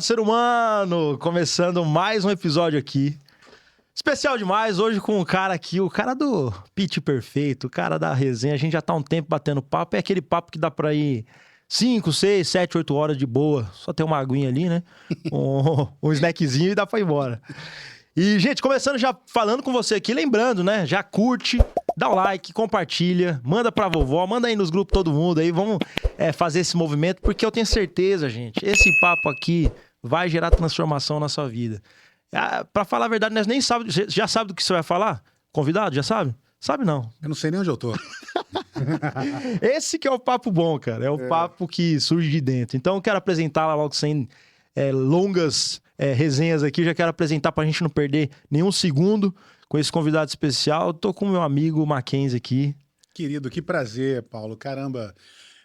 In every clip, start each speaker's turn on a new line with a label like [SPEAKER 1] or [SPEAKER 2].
[SPEAKER 1] Fala, ser humano! Começando mais um episódio aqui. Especial demais, hoje com um cara aqui, o cara do pitch perfeito, o cara da resenha. A gente já tá há um tempo batendo papo. É aquele papo que dá pra ir 5, 6, 7, 8 horas de boa. Só ter uma aguinha ali, né? Um snackzinho e dá pra ir embora. E, gente, começando já falando com você aqui, lembrando, né? Já curte, dá o like, compartilha, manda pra vovó, manda aí nos grupos todo mundo aí. Vamos fazer esse movimento, porque eu tenho certeza, gente, esse papo aqui vai gerar transformação na sua vida. Pra falar a verdade, nós nem sabemos. Já sabe do que você vai falar? Convidado, já sabe? Sabe não.
[SPEAKER 2] Eu não sei nem onde eu tô.
[SPEAKER 1] Esse que é o papo bom, cara. É o papo que surge de dentro. Então eu quero apresentar logo sem longas resenhas aqui. Já quero apresentar pra gente não perder nenhum segundo com esse convidado especial. Eu tô com o meu amigo Mackenzie aqui.
[SPEAKER 2] Querido, que prazer, Paulo. Caramba,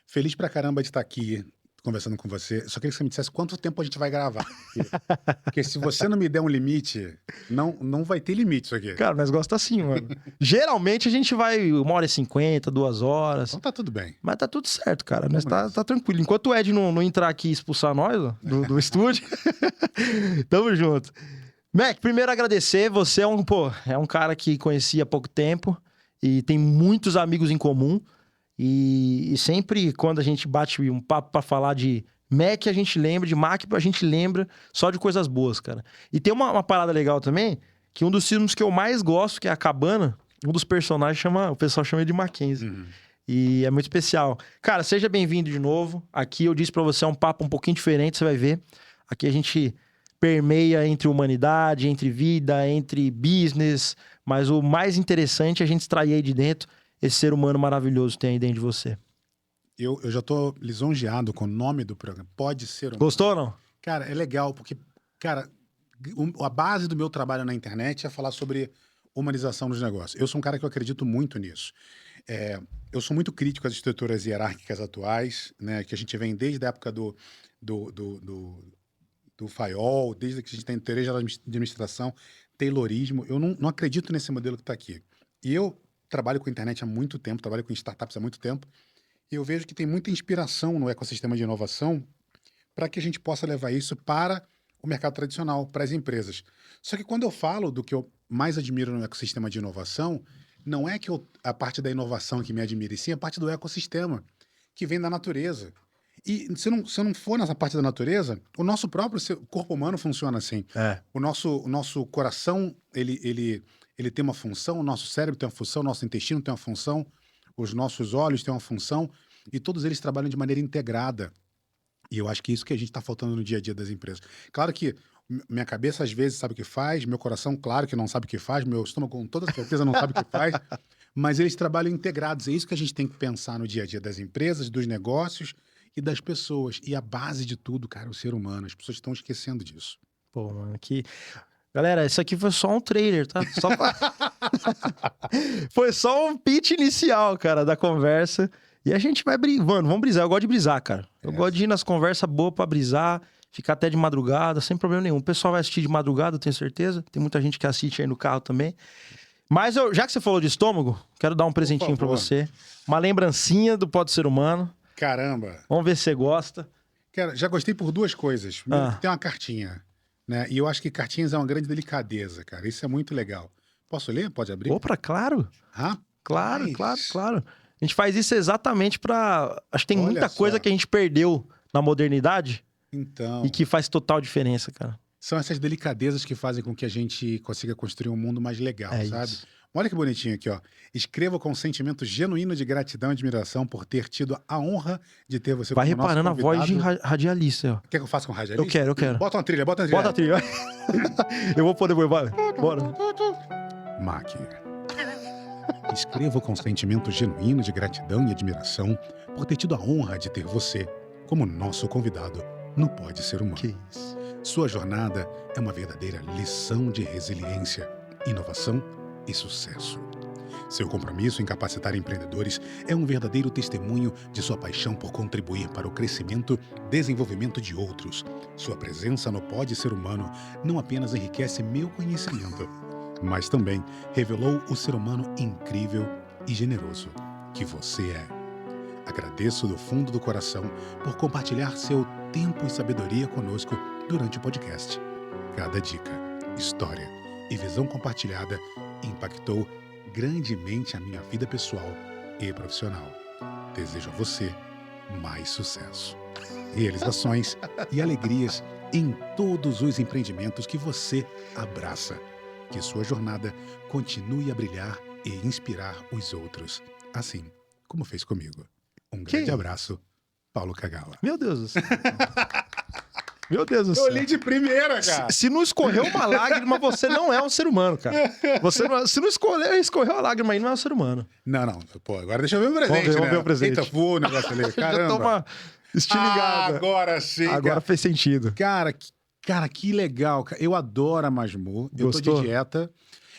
[SPEAKER 2] feliz pra caramba de estar aqui conversando com você. Só queria que você me dissesse quanto tempo a gente vai gravar. Porque se você não me der um limite, não vai ter limite isso aqui.
[SPEAKER 1] Cara, nós gostamos assim, mano. Geralmente a gente vai 1h50, 2 horas.
[SPEAKER 2] Então tá tudo bem.
[SPEAKER 1] Mas tá tudo certo, cara. Nós tá tranquilo. Enquanto o Ed não entrar aqui e expulsar nós ó, do estúdio, tamo junto. Mac, primeiro agradecer. Você é um cara que conheci há pouco tempo e tem muitos amigos em comum. E sempre quando a gente bate um papo pra falar de Mac, a gente lembra, de Mac, a gente lembra só de coisas boas, cara. E tem uma parada legal também, que um dos filmes que eu mais gosto, que é A Cabana, um dos personagens o pessoal chama ele de Mackenzie.
[SPEAKER 2] Uhum.
[SPEAKER 1] E é muito especial. Cara, seja bem-vindo de novo. Aqui eu disse pra você, é um papo um pouquinho diferente, você vai ver. Aqui a gente permeia entre humanidade, entre vida, entre business, mas o mais interessante é a gente extrair aí de dentro esse ser humano maravilhoso que tem aí dentro de você.
[SPEAKER 2] Eu já tô lisonjeado com o nome do programa. Pode ser um...
[SPEAKER 1] Gostou ou não?
[SPEAKER 2] Cara, é legal, porque, cara, a base do meu trabalho na internet é falar sobre humanização dos negócios. Eu sou um cara que eu acredito muito nisso. Eu sou muito crítico às estruturas hierárquicas atuais, né, que a gente vem desde a época do FAIOL, desde que a gente tem teoria de administração, Taylorismo. Eu não acredito nesse modelo que está aqui. E eu trabalho com a internet há muito tempo, trabalho com startups há muito tempo, e eu vejo que tem muita inspiração no ecossistema de inovação para que a gente possa levar isso para o mercado tradicional, para as empresas. Só que quando eu falo do que eu mais admiro no ecossistema de inovação, não é que a parte da inovação que me admira, e sim a parte do ecossistema, que vem da natureza. E se eu não for nessa parte da natureza, o nosso próprio corpo humano funciona assim. O nosso coração, ele tem uma função, o nosso cérebro tem uma função, o nosso intestino tem uma função, os nossos olhos têm uma função, e todos eles trabalham de maneira integrada. E eu acho que é isso que a gente está faltando no dia a dia das empresas. Claro que minha cabeça às vezes sabe o que faz, meu coração, claro que não sabe o que faz, meu estômago com toda certeza não sabe o que faz, mas eles trabalham integrados. É isso que a gente tem que pensar no dia a dia das empresas, dos negócios e das pessoas. E a base de tudo, cara, é o ser humano. As pessoas estão esquecendo disso.
[SPEAKER 1] Pô, mano, Galera, isso aqui foi só um trailer, tá? Foi só um pitch inicial, cara, da conversa. E a gente vai mano, vamos brisar. Eu gosto de brisar, cara. Eu gosto de ir nas conversas boas pra brisar, ficar até de madrugada, sem problema nenhum. O pessoal vai assistir de madrugada, eu tenho certeza. Tem muita gente que assiste aí no carro também. Mas já que você falou de estômago, quero dar um presentinho pra você. Uma lembrancinha do Pode Ser Humano.
[SPEAKER 2] Caramba!
[SPEAKER 1] Vamos ver se você gosta.
[SPEAKER 2] Cara, já gostei por duas coisas. Tem uma cartinha, né? E eu acho que cartinhas é uma grande delicadeza, cara. Isso é muito legal. Posso ler? Pode abrir?
[SPEAKER 1] Opa, claro. Claro. A gente faz isso exatamente pra... Acho que tem muita coisa que a gente perdeu na modernidade.
[SPEAKER 2] Então...
[SPEAKER 1] E que faz total diferença, cara.
[SPEAKER 2] São essas delicadezas que fazem com que a gente consiga construir um mundo mais legal, sabe?
[SPEAKER 1] Isso.
[SPEAKER 2] Olha que bonitinho aqui, ó. Escreva com um sentimento genuíno de gratidão e admiração por ter tido a honra de ter você
[SPEAKER 1] Vai
[SPEAKER 2] como nosso
[SPEAKER 1] reparando a
[SPEAKER 2] convidado.
[SPEAKER 1] voz de radialista, ó.
[SPEAKER 2] Quer que eu faça com radialista?
[SPEAKER 1] Eu quero.
[SPEAKER 2] Bota uma trilha.
[SPEAKER 1] Bota a trilha. Eu vou poder, vai. Bora.
[SPEAKER 2] Mac. Escrevo com sentimento genuíno de gratidão e admiração por ter tido a honra de ter você como nosso convidado no Pode Ser Humano.
[SPEAKER 1] Que isso.
[SPEAKER 2] Sua jornada é uma verdadeira lição de resiliência, inovação e sucesso. Seu compromisso em capacitar empreendedores é um verdadeiro testemunho de sua paixão por contribuir para o crescimento e desenvolvimento de outros. Sua presença no Pode Ser Humano não apenas enriquece meu conhecimento, mas também revelou o ser humano incrível e generoso que você é. Agradeço do fundo do coração por compartilhar seu tempo e sabedoria conosco durante o podcast. Cada dica, história e visão compartilhada impactou grandemente a minha vida pessoal e profissional. Desejo a você mais sucesso, realizações e alegrias em todos os empreendimentos que você abraça. Que sua jornada continue a brilhar e inspirar os outros, assim como fez comigo. Um grande abraço, Paulo Kagawa.
[SPEAKER 1] Meu Deus do céu. Meu Deus do céu.
[SPEAKER 2] Eu li de primeira, cara.
[SPEAKER 1] Se não escorreu uma lágrima, você não é um ser humano, cara. Se não escorreu a lágrima aí, não é um ser humano.
[SPEAKER 2] Não. Pô, agora deixa eu ver o presente,
[SPEAKER 1] Vamos ver o presente.
[SPEAKER 2] Eita, voou o negócio ali. Caramba.
[SPEAKER 1] Já toma estilingada.
[SPEAKER 2] Agora sim,
[SPEAKER 1] Agora fez sentido.
[SPEAKER 2] Cara, que legal. Eu adoro a Masmu. Eu tô
[SPEAKER 1] Gostou?
[SPEAKER 2] de dieta.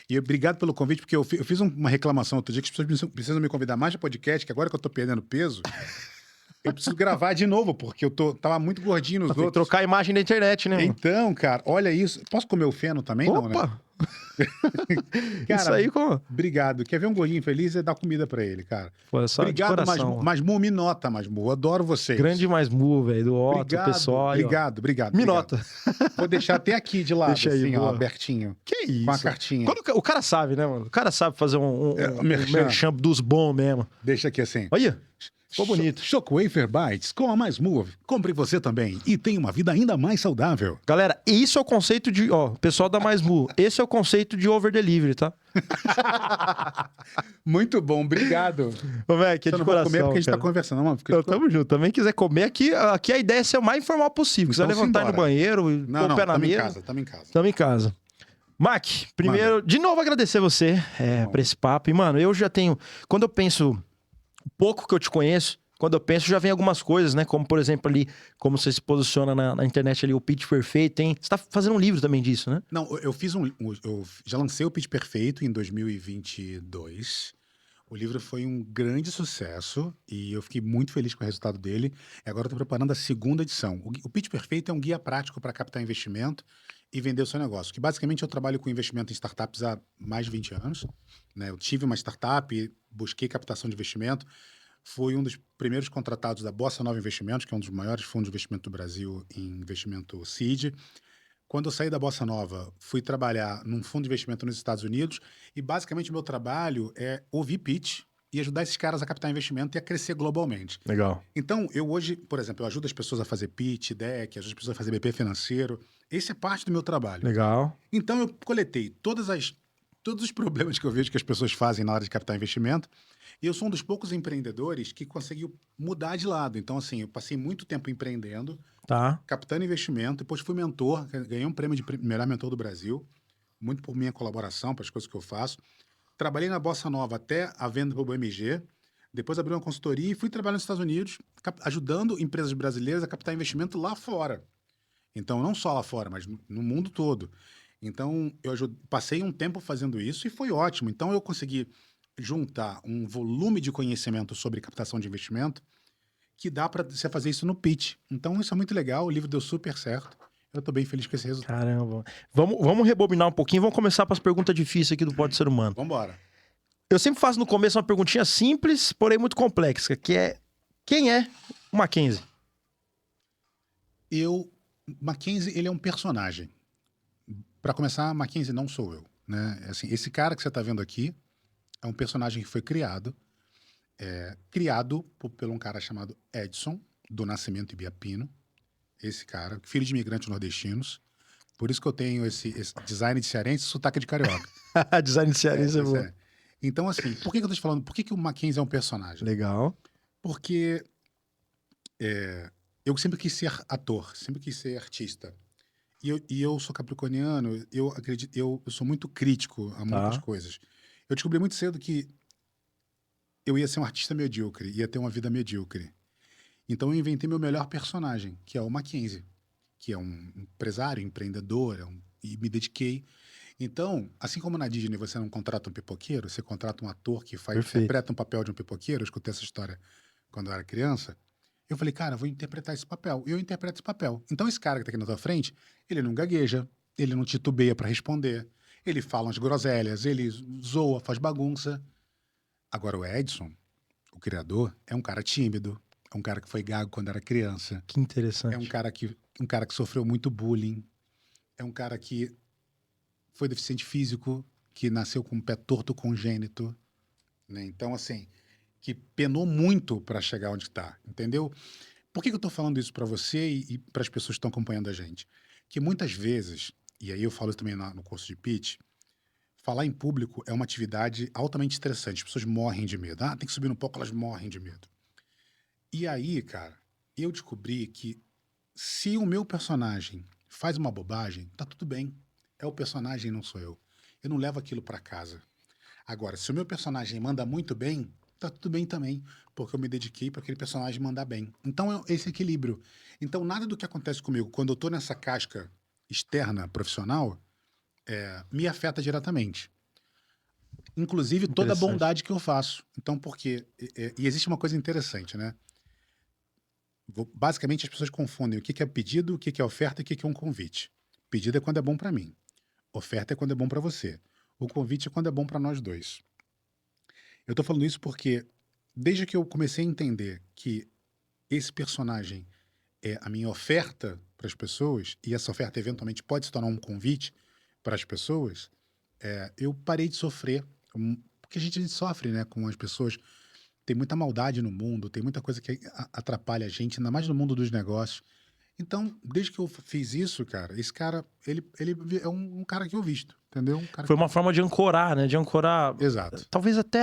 [SPEAKER 2] E obrigado pelo convite, porque eu fiz uma reclamação outro dia que as pessoas precisam me convidar mais de podcast, que agora que eu tô perdendo peso, eu preciso gravar de novo, porque eu tava muito gordinho nos
[SPEAKER 1] Tem que
[SPEAKER 2] outros.
[SPEAKER 1] trocar a imagem da internet, né, mano?
[SPEAKER 2] Então, cara, olha isso. Posso comer o feno também? Não, né?
[SPEAKER 1] Opa!
[SPEAKER 2] Cara,
[SPEAKER 1] Isso aí, como?
[SPEAKER 2] Obrigado. Quer ver um gordinho feliz? É dar comida pra ele, cara.
[SPEAKER 1] Pô, é só
[SPEAKER 2] Obrigado,
[SPEAKER 1] de coração.
[SPEAKER 2] Masmu. Me nota, Masmu. Eu adoro vocês.
[SPEAKER 1] Grande Masmu, velho, do Otto,
[SPEAKER 2] Obrigado,
[SPEAKER 1] pessoal. Aí, ó.
[SPEAKER 2] obrigado.
[SPEAKER 1] Me nota.
[SPEAKER 2] Vou deixar até aqui de lado,
[SPEAKER 1] Deixa aí,
[SPEAKER 2] assim, ó,
[SPEAKER 1] boa.
[SPEAKER 2] abertinho.
[SPEAKER 1] Que isso?
[SPEAKER 2] Com a cartinha.
[SPEAKER 1] O cara sabe, né, mano? O cara sabe fazer um
[SPEAKER 2] merchan.
[SPEAKER 1] merchan dos bons mesmo.
[SPEAKER 2] Deixa aqui assim.
[SPEAKER 1] Olha, ficou bonito.
[SPEAKER 2] Shockwafer Bites com a Mais Move. Compre você também e tenha uma vida ainda mais saudável.
[SPEAKER 1] Galera, isso é o conceito de... Ó, pessoal da Masmu, esse é o conceito de over delivery, tá?
[SPEAKER 2] Muito bom, obrigado.
[SPEAKER 1] Ô, velho, que é
[SPEAKER 2] Eu
[SPEAKER 1] de
[SPEAKER 2] não vou
[SPEAKER 1] coração,
[SPEAKER 2] comer porque a gente
[SPEAKER 1] cara.
[SPEAKER 2] tá conversando, mano.
[SPEAKER 1] Então, tamo junto. Também quiser comer aqui a ideia é ser o mais informal possível. Quiser
[SPEAKER 2] Então,
[SPEAKER 1] levantar aí no
[SPEAKER 2] simbora.
[SPEAKER 1] banheiro, pôr o pé na
[SPEAKER 2] tamo em
[SPEAKER 1] mesa.
[SPEAKER 2] casa, tamo em casa.
[SPEAKER 1] Estamos em casa. Mac, primeiro, de novo agradecer você por esse papo. E, mano, eu já tenho... Quando eu penso... O pouco que eu te conheço, quando eu penso, já vem algumas coisas, né? Como, por exemplo, ali, como você se posiciona na internet ali, o pitch perfeito, hein? Você tá fazendo um livro também disso, né?
[SPEAKER 2] Não, eu fiz eu já lancei o Pitch Perfeito em 2022. O livro foi um grande sucesso e eu fiquei muito feliz com o resultado dele. E agora eu tô preparando a segunda edição. O Pitch Perfeito é um guia prático para captar investimento e vender o seu negócio. Que basicamente eu trabalho com investimento em startups há mais de 20 anos. Né? Eu tive uma startup, busquei captação de investimento. Fui um dos primeiros contratados da Bossa Nova Investimentos, que é um dos maiores fundos de investimento do Brasil em investimento seed. Quando eu saí da Bossa Nova, fui trabalhar num fundo de investimento nos Estados Unidos e basicamente o meu trabalho é ouvir pitch e ajudar esses caras a captar investimento e a crescer globalmente.
[SPEAKER 1] Legal.
[SPEAKER 2] Então, eu hoje, por exemplo, eu ajudo as pessoas a fazer pitch, deck, ajudo as pessoas a fazer BP financeiro. Esse é parte do meu trabalho.
[SPEAKER 1] Legal.
[SPEAKER 2] Então, eu coletei todos os problemas que eu vejo que as pessoas fazem na hora de captar investimento. E eu sou um dos poucos empreendedores que conseguiu mudar de lado. Então, assim, eu passei muito tempo empreendendo,
[SPEAKER 1] Tá.
[SPEAKER 2] captando investimento, depois fui mentor, ganhei um prêmio de melhor mentor do Brasil, muito por minha colaboração, para as coisas que eu faço. Trabalhei na Bossa Nova até a venda para o BMG, depois abri uma consultoria e fui trabalhar nos Estados Unidos, ajudando empresas brasileiras a captar investimento lá fora. Então, não só lá fora, mas no mundo todo. Então, passei um tempo fazendo isso e foi ótimo. Então, eu consegui juntar um volume de conhecimento sobre captação de investimento que dá para você fazer isso no pitch. Então, isso é muito legal, o livro deu super certo. Eu tô bem feliz com esse resultado.
[SPEAKER 1] Caramba. Vamos rebobinar um pouquinho, vamos começar para as perguntas difíceis aqui do Pode Ser Humano.
[SPEAKER 2] Vambora.
[SPEAKER 1] Eu sempre faço no começo uma perguntinha simples, porém muito complexa, que é: quem é o Mackenzie?
[SPEAKER 2] Mackenzie, ele é um personagem. Para começar, Mackenzie não sou eu, né? Assim, esse cara que você tá vendo aqui é um personagem que foi criado por um cara chamado Edson, do Nascimento Ibiapino. Esse cara, filho de imigrantes nordestinos. Por isso que eu tenho esse design de cearense e sotaque de carioca.
[SPEAKER 1] Design de cearense é bom.
[SPEAKER 2] Então, assim, por que eu tô te falando? Por que o Mackenzie é um personagem?
[SPEAKER 1] Legal.
[SPEAKER 2] Porque eu sempre quis ser ator, sempre quis ser artista. E eu sou capricorniano, eu acredito, eu sou muito crítico a muitas coisas. Eu descobri muito cedo que eu ia ser um artista medíocre, ia ter uma vida medíocre. Então eu inventei meu melhor personagem, que é o Mackenzie, que é um empresário, empreendedor, e me dediquei. Então, assim como na Disney você não contrata um pipoqueiro, você contrata um ator que interpreta um papel de um pipoqueiro. Eu escutei essa história quando eu era criança. Eu falei, cara, eu vou interpretar esse papel. E eu interpreto esse papel. Então esse cara que tá aqui na tua frente, ele não gagueja, ele não titubeia para responder, ele fala umas groselhas, ele zoa, faz bagunça. Agora o Edson, o criador, é um cara tímido, é É um cara que foi gago quando era criança.
[SPEAKER 1] Que interessante.
[SPEAKER 2] É um cara que sofreu muito bullying. É um cara que foi deficiente físico, que nasceu com um pé torto congênito, né? Então, assim, que penou muito para chegar onde está, entendeu? Por que eu tô falando isso para você e para as pessoas que estão acompanhando a gente? Que muitas vezes, e aí eu falo isso também no curso de pitch, falar em público é uma atividade altamente estressante. As pessoas morrem de medo. Ah, tem que subir no palco, elas morrem de medo. E aí, cara, eu descobri que se o meu personagem faz uma bobagem, tá tudo bem. É o personagem, não sou eu. Eu não levo aquilo para casa. Agora, se o meu personagem manda muito bem, tá tudo bem também, porque eu me dediquei para aquele personagem mandar bem. Então, é esse equilíbrio. Então, nada do que acontece comigo quando eu tô nessa casca externa profissional me afeta diretamente. Inclusive, toda a
[SPEAKER 1] Interessante.
[SPEAKER 2] bondade que eu faço. Então, porque... E existe uma coisa interessante, né? Basicamente, as pessoas confundem o que é pedido, o que é oferta e o que é um convite. Pedido é quando é bom para mim. Oferta é quando é bom para você. O convite é quando é bom para nós dois. Eu tô falando isso porque, desde que eu comecei a entender que esse personagem é a minha oferta para as pessoas, e essa oferta eventualmente pode se tornar um convite para as pessoas, eu parei de sofrer. Porque a gente sofre, né, com as pessoas. Tem muita maldade no mundo, tem muita coisa que atrapalha a gente, ainda mais no mundo dos negócios. Então, desde que eu fiz isso, cara, esse cara, ele é um cara que eu visto, entendeu? Um cara
[SPEAKER 1] Foi uma forma de ancorar, né? De ancorar,
[SPEAKER 2] Exato.
[SPEAKER 1] talvez até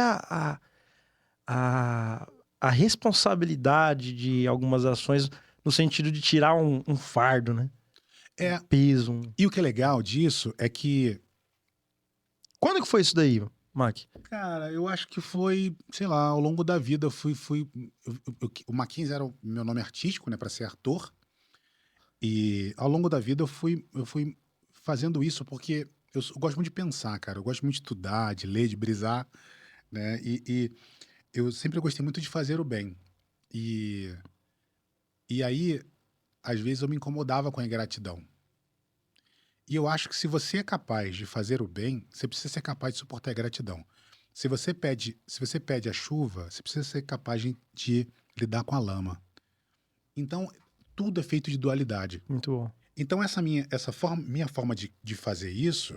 [SPEAKER 1] a responsabilidade de algumas ações no sentido de tirar um fardo, né?
[SPEAKER 2] É,
[SPEAKER 1] Um peso.
[SPEAKER 2] e o que é legal disso é que,
[SPEAKER 1] Quando que foi isso daí, Mac?
[SPEAKER 2] cara, eu acho que foi, sei lá, ao longo da vida, o Mackenzie era o meu nome artístico, né, para ser ator, e ao longo da vida eu fui fazendo isso porque eu gosto muito de pensar, cara, eu gosto muito de estudar, de ler, de brisar, né, e eu sempre gostei muito de fazer o bem. E, e aí, às vezes, eu me incomodava com a ingratidão. E eu acho que se você é capaz de fazer o bem, você precisa ser capaz de suportar a gratidão. Se você pede a chuva, você precisa ser capaz de lidar com a lama. Então, tudo é feito de dualidade.
[SPEAKER 1] Muito bom.
[SPEAKER 2] Então, minha forma de fazer isso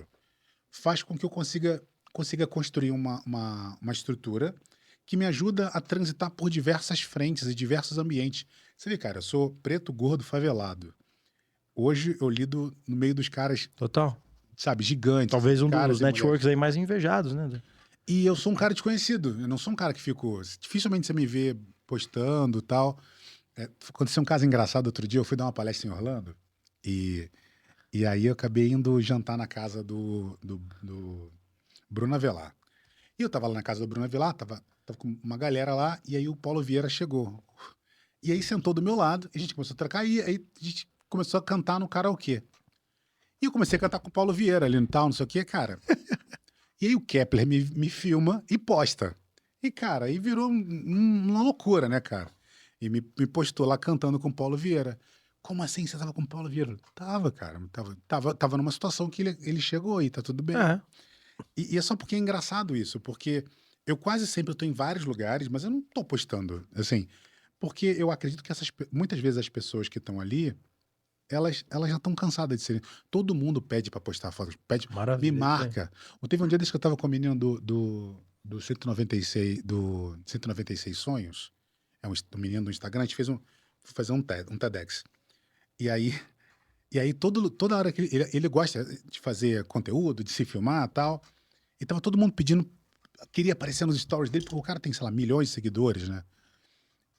[SPEAKER 2] faz com que eu consiga construir uma estrutura que me ajuda a transitar por diversas frentes e diversos ambientes. Você vê, cara, eu sou preto, gordo, favelado. Hoje eu lido no meio dos caras,
[SPEAKER 1] Total.
[SPEAKER 2] sabe, gigantes.
[SPEAKER 1] Talvez um
[SPEAKER 2] caras
[SPEAKER 1] dos
[SPEAKER 2] e
[SPEAKER 1] networks
[SPEAKER 2] mulheres.
[SPEAKER 1] aí mais invejados, né?
[SPEAKER 2] E eu sou um cara desconhecido. Eu não sou um cara que fico... Dificilmente você me vê postando e tal. Aconteceu um caso engraçado outro dia. Eu fui dar uma palestra em Orlando. E aí eu acabei indo jantar na casa do Bruno Avelar. E eu tava lá na casa do Bruno Avelar, tava com uma galera lá, e aí o Paulo Vieira chegou. E aí sentou do meu lado, e a gente começou a trocar, e aí a gente começou a cantar no karaokê. E eu comecei a cantar com o Paulo Vieira ali no tal, não sei o quê, cara. E aí o Kepler me filma e posta. E, cara, aí virou uma loucura, né, cara? E me postou lá cantando com o Paulo Vieira. Como assim você tava com o Paulo Vieira? Tava, cara. Tava numa situação que ele chegou e tá tudo bem.
[SPEAKER 1] É.
[SPEAKER 2] E é só porque é engraçado isso, porque eu quase sempre tô em vários lugares, mas eu não tô postando, assim, porque eu acredito que muitas vezes as pessoas que estão ali, elas já estão cansadas de serem. Todo mundo pede para postar fotos, pede, me
[SPEAKER 1] Maravilha.
[SPEAKER 2] marca. Teve um dia desse que eu tava com o menino do 196 Sonhos, um menino do Instagram, a gente foi fazer um TEDx. E aí toda hora que ele gosta de fazer conteúdo, de se filmar e tal, e tava todo mundo pedindo, queria aparecer nos stories dele, porque o cara tem, sei lá, milhões de seguidores, né?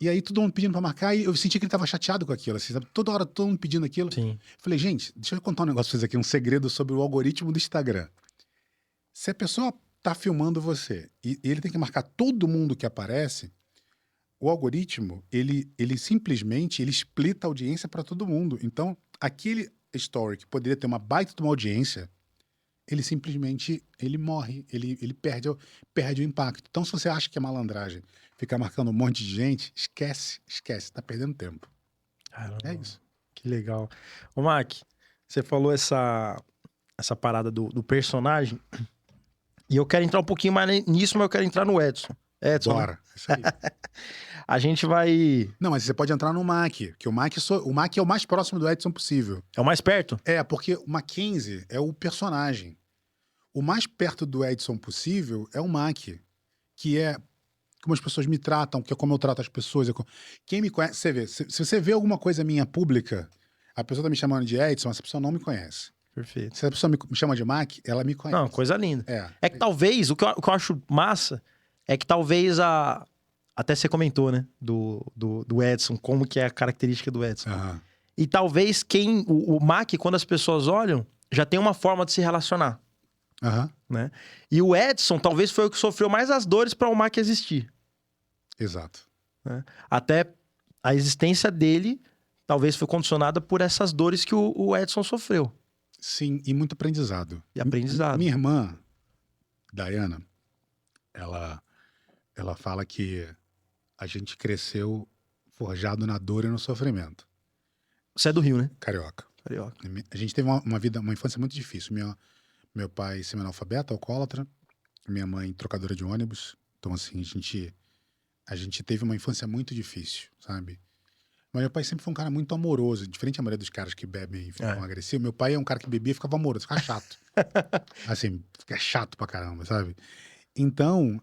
[SPEAKER 2] E aí todo mundo pedindo pra marcar, e eu senti que ele tava chateado com aquilo, assim, sabe? Toda hora todo mundo pedindo aquilo.
[SPEAKER 1] Sim.
[SPEAKER 2] Falei, gente, deixa eu contar um negócio pra vocês aqui, um segredo sobre o algoritmo do Instagram. Se a pessoa tá filmando você e ele tem que marcar todo mundo que aparece, o algoritmo, ele simplesmente, ele splita a audiência para todo mundo. Então, aquele story que poderia ter uma baita de uma audiência, ele simplesmente, ele morre, ele perde o impacto. Então, se você acha que é malandragem ficar marcando um monte de gente, esquece, tá perdendo tempo.
[SPEAKER 1] Caramba,
[SPEAKER 2] É isso.
[SPEAKER 1] que legal. Ô, Mac, você falou essa parada do personagem, e eu quero entrar um pouquinho mais nisso, mas eu quero entrar no Edson. Edson, né?
[SPEAKER 2] Bora. Isso aí.
[SPEAKER 1] A gente vai...
[SPEAKER 2] Não, mas você pode entrar no Mac, que o Mac é o mais próximo do Edson possível.
[SPEAKER 1] É o mais perto?
[SPEAKER 2] É, porque o Mackenzie é o personagem. O mais perto do Edson possível é o Mac, que é como as pessoas me tratam, que é como eu trato as pessoas. Quem me conhece, você vê, se você vê alguma coisa minha pública, a pessoa tá me chamando de Edson, essa pessoa não me conhece.
[SPEAKER 1] Perfeito.
[SPEAKER 2] Se a pessoa me chama de Mac, ela me conhece.
[SPEAKER 1] Não, coisa linda.
[SPEAKER 2] É.
[SPEAKER 1] É que talvez, o que eu acho massa, é que talvez até você comentou, né? Do Edson, como que é a característica do Edson.
[SPEAKER 2] Aham.
[SPEAKER 1] E talvez o Mac, quando as pessoas olham, já tem uma forma de se relacionar,
[SPEAKER 2] Aham.
[SPEAKER 1] né? E o Edson talvez foi o que sofreu mais as dores para o Mac existir.
[SPEAKER 2] Exato.
[SPEAKER 1] Até a existência dele talvez foi condicionada por essas dores que o Edson sofreu.
[SPEAKER 2] Sim, e muito aprendizado.
[SPEAKER 1] E aprendizado.
[SPEAKER 2] Minha irmã, Diana, ela fala que a gente cresceu forjado na dor e no sofrimento.
[SPEAKER 1] Você é do Rio, né?
[SPEAKER 2] Carioca.
[SPEAKER 1] Carioca.
[SPEAKER 2] A gente teve uma infância muito difícil. Meu pai semi-analfabeto, alcoólatra, minha mãe trocadora de ônibus. Então, assim, a gente teve uma infância muito difícil, sabe? Mas meu pai sempre foi um cara muito amoroso, diferente da maioria dos caras que bebem e ficam agressivos. Meu pai é um cara que bebia e ficava amoroso, ficava chato. Assim, fica chato pra caramba, sabe? Então,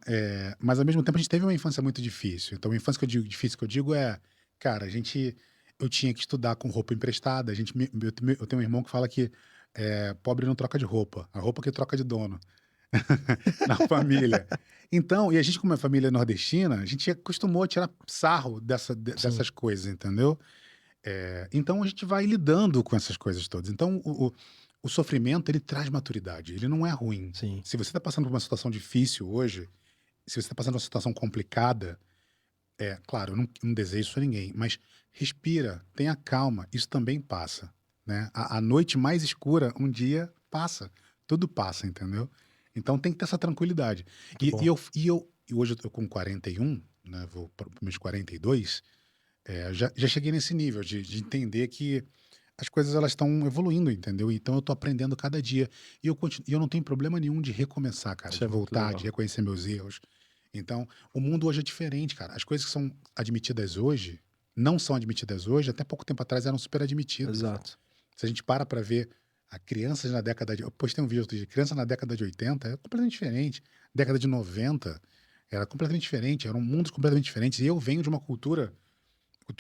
[SPEAKER 2] mas ao mesmo tempo a gente teve uma infância muito difícil. Então, a infância que eu digo, difícil que eu digo é, cara, eu tinha que estudar com roupa emprestada. Eu tenho um irmão que fala que pobre não troca de roupa, a roupa que troca de dono na família. Então, e a gente, como é família nordestina, a gente acostumou a tirar sarro dessas coisas, entendeu? Então a gente vai lidando com essas coisas todas. Então, o sofrimento, ele traz maturidade, ele não é ruim.
[SPEAKER 1] Sim.
[SPEAKER 2] Se você está passando por uma situação difícil hoje, se você está passando por uma situação complicada, claro, eu não desejo isso a ninguém, mas respira, tenha calma, isso também passa, né? A noite mais escura, um dia passa, tudo passa, entendeu? Então tem que ter essa tranquilidade.
[SPEAKER 1] Muito bom.
[SPEAKER 2] E hoje eu tô com 41, né? Vou para os meus 42, já cheguei nesse nível de entender que as coisas elas estão evoluindo, entendeu? Então eu tô aprendendo cada dia. E eu não tenho problema nenhum de recomeçar, cara,
[SPEAKER 1] Isso
[SPEAKER 2] de
[SPEAKER 1] é muito
[SPEAKER 2] voltar,
[SPEAKER 1] legal.
[SPEAKER 2] de reconhecer meus erros. Então, o mundo hoje é diferente, cara. As coisas que são admitidas hoje, não são admitidas hoje, até pouco tempo atrás eram super admitidas.
[SPEAKER 1] Exato.
[SPEAKER 2] Se a gente para ver a crianças na década de... Eu postei um vídeo de criança na década de 80, é completamente diferente. Década de 90, era completamente diferente. Eram mundos completamente diferentes. E eu venho de uma cultura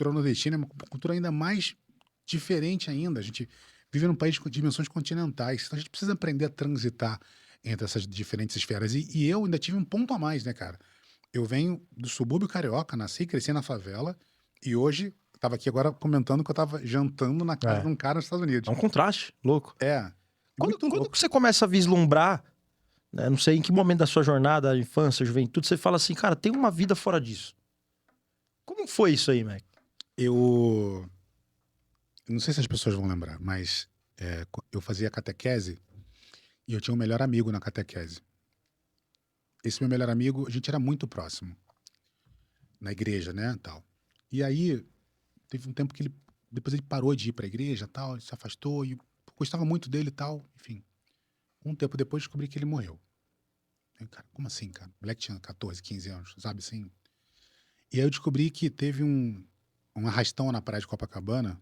[SPEAKER 2] nordestina, é uma cultura ainda mais diferente ainda. A gente vive num país com dimensões continentais. Então a gente precisa aprender a transitar entre essas diferentes esferas. E eu ainda tive um ponto a mais, né, cara? Eu venho do subúrbio carioca, nasci e cresci na favela. E hoje, estava aqui agora comentando que eu estava jantando na casa de um cara nos Estados Unidos.
[SPEAKER 1] É um contraste louco.
[SPEAKER 2] Muito
[SPEAKER 1] Quando
[SPEAKER 2] louco.
[SPEAKER 1] que você começa a vislumbrar, né, não sei em que momento da sua jornada, infância, juventude, você fala assim, cara, tem uma vida fora disso. Como foi isso aí, Mac?
[SPEAKER 2] Eu não sei se as pessoas vão lembrar, mas eu fazia catequese e eu tinha um melhor amigo na catequese. Esse meu melhor amigo, a gente era muito próximo. Na igreja, né, tal. E aí, teve um tempo que depois ele parou de ir pra igreja, tal, ele se afastou e eu gostava muito dele e tal, enfim. Um tempo depois descobri que ele morreu. Eu, cara, como assim, cara? O moleque tinha 14, 15 anos, sabe assim? E aí eu descobri que teve um arrastão na praia de Copacabana,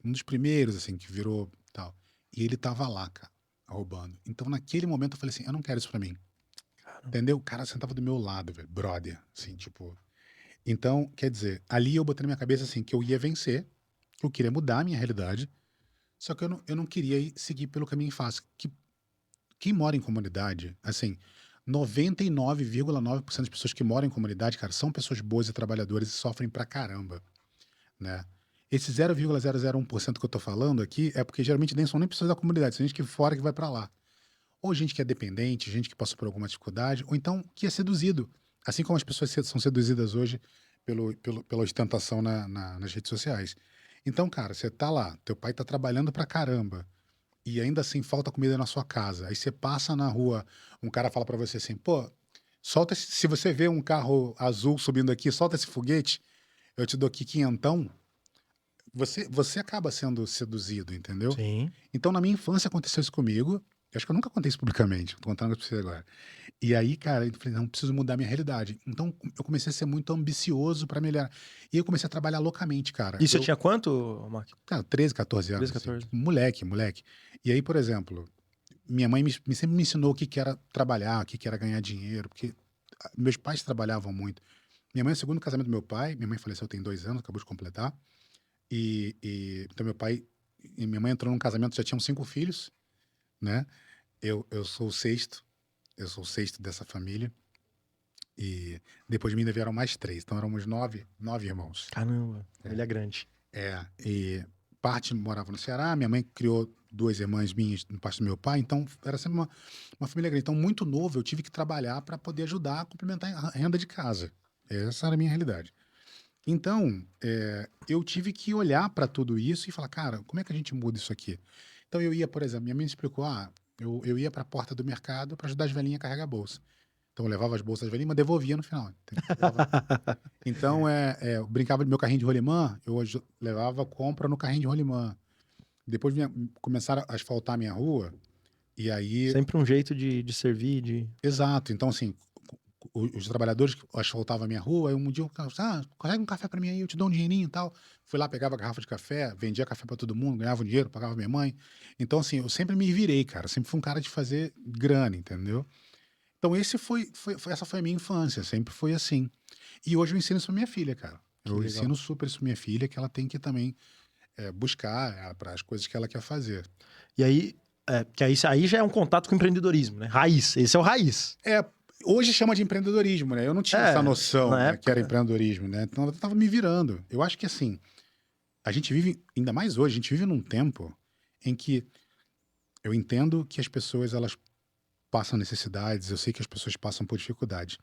[SPEAKER 2] um dos primeiros, assim, que virou tal. E ele tava lá, cara, roubando. Então, naquele momento, eu falei assim, eu não quero isso pra mim.
[SPEAKER 1] Caramba.
[SPEAKER 2] Entendeu? O cara sentava do meu lado, velho, brother, assim, tipo... Então, quer dizer, ali eu botei na minha cabeça, assim, que eu ia vencer, que eu queria mudar a minha realidade, só que eu não queria seguir pelo caminho fácil. Quem mora em comunidade, assim, 99,9% das pessoas que moram em comunidade, cara, são pessoas boas e trabalhadoras e sofrem pra caramba, né? Esse 0,001% que eu tô falando aqui é porque geralmente nem são nem pessoas da comunidade, são gente que fora que vai pra lá. Ou gente que é dependente, gente que passou por alguma dificuldade, ou então que é seduzido. Assim como as pessoas são seduzidas hoje pela ostentação nas redes sociais. Então, cara, você tá lá, teu pai tá trabalhando pra caramba, e ainda assim falta comida na sua casa. Aí você passa na rua, um cara fala pra você assim, pô, se você vê um carro azul subindo aqui, solta esse foguete, eu te dou aqui quinhentão. Você acaba sendo seduzido, entendeu?
[SPEAKER 1] Sim.
[SPEAKER 2] Então, na minha infância aconteceu isso comigo. Eu acho que eu nunca contei isso publicamente, tô contando pra você agora. E aí, cara, eu falei, não, preciso mudar minha realidade. Então, eu comecei a ser muito ambicioso pra melhorar. E eu comecei a trabalhar loucamente, cara.
[SPEAKER 1] E você tinha quanto, Mark?
[SPEAKER 2] Cara, 13, 14
[SPEAKER 1] 13,
[SPEAKER 2] anos, assim,
[SPEAKER 1] 14?
[SPEAKER 2] tipo, moleque. E aí, por exemplo, minha mãe sempre me ensinou o que que era trabalhar, o que que era ganhar dinheiro, porque meus pais trabalhavam muito. Minha mãe é o segundo casamento do meu pai, minha mãe faleceu tem 2 anos, acabou de completar. Então meu pai e minha mãe entrou num casamento, já tinham 5 filhos, né? Eu sou o sexto, eu sou o sexto dessa família. E depois de mim ainda vieram mais 3, então éramos 9 irmãos.
[SPEAKER 1] Caramba, família grande.
[SPEAKER 2] E parte morava no Ceará, minha mãe criou 2 irmãs minhas no parte do meu pai, então era sempre uma família grande. Então, muito novo, eu tive que trabalhar para poder ajudar a complementar a renda de casa. Essa era a minha realidade. Então, eu tive que olhar para tudo isso e falar, cara, como é que a gente muda isso aqui? Então, eu ia, por exemplo, minha mãe me explicou, eu ia para a porta do mercado para ajudar as velhinhas a carregar a bolsa. Então, eu levava as bolsas das velhinhas, mas devolvia no final. Entendeu? Então, eu brincava do meu carrinho de rolimã, levava compra no carrinho de rolimã. Depois começaram a asfaltar a minha rua, e aí.
[SPEAKER 1] Sempre um jeito de servir,
[SPEAKER 2] Exato. Então, assim, os trabalhadores que asfaltavam a minha rua, aí um dia o cara consegue um café pra mim aí, eu te dou um dinheirinho e tal. Fui lá, pegava a garrafa de café, vendia café pra todo mundo, ganhava um dinheiro, pagava minha mãe. Então, assim, eu sempre me virei, cara. Sempre fui um cara de fazer grana, entendeu? Então, essa foi a minha infância, sempre foi assim. E hoje eu ensino isso pra minha filha, cara.
[SPEAKER 1] Que
[SPEAKER 2] Eu
[SPEAKER 1] legal.
[SPEAKER 2] ensino super isso pra minha filha, que ela tem que também buscar para as coisas que ela quer fazer.
[SPEAKER 1] E aí, que aí já é um contato com empreendedorismo, né? Raiz. Esse é o raiz.
[SPEAKER 2] Hoje chama de empreendedorismo, né? Eu não tinha essa noção,
[SPEAKER 1] na
[SPEAKER 2] né,
[SPEAKER 1] época,
[SPEAKER 2] que era empreendedorismo, né? Então eu tava me virando. Eu acho que assim, a gente vive, ainda mais hoje, a gente vive num tempo em que eu entendo que as pessoas elas passam necessidades, eu sei que as pessoas passam por dificuldades.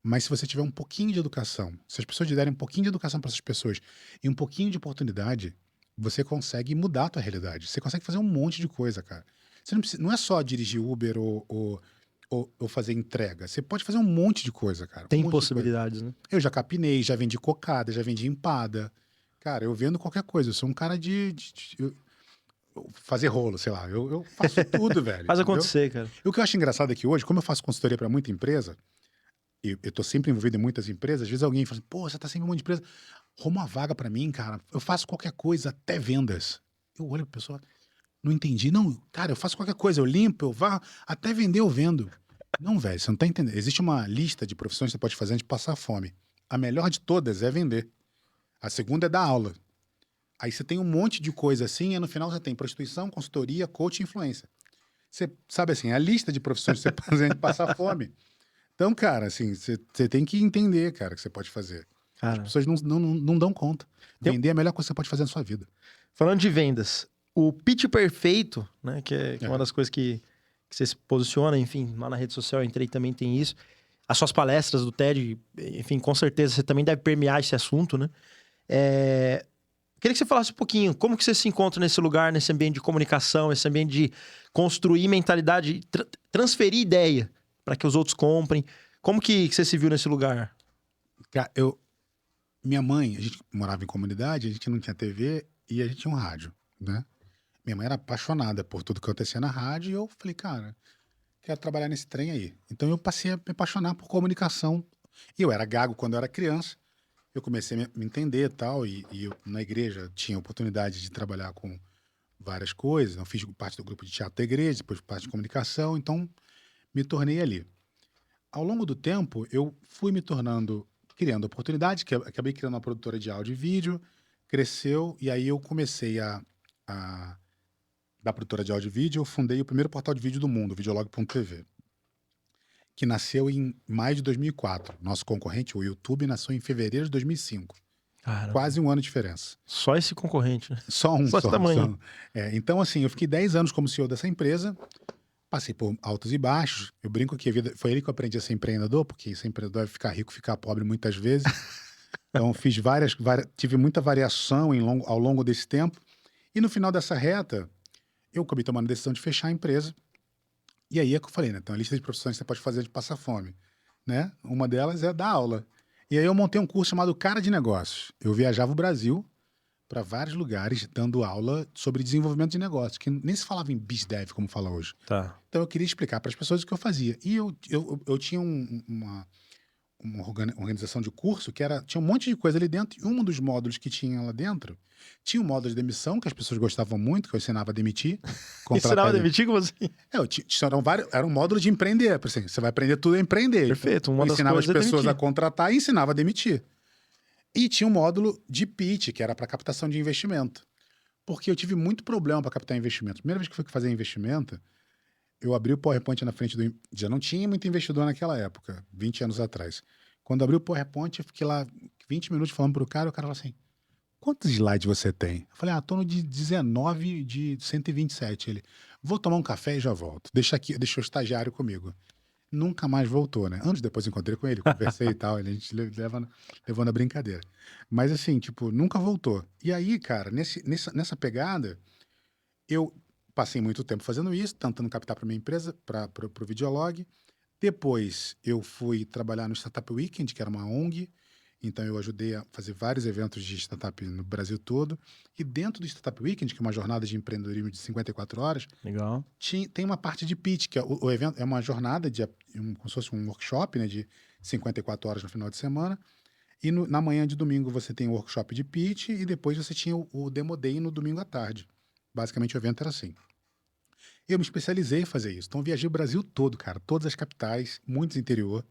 [SPEAKER 2] Mas se você tiver um pouquinho de educação, se as pessoas derem um pouquinho de educação para essas pessoas e um pouquinho de oportunidade, você consegue mudar a tua realidade. Você consegue fazer um monte de coisa, cara. Você não é só dirigir Uber ou fazer entrega. Você pode fazer um monte de coisa, cara.
[SPEAKER 1] Tem
[SPEAKER 2] um monte de coisa.
[SPEAKER 1] possibilidades, né?
[SPEAKER 2] Eu já capinei, já vendi cocada, já vendi empada. Cara, eu vendo qualquer coisa. Eu sou um cara fazer rolo, sei lá. Eu faço tudo, velho.
[SPEAKER 1] Faz
[SPEAKER 2] entendeu?
[SPEAKER 1] acontecer, cara.
[SPEAKER 2] E o que eu acho engraçado é que hoje, como eu faço consultoria para muita empresa, e eu tô sempre envolvido em muitas empresas, às vezes alguém fala assim, pô, você tá sempre em um monte de empresa. Arruma uma vaga para mim, cara. Eu faço qualquer coisa, até vendas. Eu olho pra pessoa, não entendi. Não, cara, eu faço qualquer coisa. Eu limpo, eu varro, até vender eu vendo. Não, velho, você não tá entendendo. Existe uma lista de profissões que você pode fazer antes de passar fome. A melhor de todas é vender. A segunda é dar aula. Aí você tem um monte de coisa assim, e no final você tem prostituição, consultoria, coach e influência. Você sabe assim, a lista de profissões que você pode fazer antes de passar fome. Então, cara, assim, você tem que entender, cara, o que você pode fazer. As
[SPEAKER 1] Cara,
[SPEAKER 2] pessoas não dão conta.
[SPEAKER 1] Tem-
[SPEAKER 2] Vender é a melhor coisa que você pode fazer na sua vida.
[SPEAKER 1] falando de vendas, o pitch perfeito, né? Que é uma das coisas que você se posiciona, enfim, lá na rede social eu entrei também tem isso. As suas palestras do TED, enfim, com certeza você também deve permear esse assunto, né? Queria que você falasse um pouquinho, como que você se encontra nesse lugar, nesse ambiente de comunicação, esse ambiente de construir mentalidade, transferir ideia para que os outros comprem. Como que você se viu nesse lugar?
[SPEAKER 2] Cara, minha mãe, a gente morava em comunidade, a gente não tinha TV e a gente tinha um rádio, né? Minha mãe era apaixonada por tudo que acontecia na rádio e eu falei, cara, quero trabalhar nesse trem aí. Então eu passei a me apaixonar por comunicação. E eu era gago quando eu era criança. Eu comecei a me entender e tal, e eu, na igreja tinha oportunidade de trabalhar com várias coisas. Eu fiz parte do grupo de teatro da igreja, depois parte de comunicação, então me tornei ali. Ao longo do tempo, eu fui me tornando, criando oportunidades, que eu acabei criando uma produtora de áudio e vídeo, cresceu, e aí eu comecei da produtora de áudio e vídeo, eu fundei o primeiro portal de vídeo do mundo, videolog.tv, que nasceu em maio de 2004. Nosso concorrente, o YouTube, nasceu em fevereiro de 2005.
[SPEAKER 1] Caramba.
[SPEAKER 2] Quase um ano de diferença.
[SPEAKER 1] Só esse concorrente, né?
[SPEAKER 2] Só um.
[SPEAKER 1] Só esse tamanho.
[SPEAKER 2] Então, assim, eu fiquei 10 anos como CEO dessa empresa, passei por altos e baixos. Eu brinco que a vida foi ele que eu aprendi a ser empreendedor, porque ser empreendedor é ficar rico, ficar pobre muitas vezes. Então, fiz tive muita variação ao longo desse tempo. E no final dessa reta, eu acabei tomando a decisão de fechar a empresa. E aí é que eu falei, né? Então, a lista de profissões que você pode fazer de passar fome, né? Uma delas é dar aula. E aí eu montei um curso chamado Cara de Negócios. Eu viajava o Brasil para vários lugares dando aula sobre desenvolvimento de negócios, que nem se falava em BizDev como fala hoje.
[SPEAKER 1] Tá.
[SPEAKER 2] Então eu queria explicar para as pessoas o que eu fazia. E eu tinha uma organização de curso que tinha um monte de coisa ali dentro, e um dos módulos que tinha lá dentro tinha um módulo de demissão, que as pessoas gostavam muito, que eu ensinava a demitir.
[SPEAKER 1] Ensinava a demitir como assim?
[SPEAKER 2] Era um módulo de empreender. Assim, você vai aprender tudo a empreender.
[SPEAKER 1] Perfeito.
[SPEAKER 2] Eu ensinava as pessoas a contratar e ensinava a demitir. E tinha um módulo de pitch, que era para captação de investimento. Porque eu tive muito problema para captar investimento. Primeira vez que eu fui fazer investimento, eu abri o PowerPoint na frente do... Já não tinha muito investidor naquela época, 20 anos atrás. Quando eu abri o PowerPoint, eu fiquei lá 20 minutos falando pro cara, o cara falou assim, quantos slides você tem? Eu falei, tô no de 19 de 127. Ele, vou tomar um café e já volto. Deixa o estagiário comigo. Nunca mais voltou, né? Anos depois encontrei com ele, conversei e tal, a gente levou na brincadeira. Mas assim, tipo, nunca voltou. E aí, cara, nessa pegada, eu passei muito tempo fazendo isso, tentando captar para minha empresa, para o Videolog. Depois, eu fui trabalhar no Startup Weekend, que era uma ONG. Então, eu ajudei a fazer vários eventos de startup no Brasil todo. E dentro do Startup Weekend, que é uma jornada de empreendedorismo de 54 horas,
[SPEAKER 1] legal,
[SPEAKER 2] tem uma parte de pitch, que é o evento é uma jornada, como se fosse um workshop, né, de 54 horas no final de semana. E na manhã de domingo você tem o workshop de pitch e depois você tinha o Demo Day no domingo à tarde. Basicamente, o evento era assim. Eu me especializei em fazer isso. Então, eu viajei o Brasil todo, cara. Todas as capitais, muitos interior,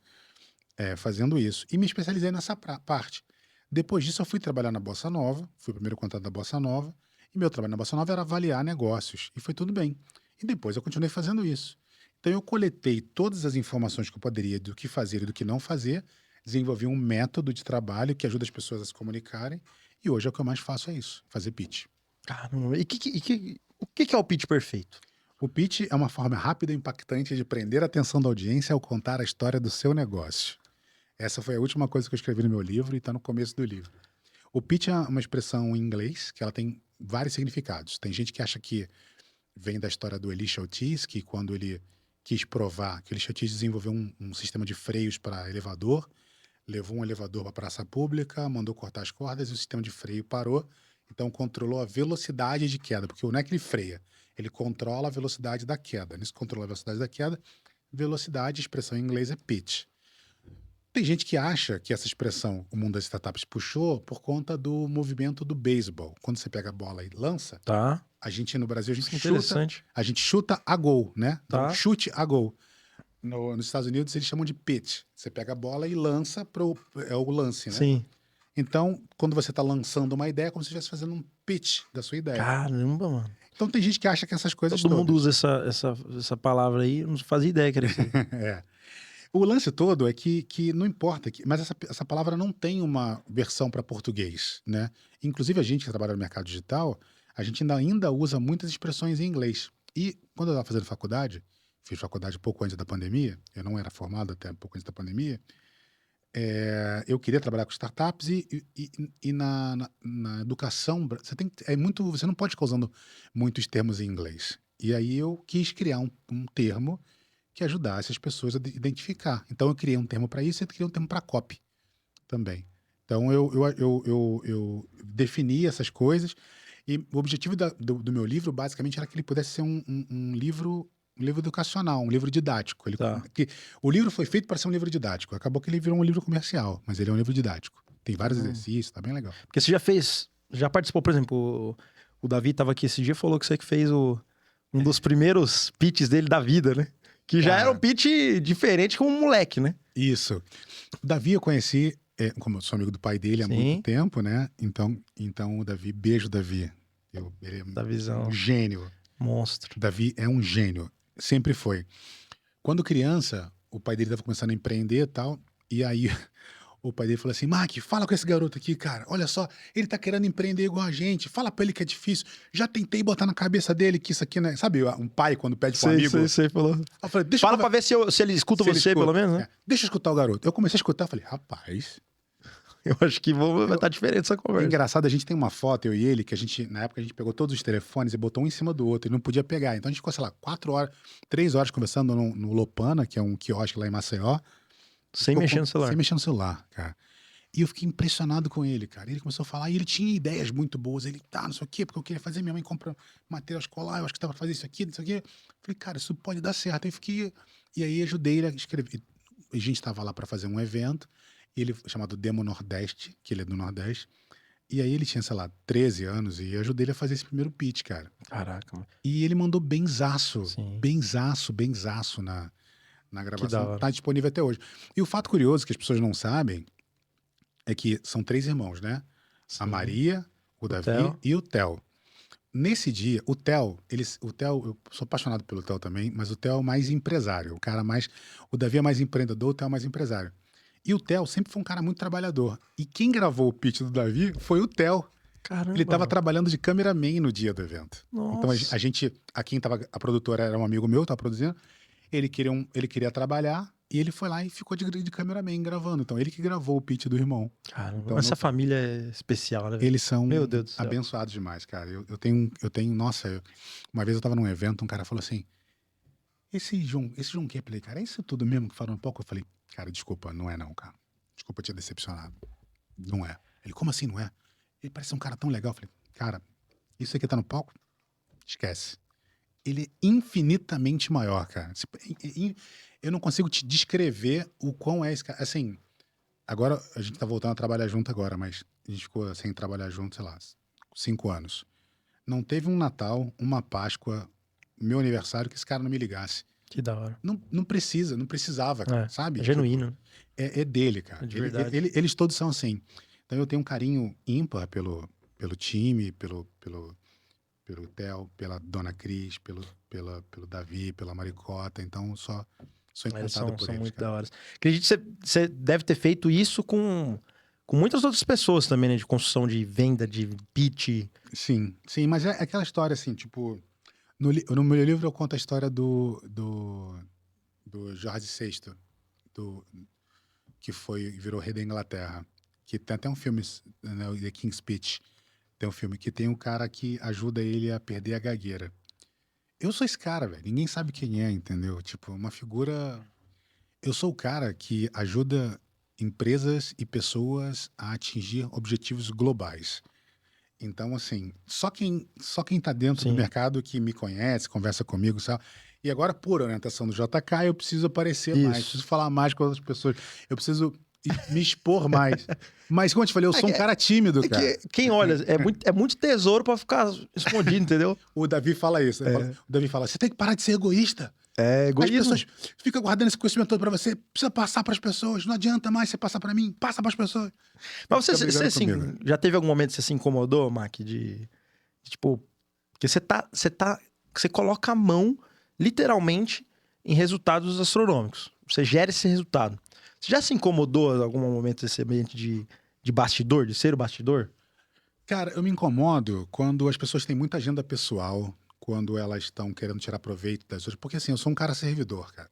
[SPEAKER 2] fazendo isso. E me especializei nessa parte. Depois disso, eu fui trabalhar na Bossa Nova. Fui o primeiro contrato da Bossa Nova. E meu trabalho na Bossa Nova era avaliar negócios. E foi tudo bem. E depois eu continuei fazendo isso. Então, eu coletei todas as informações que eu poderia do que fazer e do que não fazer. Desenvolvi um método de trabalho que ajuda as pessoas a se comunicarem. E hoje é o que eu mais faço, é isso. Fazer pitch.
[SPEAKER 1] Caramba. E o que é o pitch perfeito?
[SPEAKER 2] O pitch é uma forma rápida e impactante de prender a atenção da audiência ao contar a história do seu negócio. Essa foi a última coisa que eu escrevi no meu livro e está no começo do livro. O pitch é uma expressão em inglês que ela tem vários significados. Tem gente que acha que vem da história do Elisha Ortiz, que quando ele quis provar que o Elisha Ortiz desenvolveu um sistema de freios para elevador, levou um elevador para a praça pública, mandou cortar as cordas e o sistema de freio parou. Então controlou a velocidade de queda, porque não é que ele freia, ele controla a velocidade da queda. Nisso controla a velocidade da queda, velocidade, expressão em inglês é pitch. Tem gente que acha que essa expressão, o mundo das startups puxou por conta do movimento do beisebol. Quando você pega a bola e lança,
[SPEAKER 1] tá.
[SPEAKER 2] A gente no Brasil,
[SPEAKER 1] Interessante.
[SPEAKER 2] A gente chuta a gol, né?
[SPEAKER 1] Tá.
[SPEAKER 2] Então, chute a gol. Nos Estados Unidos eles chamam de pitch. Você pega a bola e lança é o lance, né?
[SPEAKER 1] Sim.
[SPEAKER 2] Então, quando você está lançando uma ideia, é como se você estivesse fazendo um pitch da sua ideia.
[SPEAKER 1] Caramba, mano.
[SPEAKER 2] Então tem gente que acha que essas coisas
[SPEAKER 1] Todo mundo usa essa palavra aí, não fazia ideia que era isso.
[SPEAKER 2] O lance todo é que não importa, mas essa palavra não tem uma versão para português, né? Inclusive a gente que trabalha no mercado digital, a gente ainda usa muitas expressões em inglês. E quando eu estava fazendo faculdade, fiz faculdade pouco antes da pandemia, eu não era formado até pouco antes da pandemia, eu queria trabalhar com startups e na educação, você não pode ficar usando muitos termos em inglês. E aí eu quis criar um termo que ajudasse as pessoas a identificar. Então eu criei um termo para isso e criei um termo para copy também. Então eu defini essas coisas e o objetivo do meu livro basicamente era que ele pudesse ser um livro educacional, um livro didático. O livro foi feito para ser um livro didático. Acabou que ele virou um livro comercial, mas ele é um livro didático. Tem vários exercícios, tá bem legal.
[SPEAKER 1] Porque você já participou, por exemplo, o Davi estava aqui esse dia e falou que você que fez um dos primeiros pitches dele da vida, né? Que já era um pitch diferente com um moleque, né?
[SPEAKER 2] Isso. O Davi eu conheci, como eu sou amigo do pai dele há muito tempo, né? Então o Davi, beijo Davi. Ele é um gênio.
[SPEAKER 1] Monstro.
[SPEAKER 2] Davi é um gênio. Sempre foi. Quando criança, o pai dele estava começando a empreender e tal, e aí o pai dele falou assim, Mark, fala com esse garoto aqui, cara, olha só, ele tá querendo empreender igual a gente, fala pra ele que é difícil, já tentei botar na cabeça dele que isso aqui, né? Sabe, um pai quando pede pro amigo?
[SPEAKER 1] Sei, falou.
[SPEAKER 2] Eu falei,
[SPEAKER 1] fala pra ver se ele escuta você, pelo menos, né?
[SPEAKER 2] Deixa eu escutar o garoto. Eu comecei a escutar, falei, rapaz...
[SPEAKER 1] Eu acho que vai estar diferente essa conversa.
[SPEAKER 2] É engraçado, a gente tem uma foto, eu e ele, que na época a gente pegou todos os telefones e botou um em cima do outro, e não podia pegar. Então a gente ficou, sei lá, 3 horas conversando no Lopana, que é um quiosque lá em Maceió.
[SPEAKER 1] Sem mexer no celular.
[SPEAKER 2] Sem mexer no celular, cara. E eu fiquei impressionado com ele, cara. Ele começou a falar e ele tinha ideias muito boas. Ele, não sei o quê, porque eu queria fazer, minha mãe compra material escolar, eu acho que dá pra fazer isso aqui, não sei o quê. Falei, cara, isso pode dar certo. Aí fiquei... E aí ajudei ele a escrever. A gente tava lá pra fazer um evento, ele chamado Demo Nordeste, que ele é do Nordeste. E aí ele tinha, sei lá, 13 anos e eu ajudei ele a fazer esse primeiro pitch, cara.
[SPEAKER 1] Caraca, mano.
[SPEAKER 2] E ele mandou benzaço,
[SPEAKER 1] Sim.
[SPEAKER 2] benzaço na
[SPEAKER 1] Que da
[SPEAKER 2] gravação.
[SPEAKER 1] hora.
[SPEAKER 2] Tá disponível até hoje. E o fato curioso que as pessoas não sabem é que são 3 irmãos, né? A
[SPEAKER 1] Sim.
[SPEAKER 2] Maria, o Davi
[SPEAKER 1] Theo.
[SPEAKER 2] e o Theo. Nesse dia, o Theo, eu sou apaixonado pelo Theo também, mas o Theo é o mais empresário, o cara mais, o Davi é mais empreendedor, o Theo é mais empresário. E o Theo sempre foi um cara muito trabalhador. E quem gravou o pitch do Davi foi o Theo.
[SPEAKER 1] Caramba.
[SPEAKER 2] Ele estava trabalhando de cameraman no dia do evento. Então
[SPEAKER 1] Nossa.
[SPEAKER 2] a produtora era um amigo meu, estava produzindo. Ele queria trabalhar e ele foi lá e ficou de cameraman gravando. Então ele que gravou o pitch do irmão.
[SPEAKER 1] Caramba.
[SPEAKER 2] Então,
[SPEAKER 1] Essa família é especial, né? Velho?
[SPEAKER 2] Eles são
[SPEAKER 1] Meu Deus do céu.
[SPEAKER 2] abençoados demais, cara. Uma vez eu tava num evento, um cara falou assim: esse João que eu falei, cara, é isso tudo mesmo que fala um pouco? Eu falei, cara, desculpa, não é não, cara. Desculpa te decepcionado. Não é. Ele, como assim não é? Ele parece um cara tão legal. Eu falei, cara, isso aqui tá no palco? Esquece. Ele é infinitamente maior, cara. Eu não consigo te descrever o quão é esse cara. Assim, agora a gente tá voltando a trabalhar junto agora, mas a gente ficou sem trabalhar junto, sei lá, 5 anos. Não teve um Natal, uma Páscoa, meu aniversário, que esse cara não me ligasse.
[SPEAKER 1] Que da hora.
[SPEAKER 2] Não precisava, cara, sabe?
[SPEAKER 1] É genuíno.
[SPEAKER 2] É dele, cara.
[SPEAKER 1] É de verdade.
[SPEAKER 2] Eles todos são assim. Então eu tenho um carinho ímpar pelo time, pelo Theo, pela Dona Cris, pelo Davi, pela Maricota. Então sou
[SPEAKER 1] Eles
[SPEAKER 2] encantado por
[SPEAKER 1] são
[SPEAKER 2] eles,
[SPEAKER 1] muito
[SPEAKER 2] cara.
[SPEAKER 1] da hora. Acredito que você deve ter feito isso com muitas outras pessoas também, né? De construção de venda, de pitch.
[SPEAKER 2] Sim, mas é aquela história assim, tipo... No meu livro eu conto a história do Jorge VI, que virou rei da Inglaterra. Que tem até um filme, né, o The King's Speech. Tem um filme que tem um cara que ajuda ele a perder a gagueira. Eu sou esse cara, velho. Ninguém sabe quem é, entendeu? Tipo, uma figura... Eu sou o cara que ajuda empresas e pessoas a atingir objetivos globais. Então, assim, só quem tá dentro do
[SPEAKER 1] Sim.
[SPEAKER 2] mercado que me conhece, conversa comigo, sabe? E agora, por orientação do JK, eu preciso aparecer mais, preciso falar mais com outras pessoas, eu preciso me expor mais. Mas, como eu te falei, eu sou um cara tímido, cara.
[SPEAKER 1] Quem olha, é muito tesouro pra ficar escondido, entendeu?
[SPEAKER 2] O Davi fala isso. O Davi fala, você tem que parar de ser egoísta.
[SPEAKER 1] É egoísmo.
[SPEAKER 2] As pessoas ficam guardando esse conhecimento todo pra você, precisa passar pras pessoas, não adianta mais você passar pra mim, passa pras pessoas.
[SPEAKER 1] Mas você assim,
[SPEAKER 2] comigo.
[SPEAKER 1] já teve algum momento que você se incomodou, Mac, de tipo, que você coloca a mão, literalmente, em resultados astronômicos. Você gera esse resultado. Você já se incomodou em algum momento desse ambiente de bastidor, de ser o bastidor?
[SPEAKER 2] Cara, eu me incomodo quando as pessoas têm muita agenda pessoal, quando elas estão querendo tirar proveito das outras. Porque assim, eu sou um cara servidor, cara.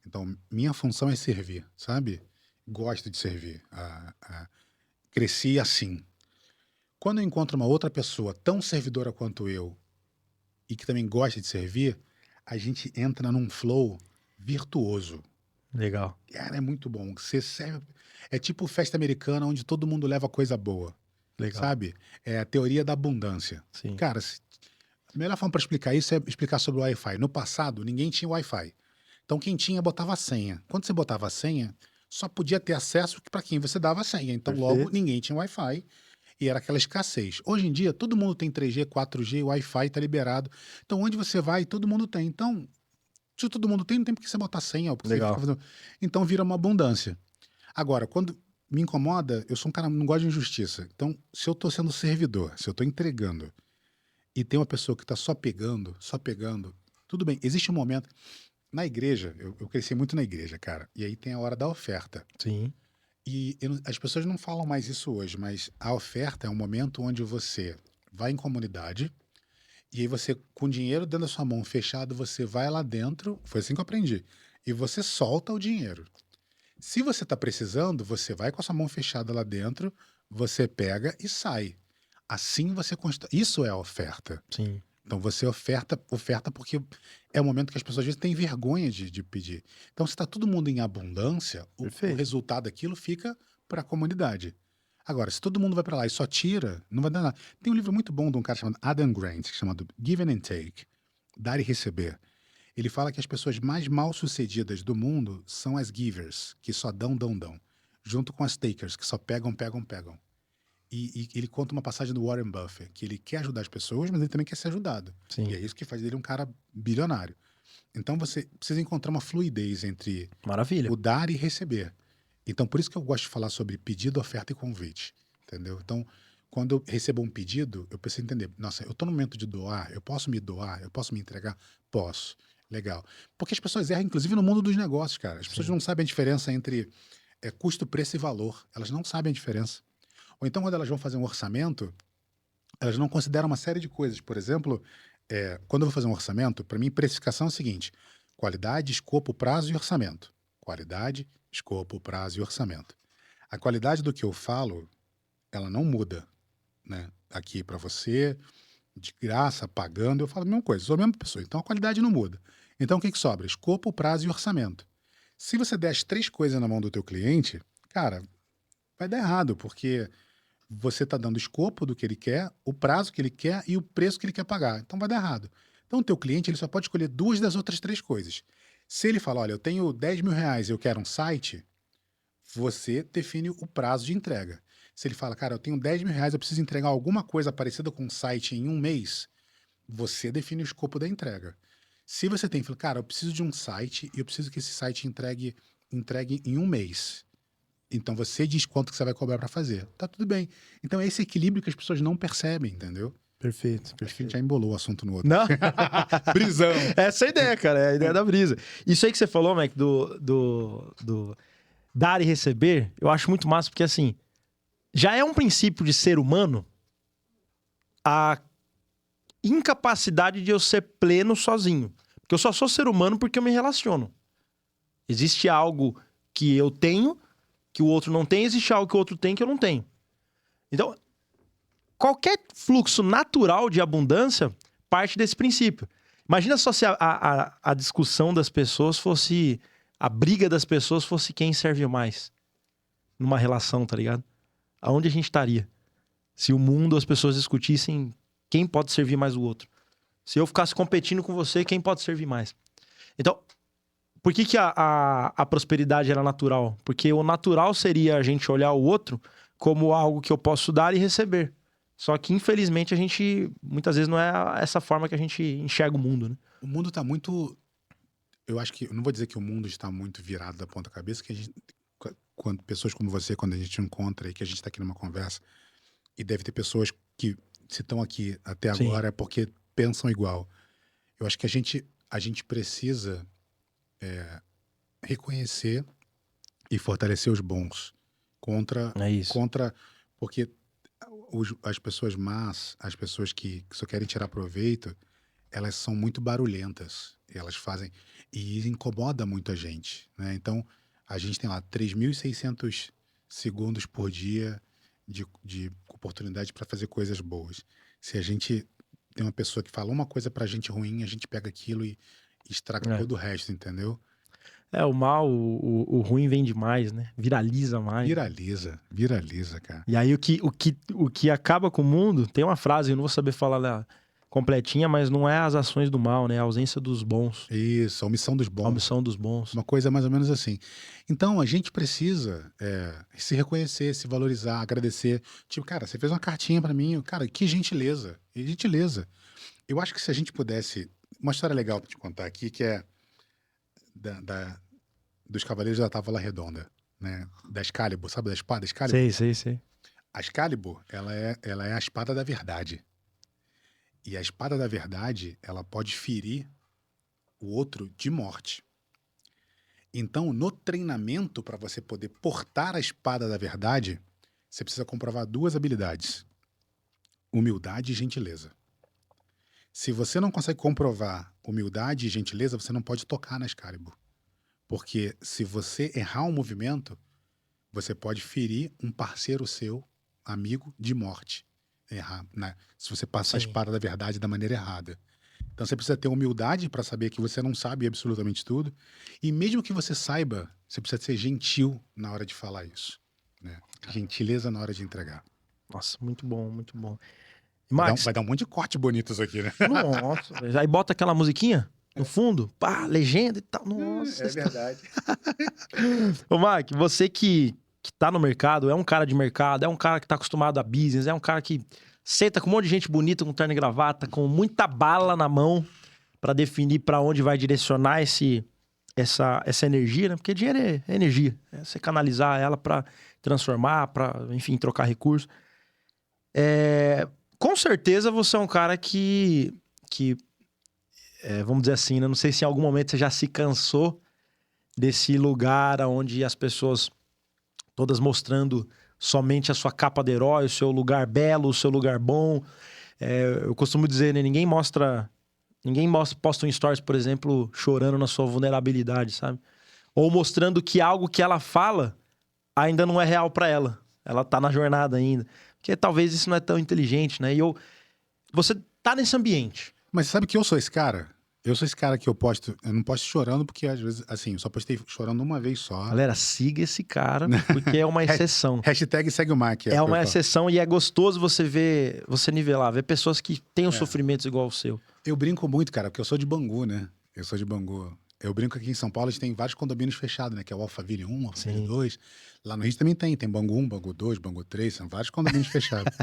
[SPEAKER 2] Então, minha função é servir, sabe? Gosto de servir. Cresci assim. Quando eu encontro uma outra pessoa tão servidora quanto eu e que também gosta de servir, a gente entra num flow virtuoso.
[SPEAKER 1] Legal.
[SPEAKER 2] Cara, é muito bom. Você serve... É tipo festa americana onde todo mundo leva coisa boa.
[SPEAKER 1] Legal.
[SPEAKER 2] Sabe? É a teoria da abundância.
[SPEAKER 1] Sim.
[SPEAKER 2] Cara, a melhor forma para explicar isso é explicar sobre o Wi-Fi. No passado, ninguém tinha Wi-Fi. Então, quem tinha, botava a senha. Quando você botava a senha, só podia ter acesso para quem você dava a senha. Então,
[SPEAKER 1] Perfeito.
[SPEAKER 2] logo, ninguém tinha Wi-Fi. E era aquela escassez. Hoje em dia, todo mundo tem 3G, 4G, Wi-Fi está liberado. Então, onde você vai, todo mundo tem. Então, se todo mundo tem, não tem por que você botar senha. Porque
[SPEAKER 1] Legal.
[SPEAKER 2] Você fica fazendo... Então, vira uma abundância. Agora, quando me incomoda, eu sou um cara que não gosta de injustiça. Então, se eu estou sendo servidor, se eu estou entregando, e tem uma pessoa que está só pegando, tudo bem. Existe um momento... Na igreja, eu cresci muito na igreja, cara. E aí tem a hora da oferta.
[SPEAKER 1] Sim.
[SPEAKER 2] E as pessoas não falam mais isso hoje, mas a oferta é um momento onde você vai em comunidade e aí você, com dinheiro dentro da sua mão fechado, você vai lá dentro, foi assim que eu aprendi, e você solta o dinheiro. Se você está precisando, você vai com a sua mão fechada lá dentro, você pega e sai. Assim você constrói. Isso é a oferta.
[SPEAKER 1] Sim.
[SPEAKER 2] Então você oferta porque é o momento que as pessoas às vezes têm vergonha de pedir. Então, se está todo mundo em abundância, o resultado daquilo fica para a comunidade. Agora, se todo mundo vai para lá e só tira, não vai dar nada. Tem um livro muito bom de um cara chamado Adam Grant, chamado Give and Take, Dar e Receber. Ele fala que as pessoas mais mal-sucedidas do mundo são as givers, que só dão, junto com as takers, que só pegam. E ele conta uma passagem do Warren Buffett, que ele quer ajudar as pessoas, mas ele também quer ser ajudado.
[SPEAKER 1] Sim.
[SPEAKER 2] E é isso que faz dele um cara bilionário. Então você precisa encontrar uma fluidez entre
[SPEAKER 1] Maravilha.
[SPEAKER 2] o dar e receber. Então, por isso que eu gosto de falar sobre pedido, oferta e convite, entendeu? Então, quando eu recebo um pedido, eu preciso entender, nossa, eu estou no momento de doar, eu posso me doar, eu posso me entregar? Posso. Legal. Porque as pessoas erram, inclusive, no mundo dos negócios, cara. As pessoas não sabem a diferença entre custo, preço e valor. Elas não sabem a diferença. Ou então, quando elas vão fazer um orçamento, elas não consideram uma série de coisas. Por exemplo, quando eu vou fazer um orçamento, para mim, precificação é o seguinte: qualidade, escopo, prazo e orçamento. Qualidade, escopo, prazo e orçamento. A qualidade do que eu falo, ela não muda, né? Aqui para você, de graça, pagando, eu falo a mesma coisa, sou a mesma pessoa. Então a qualidade não muda. Então o que sobra? Escopo, prazo e orçamento. Se você der as 3 coisas na mão do teu cliente, cara, vai dar errado, porque você está dando o escopo do que ele quer, o prazo que ele quer e o preço que ele quer pagar. Então vai dar errado. Então o teu cliente ele só pode escolher 2 das outras 3 coisas. Se ele fala, olha, eu tenho 10 mil reais e eu quero um site, você define o prazo de entrega. Se ele fala, cara, eu tenho 10 mil reais, eu preciso entregar alguma coisa parecida com um site em um mês, você define o escopo da entrega. Se você tem, fala, cara, eu preciso de um site e eu preciso que esse site entregue em um mês. Então você diz quanto que você vai cobrar para fazer. Tá tudo bem. Então é esse equilíbrio que as pessoas não percebem, entendeu?
[SPEAKER 1] Perfeito,
[SPEAKER 2] Acho que a gente
[SPEAKER 1] perfeito.
[SPEAKER 2] já embolou o assunto no outro.
[SPEAKER 1] Não?
[SPEAKER 2] Brisão.
[SPEAKER 1] Essa é a ideia, cara. É a ideia da brisa. Isso aí que você falou, Mac, do dar e receber, eu acho muito massa, porque assim, já é um princípio de ser humano a incapacidade de eu ser pleno sozinho. Porque eu só sou ser humano porque eu me relaciono. Existe algo que eu tenho, que o outro não tem, existe algo que o outro tem que eu não tenho. Então, qualquer fluxo natural de abundância parte desse princípio. Imagina só se a discussão das pessoas fosse... A briga das pessoas fosse quem serve mais numa relação, tá ligado? Aonde a gente estaria? Se o mundo, as pessoas discutissem quem pode servir mais o outro. Se eu ficasse competindo com você, quem pode servir mais? Então, por que a prosperidade era natural? Porque o natural seria a gente olhar o outro como algo que eu posso dar e receber. Só que, infelizmente, a gente, muitas vezes, não é essa forma que a gente enxerga o mundo, né?
[SPEAKER 2] O mundo tá muito... Eu acho que... Eu não vou dizer que o mundo está muito virado da ponta cabeça, que a gente... Quando pessoas como você, quando a gente encontra e que a gente está aqui numa conversa, e deve ter pessoas que, se estão aqui até
[SPEAKER 1] Sim.
[SPEAKER 2] agora, é porque pensam igual. Eu acho que a gente precisa reconhecer e fortalecer os bons contra...
[SPEAKER 1] É isso.
[SPEAKER 2] Porque as pessoas más, as pessoas que só querem tirar proveito, elas são muito barulhentas. Elas fazem... E incomoda muito a gente, né? Então, a gente tem lá 3.600 segundos por dia de oportunidade para fazer coisas boas. Se a gente tem uma pessoa que fala uma coisa pra gente ruim, a gente pega aquilo e estraga todo o resto, entendeu?
[SPEAKER 1] O mal, o ruim vem demais, né? Viraliza mais.
[SPEAKER 2] Viraliza, cara.
[SPEAKER 1] E aí o que acaba com o mundo, tem uma frase, eu não vou saber falar ela completinha, mas não é as ações do mal, né? É a ausência dos bons.
[SPEAKER 2] Isso, a omissão dos bons.
[SPEAKER 1] A omissão dos bons.
[SPEAKER 2] Uma coisa mais ou menos assim. Então, a gente precisa se reconhecer, se valorizar, agradecer. Tipo, cara, você fez uma cartinha pra mim. Cara, que gentileza. Que gentileza. Eu acho que se a gente pudesse... Uma história legal pra te contar aqui, que é dos Cavaleiros da Távola Redonda, né? Da Excalibur, sabe da espada Excalibur?
[SPEAKER 1] Sei.
[SPEAKER 2] A Excalibur, ela é a espada da verdade. E a espada da verdade, ela pode ferir o outro de morte. Então, no treinamento, para você poder portar a espada da verdade, você precisa comprovar 2 habilidades: humildade e gentileza. Se você não consegue comprovar humildade e gentileza, você não pode tocar na Excalibur. Porque se você errar um movimento, você pode ferir um parceiro seu, amigo, de morte. Errar, né? Se você passa a espada da verdade da maneira errada. Então você precisa ter humildade para saber que você não sabe absolutamente tudo. E mesmo que você saiba, você precisa ser gentil na hora de falar isso. né? Gentileza na hora de entregar.
[SPEAKER 1] Nossa, muito bom, muito bom.
[SPEAKER 2] Vai
[SPEAKER 1] Max,
[SPEAKER 2] dar um monte de corte bonitos aqui, né?
[SPEAKER 1] nossa, velho. Aí bota aquela musiquinha no fundo, pá, legenda e tal. Nossa.
[SPEAKER 2] É verdade.
[SPEAKER 1] Ô, Mike, você que tá no mercado, é um cara de mercado, é um cara que tá acostumado a business, é um cara que senta com um monte de gente bonita, com terno e gravata, com muita bala na mão pra definir pra onde vai direcionar essa energia, né? Porque dinheiro é energia. É você canalizar ela pra transformar, pra, enfim, trocar recursos. Com certeza você é um cara que vamos dizer assim, né? Não sei se em algum momento você já se cansou desse lugar onde as pessoas todas mostrando somente a sua capa de herói, o seu lugar belo, o seu lugar bom. Eu costumo dizer, né? Posta um stories, por exemplo, chorando na sua vulnerabilidade, sabe? Ou mostrando que algo que ela fala ainda não é real pra ela. Ela tá na jornada ainda. Porque talvez isso não é tão inteligente, né? Você tá nesse ambiente.
[SPEAKER 2] Mas sabe que eu sou esse cara? Eu sou esse cara que eu não posto chorando, porque às vezes, assim, eu só postei chorando uma vez só.
[SPEAKER 1] Galera, siga esse cara, porque é uma exceção.
[SPEAKER 2] Hashtag segue o Mac.
[SPEAKER 1] É uma exceção e é gostoso você nivelar, ver pessoas que têm os sofrimentos igual ao seu.
[SPEAKER 2] Eu brinco muito, cara, porque eu sou de Bangu, né? Eu sou de Bangu. Eu brinco aqui em São Paulo, a gente tem vários condomínios fechados, né? Que é o Alphaville 1, Alphaville 2. Lá no Rio também tem Bangu 1, Bangu 2, Bangu 3, são vários condomínios fechados.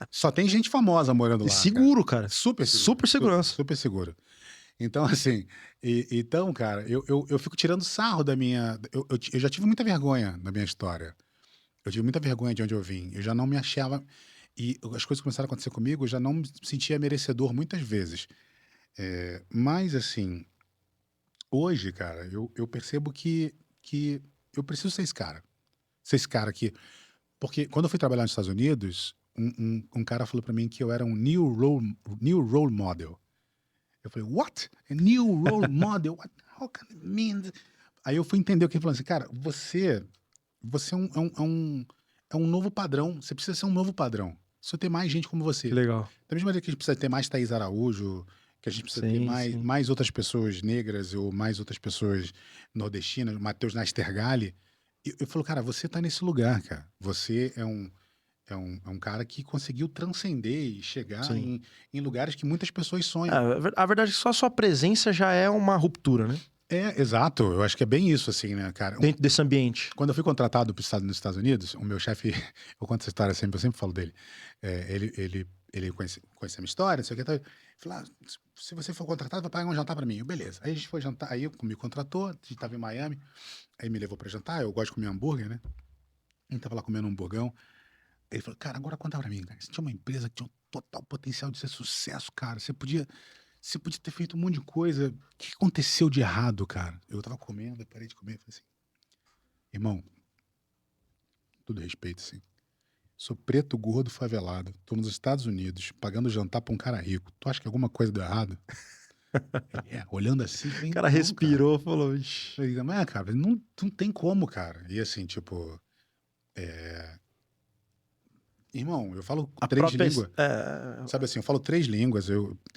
[SPEAKER 2] Só tem gente famosa morando lá.
[SPEAKER 1] Seguro, cara.
[SPEAKER 2] Super seguro.
[SPEAKER 1] Super segurança.
[SPEAKER 2] Super seguro. Então, assim, então, cara, eu fico tirando sarro da minha. Eu já tive muita vergonha da minha história. Eu tive muita vergonha de onde eu vim. Eu já não me achava. E as coisas começaram a acontecer comigo, eu já não me sentia merecedor muitas vezes. Mas, assim, hoje, cara, eu percebo que eu preciso ser esse cara. Ser esse cara aqui. Porque quando eu fui trabalhar nos Estados Unidos, um cara falou pra mim que eu era um new role model. Eu falei, what? A new role model? How can it mean? Aí eu fui entender o que ele falou assim, cara, você é um novo padrão. Você precisa ser um novo padrão. Precisa ter mais gente como você.
[SPEAKER 1] Que legal.
[SPEAKER 2] Da mesma maneira que a gente precisa ter mais Thaís Araújo, que a gente precisa ter mais outras pessoas negras ou mais outras pessoas nordestinas, Matheus Nastergalli. Eu falo, cara, você tá nesse lugar, cara. Você é um cara que conseguiu transcender e chegar em lugares que muitas pessoas sonham.
[SPEAKER 1] A verdade é que só a sua presença já é uma ruptura, né?
[SPEAKER 2] Exato. Eu acho que é bem isso, assim, né, cara?
[SPEAKER 1] Dentro desse ambiente.
[SPEAKER 2] Quando eu fui contratado nos Estados Unidos, o meu chefe, eu conto essa história sempre, eu sempre falo dele. Ele conhece a minha história, não sei o que. Ele falou, se você for contratado, vai pagar um jantar pra mim. Eu, beleza. Aí a gente foi jantar, aí me contratou, a gente tava em Miami, aí me levou pra jantar, eu gosto de comer hambúrguer, né? A gente tava lá comendo um hamburgão. Ele falou, cara, agora conta pra mim, cara. Você tinha uma empresa que tinha um total potencial de ser sucesso, cara. Você podia ter feito um monte de coisa. O que aconteceu de errado, cara? Eu tava comendo, eu parei de comer e falei assim, irmão, todo respeito, assim. Sou preto, gordo, favelado. Tô nos Estados Unidos, pagando jantar pra um cara rico. Tu acha que alguma coisa deu errado? Olhando assim...
[SPEAKER 1] O cara respirou, falou... Ixi.
[SPEAKER 2] Mas, cara, não tem como, cara. E assim, tipo... Irmão, eu falo três línguas. Sabe assim, eu falo 3 línguas.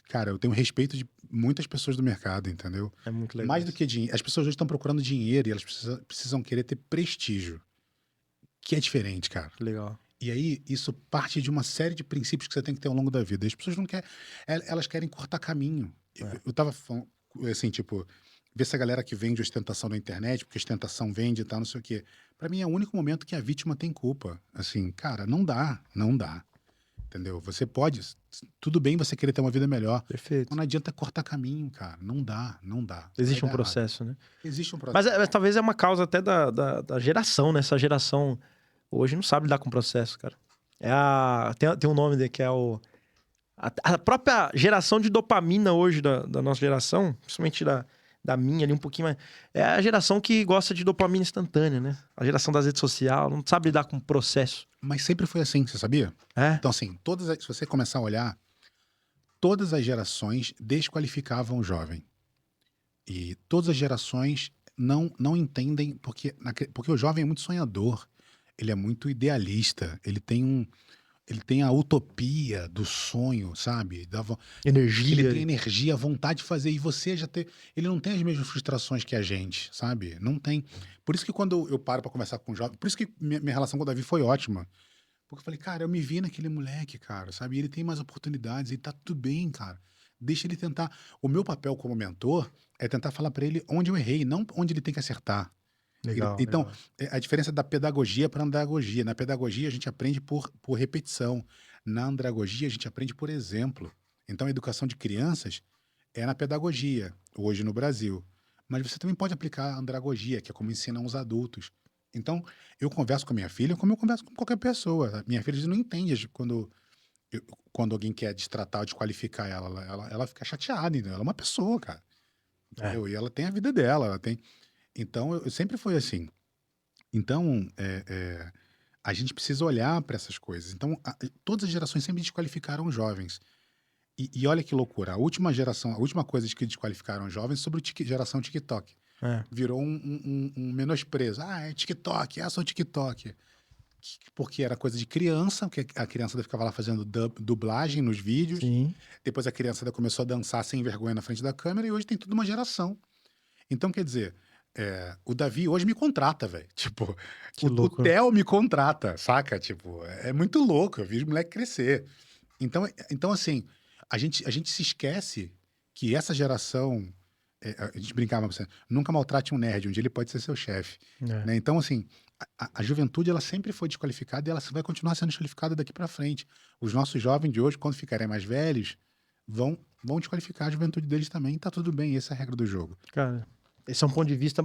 [SPEAKER 2] Cara, eu tenho respeito de muitas pessoas do mercado, entendeu?
[SPEAKER 1] É muito legal.
[SPEAKER 2] Mais do que dinheiro. As pessoas hoje estão procurando dinheiro e elas precisam querer ter prestígio. Que é diferente, cara.
[SPEAKER 1] Legal.
[SPEAKER 2] E aí, isso parte de uma série de princípios que você tem que ter ao longo da vida. As pessoas não querem... Elas querem cortar caminho. Eu tava falando, assim, tipo... Ver essa galera que vende ostentação na internet, porque ostentação vende e tal, não sei o quê. Pra mim é o único momento que a vítima tem culpa. Assim, cara, não dá. Entendeu? Você pode... Tudo bem você querer ter uma vida melhor.
[SPEAKER 1] Perfeito.
[SPEAKER 2] Mas não adianta cortar caminho, cara. Não dá.
[SPEAKER 1] Existe um processo, né?
[SPEAKER 2] Existe um processo.
[SPEAKER 1] Mas talvez é uma causa até da geração, né? Essa geração hoje não sabe lidar com o processo, cara. Tem um nome que é a própria geração de dopamina hoje da nossa geração, principalmente da minha ali um pouquinho mais. É a geração que gosta de dopamina instantânea, né? A geração das redes sociais, não sabe lidar com o processo.
[SPEAKER 2] Mas sempre foi assim, você sabia? Então, assim, se você começar a olhar, todas as gerações desqualificavam o jovem. E todas as gerações não entendem, porque o jovem é muito sonhador, ele é muito idealista, ele tem ele tem a utopia do sonho, sabe?
[SPEAKER 1] Energia.
[SPEAKER 2] Ele tem energia, vontade de fazer. E você já tem. Ele não tem as mesmas frustrações que a gente, sabe? Não tem. Por isso que quando eu paro pra conversar com o jovem. Por isso que minha relação com o Davi foi ótima. Porque eu falei, cara, eu me vi naquele moleque, cara, sabe? E ele tem mais oportunidades, e tá tudo bem, cara. Deixa ele tentar. O meu papel como mentor é tentar falar pra ele onde eu errei, não onde ele tem que acertar.
[SPEAKER 1] Legal,
[SPEAKER 2] Então,
[SPEAKER 1] legal.
[SPEAKER 2] a diferença da pedagogia para andragogia. Na pedagogia, a gente aprende por repetição. Na andragogia, a gente aprende por exemplo. Então, a educação de crianças é na pedagogia, hoje no Brasil. Mas você também pode aplicar a andragogia, que é como ensinam os adultos. Então, eu converso com a minha filha como eu converso com qualquer pessoa. Minha filha não entende quando alguém quer destratar ou desqualificar ela. Ela fica chateada, entendeu? Ela é uma pessoa, cara.
[SPEAKER 1] É.
[SPEAKER 2] Entendeu? E ela tem a vida dela, ela tem. Então, eu sempre fui assim. Então, a gente precisa olhar para essas coisas. Então, todas as gerações sempre desqualificaram os jovens. E olha que loucura, a última geração, a última coisa que desqualificaram os jovens sobre geração TikTok.
[SPEAKER 1] É.
[SPEAKER 2] Virou um menosprezo. Ah, é TikTok, é só TikTok. Porque era coisa de criança, porque a criança ficava lá fazendo dublagem nos vídeos.
[SPEAKER 1] Sim.
[SPEAKER 2] Depois a criança começou a dançar sem vergonha na frente da câmera e hoje tem toda uma geração. Então, quer dizer, o Davi hoje me contrata, velho. Tipo,
[SPEAKER 1] Que
[SPEAKER 2] o
[SPEAKER 1] louco.
[SPEAKER 2] Theo me contrata, saca? Tipo, é muito louco. Eu vi os moleques crescer. Então, assim, a gente se esquece que essa geração. A gente brincava com você, nunca maltrate um nerd, um dia ele pode ser seu chefe.
[SPEAKER 1] É.
[SPEAKER 2] Né? Então, assim, a juventude ela sempre foi desqualificada e ela vai continuar sendo desqualificada daqui para frente. Os nossos jovens de hoje, quando ficarem mais velhos, vão desqualificar a juventude deles também. E tá tudo bem, essa é a regra do jogo.
[SPEAKER 1] Cara, esse é um ponto de vista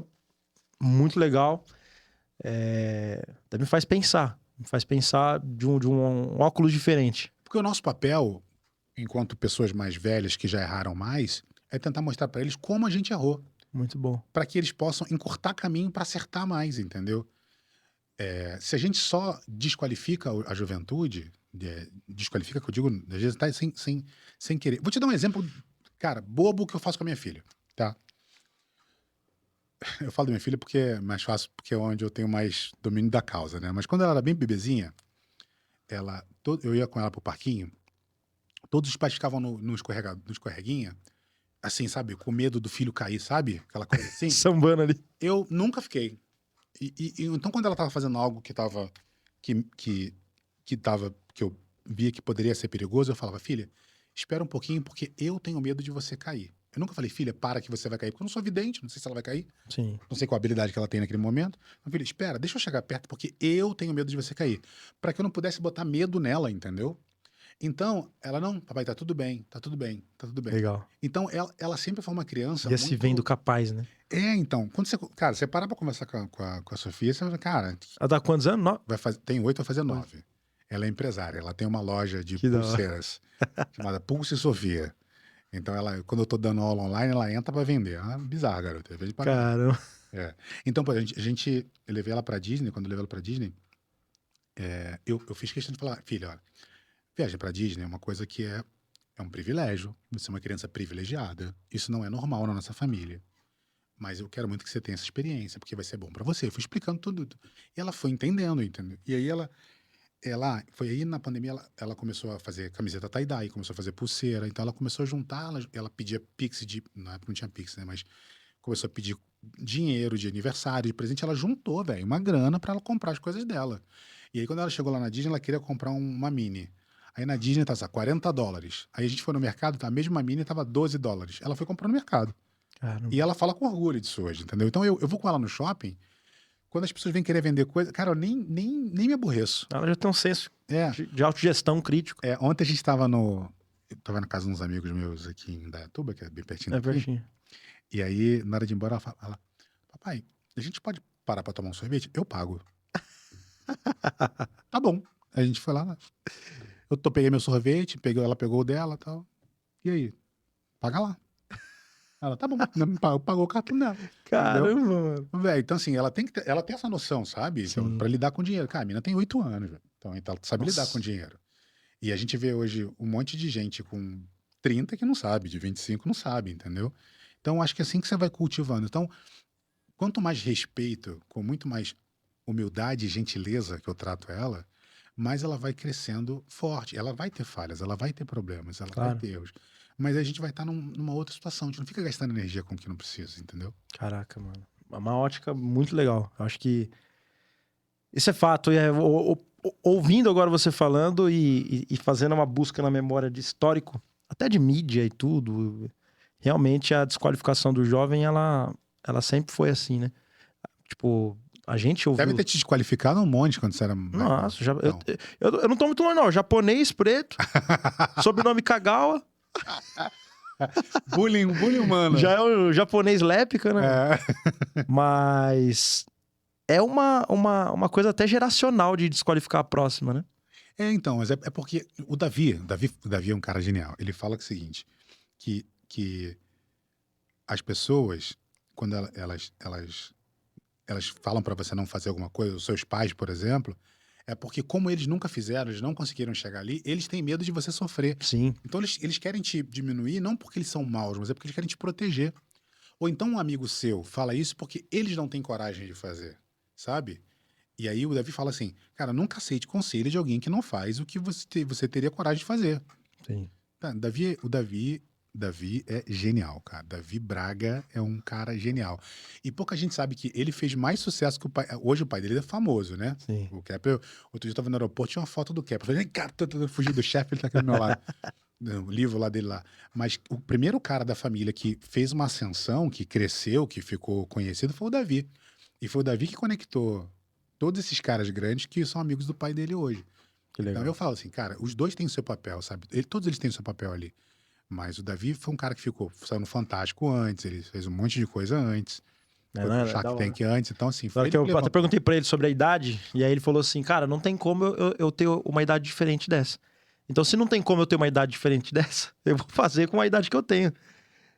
[SPEAKER 1] muito legal. Até me faz pensar. Me faz pensar de um óculos diferente.
[SPEAKER 2] Porque o nosso papel, enquanto pessoas mais velhas que já erraram mais, é tentar mostrar para eles como a gente errou,
[SPEAKER 1] Muito bom.
[SPEAKER 2] para que eles possam encurtar caminho para acertar mais, entendeu? Se a gente só desqualifica a juventude, desqualifica, que eu digo, às vezes tá sem querer. Vou te dar um exemplo, cara, bobo que eu faço com a minha filha, tá? Eu falo da minha filha porque é mais fácil, porque é onde eu tenho mais domínio da causa, né? Mas quando ela era bem bebezinha, eu ia com ela pro parquinho, todos os pais ficavam no escorreguinha, assim, sabe? Com medo do filho cair, sabe? Aquela coisa assim.
[SPEAKER 1] Sambando ali.
[SPEAKER 2] Eu nunca fiquei. Então, quando ela tava fazendo algo que eu via que poderia ser perigoso, eu falava, filha, espera um pouquinho, porque eu tenho medo de você cair. Eu nunca falei, filha, para que você vai cair, porque eu não sou vidente, não sei se ela vai cair,
[SPEAKER 1] Sim.
[SPEAKER 2] não sei qual a habilidade que ela tem naquele momento. Então, filha, espera, deixa eu chegar perto, porque eu tenho medo de você cair. Para que eu não pudesse botar medo nela, entendeu? Então, ela não, papai, tá tudo bem, tá tudo bem, tá tudo bem.
[SPEAKER 1] Legal.
[SPEAKER 2] Então, ela sempre foi uma criança
[SPEAKER 1] Ia se vendo capaz, né?
[SPEAKER 2] Então, quando você para pra conversar com a Sofia, você fala, cara,
[SPEAKER 1] Ela tá com quantos anos?
[SPEAKER 2] tem 8, vai fazer 9. Ela é empresária, ela tem uma loja de
[SPEAKER 1] Que da hora.
[SPEAKER 2] pulseiras chamada Pulse Sofia. Então, quando eu tô dando aula online, ela entra pra vender. É bizarro, garota.
[SPEAKER 1] Caramba.
[SPEAKER 2] Então, pô, eu levei ela pra Disney, quando eu levei ela pra Disney, eu fiz questão de falar, filha, olha, viagem pra Disney é uma coisa que é um privilégio. Você é uma criança privilegiada. Isso não é normal na nossa família. Mas eu quero muito que você tenha essa experiência, porque vai ser bom pra você. Eu fui explicando tudo. E ela foi entendendo, entendeu? E aí foi aí na pandemia, ela começou a fazer camiseta tie-dye, começou a fazer pulseira. Então ela começou a juntar, ela pedia Pix na época não tinha Pix, né? Mas começou a pedir dinheiro de aniversário, de presente. Ela juntou, velho, uma grana pra ela comprar as coisas dela. E aí quando ela chegou lá na Disney, ela queria comprar uma Mini. Aí na Disney tá, $40. Aí a gente foi no mercado, a mesma Mini tava $12. Ela foi comprar no mercado.
[SPEAKER 1] Caramba.
[SPEAKER 2] E ela fala com orgulho disso hoje, entendeu? Então eu vou com ela no shopping, quando as pessoas vêm querer vender coisa, cara, eu nem me aborreço.
[SPEAKER 1] Ela já tem um senso de autogestão crítico.
[SPEAKER 2] Ontem a gente tava eu tava na casa de uns amigos meus aqui em Dayatuba, que é bem pertinho daqui.
[SPEAKER 1] Pertinho.
[SPEAKER 2] E aí, na hora de ir embora, ela fala, papai, a gente pode parar pra tomar um sorvete? Eu pago. Tá bom. A gente foi lá, peguei meu sorvete, ela pegou o dela e tal. E aí? Paga lá. Ela, tá bom, pagou o cartão dela.
[SPEAKER 1] Caramba, mano.
[SPEAKER 2] Velho, então assim, ela tem essa noção, sabe? Então, pra lidar com dinheiro. Cara, a menina tem 8 anos, velho. Então ela sabe lidar com dinheiro. E a gente vê hoje um monte de gente com 30 que não sabe, de 25 não sabe, entendeu? Então, acho que é assim que você vai cultivando. Então, quanto mais respeito, com muito mais humildade e gentileza que eu trato ela, mas ela vai crescendo forte. Ela vai ter falhas, ela vai ter problemas, ela vai
[SPEAKER 1] Claro.
[SPEAKER 2] ter erros. Mas a gente vai estar numa outra situação. A gente não fica gastando energia com o que não precisa, entendeu?
[SPEAKER 1] Caraca, mano. É uma ótica muito legal. Eu acho que isso é fato. Ouvindo agora você falando e fazendo uma busca na memória de histórico, até de mídia e tudo, realmente a desqualificação do jovem, ela sempre foi assim, né? Tipo, a gente ouviu...
[SPEAKER 2] Deve ter te desqualificado um monte quando você era mais novo.
[SPEAKER 1] Nossa,
[SPEAKER 2] Então.
[SPEAKER 1] eu não tô muito longe, não. Japonês, preto, sobrenome Kagawa,
[SPEAKER 2] Bullying humano.
[SPEAKER 1] já é o japonês lépica, né?
[SPEAKER 2] É.
[SPEAKER 1] Mas é uma coisa até geracional de desqualificar a próxima, né?
[SPEAKER 2] Então, mas é porque o Davi é um cara genial. Ele fala que é o seguinte, que as pessoas, quando elas falam para você não fazer alguma coisa, os seus pais, por exemplo, é porque como eles nunca fizeram, eles não conseguiram chegar ali, eles têm medo de você sofrer.
[SPEAKER 1] Sim.
[SPEAKER 2] Então eles querem te diminuir, não porque eles são maus, mas é porque eles querem te proteger. Ou então um amigo seu fala isso porque eles não têm coragem de fazer, sabe? E aí o Davi fala assim, cara, nunca aceite conselho de alguém que não faz o que você teria coragem de fazer.
[SPEAKER 1] Sim.
[SPEAKER 2] Tá, o Davi é genial, cara. Davi Braga é um cara genial. E pouca gente sabe que ele fez mais sucesso que o pai. Hoje o pai dele é famoso, né?
[SPEAKER 1] Sim.
[SPEAKER 2] O Kepler, outro dia eu tava no aeroporto, tinha uma foto do Kepler. Eu falei, cara, tô fugindo do chefe, ele tá aqui do meu lado. O livro lá dele lá. Mas o primeiro cara da família que fez uma ascensão, que cresceu, que ficou conhecido, foi o Davi. E foi o Davi que conectou todos esses caras grandes que são amigos do pai dele hoje.
[SPEAKER 1] Que legal.
[SPEAKER 2] Então eu falo assim, cara, os dois têm o seu papel, sabe? Todos eles têm o seu papel ali. Mas o Davi foi um cara que saiu no Fantástico antes, ele fez um monte de coisa antes. Foi pro Shark Tank antes, então assim...
[SPEAKER 1] Foi que eu até perguntei pra ele sobre a idade, e aí ele falou assim, cara, não tem como eu ter uma idade diferente dessa. Então se não tem como eu ter uma idade diferente dessa, eu vou fazer com a idade que eu tenho.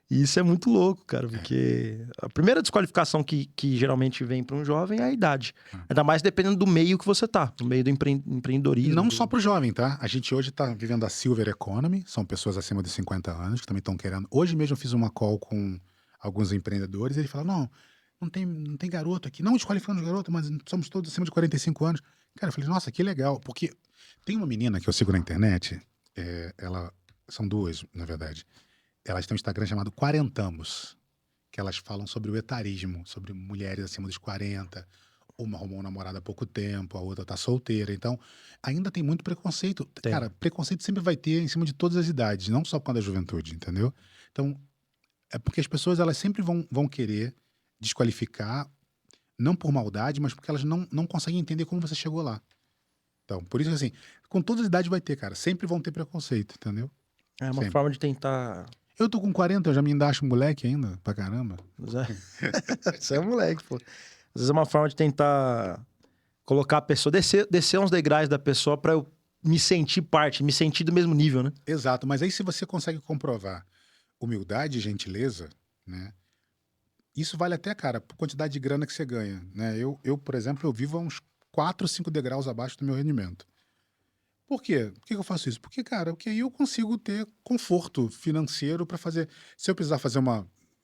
[SPEAKER 1] E isso é muito louco, cara, porque a primeira desqualificação que geralmente vem para um jovem é a idade. Ainda mais dependendo do meio que você tá, no meio do empreendedorismo.
[SPEAKER 2] Não só pro jovem, tá? A gente hoje tá vivendo a Silver Economy, são pessoas acima de 50 anos que também estão querendo. Hoje mesmo eu fiz uma call com alguns empreendedores e ele fala, não tem garoto aqui. Não desqualificando os garotos, mas somos todos acima de 45 anos. Cara, eu falei, nossa, que legal. Porque tem uma menina que eu sigo na internet, são duas, na verdade. Elas têm um Instagram chamado Quarentamos, que elas falam sobre o etarismo, sobre mulheres acima dos 40. Uma arrumou um namorado há pouco tempo, a outra tá solteira. Então, ainda tem muito preconceito.
[SPEAKER 1] Tem.
[SPEAKER 2] Cara, preconceito sempre vai ter em cima de todas as idades, não só por causa da juventude, entendeu? Então, é porque as pessoas elas sempre vão querer desqualificar, não por maldade, mas porque elas não conseguem entender como você chegou lá. Então, por isso, assim, com todas as idades vai ter, cara. Sempre vão ter preconceito, entendeu?
[SPEAKER 1] É uma
[SPEAKER 2] Sempre.
[SPEAKER 1] forma de tentar...
[SPEAKER 2] Eu tô com 40, eu já me acho moleque ainda, pra caramba.
[SPEAKER 1] Você é um moleque, pô. Às vezes é uma forma de tentar colocar a pessoa, descer uns degraus da pessoa pra eu me sentir parte, me sentir do mesmo nível, né?
[SPEAKER 2] Exato, mas aí se você consegue comprovar humildade e gentileza, né? Isso vale até, cara, por quantidade de grana que você ganha, né? Eu, por exemplo, eu vivo a uns 4, 5 degraus abaixo do meu rendimento. Por quê? Por que eu faço isso? Porque, cara, porque aí eu consigo ter conforto financeiro para fazer. Se eu precisar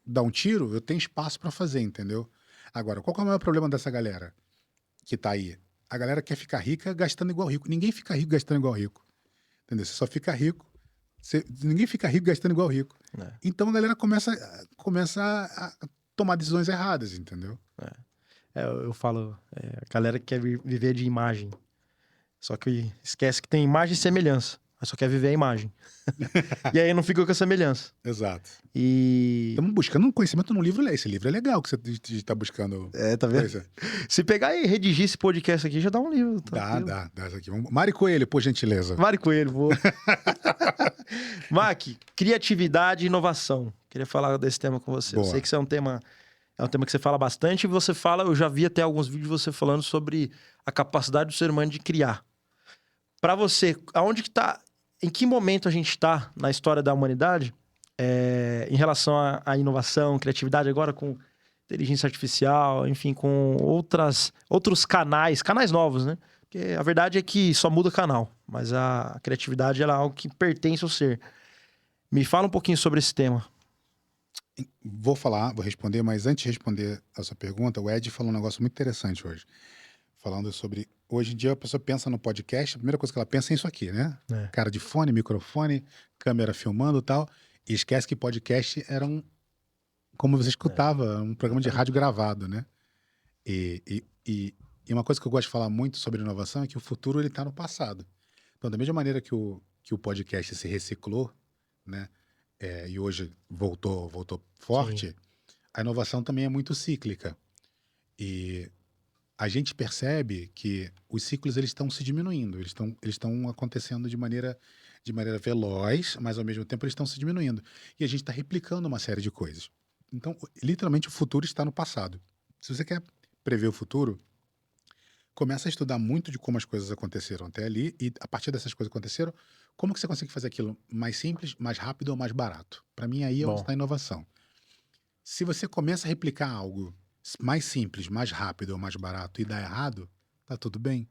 [SPEAKER 2] dar um tiro, eu tenho espaço para fazer, entendeu? Agora, qual que é o maior problema dessa galera que tá aí? A galera quer ficar rica gastando igual rico. Ninguém fica rico gastando igual rico. Entendeu? Você só fica rico. Ninguém fica rico gastando igual rico.
[SPEAKER 1] É.
[SPEAKER 2] Então a galera começa a tomar decisões erradas, entendeu?
[SPEAKER 1] Eu falo, a galera que quer viver de imagem. Só que esquece que tem imagem e semelhança. Mas só quer viver a imagem. E aí não fica com a semelhança.
[SPEAKER 2] Exato.
[SPEAKER 1] E...
[SPEAKER 2] Estamos buscando um conhecimento num livro. Esse livro é legal que você está buscando.
[SPEAKER 1] tá vendo?
[SPEAKER 2] Coisa.
[SPEAKER 1] Se pegar e redigir esse podcast aqui, já dá um livro.
[SPEAKER 2] Dá isso aqui. Mari Coelho, por gentileza.
[SPEAKER 1] Mari Coelho, vou. Mac, criatividade e inovação. Queria falar desse tema com você.
[SPEAKER 2] Boa.
[SPEAKER 1] Eu sei que isso é um tema que você fala bastante. E você fala, eu já vi até alguns vídeos você falando sobre a capacidade do ser humano de criar. Para você, aonde que tá... Em que momento a gente está na história da humanidade em relação à inovação, criatividade, agora com inteligência artificial, enfim, com outros canais novos, né? Porque a verdade é que só muda canal, mas a criatividade ela é algo que pertence ao ser. Me fala um pouquinho sobre esse tema.
[SPEAKER 2] Vou responder, mas antes de responder a sua pergunta, o Ed falou um negócio muito interessante hoje. falando sobre... Hoje em dia a pessoa pensa no podcast, a primeira coisa que ela pensa é isso aqui, né?
[SPEAKER 1] É.
[SPEAKER 2] Cara de fone, microfone, câmera filmando e tal. E esquece que podcast era como você escutava, um programa de rádio gravado, né? E uma coisa que eu gosto de falar muito sobre inovação é que o futuro ele está no passado. Então, da mesma maneira que o podcast se reciclou, né? E hoje voltou forte,
[SPEAKER 1] Sim.
[SPEAKER 2] a inovação também é muito cíclica. E a gente percebe que os ciclos eles estão se diminuindo, eles estão acontecendo de maneira veloz, mas ao mesmo tempo eles estão se diminuindo. E a gente está replicando uma série de coisas. Então, literalmente, o futuro está no passado. Se você quer prever o futuro, começa a estudar muito de como as coisas aconteceram até ali e a partir dessas coisas que aconteceram, como que você consegue fazer aquilo mais simples, mais rápido ou mais barato? Para mim, aí é onde
[SPEAKER 1] Bom.
[SPEAKER 2] está a inovação. Se você começa a replicar algo mais simples, mais rápido ou mais barato e dá errado, tá tudo bem.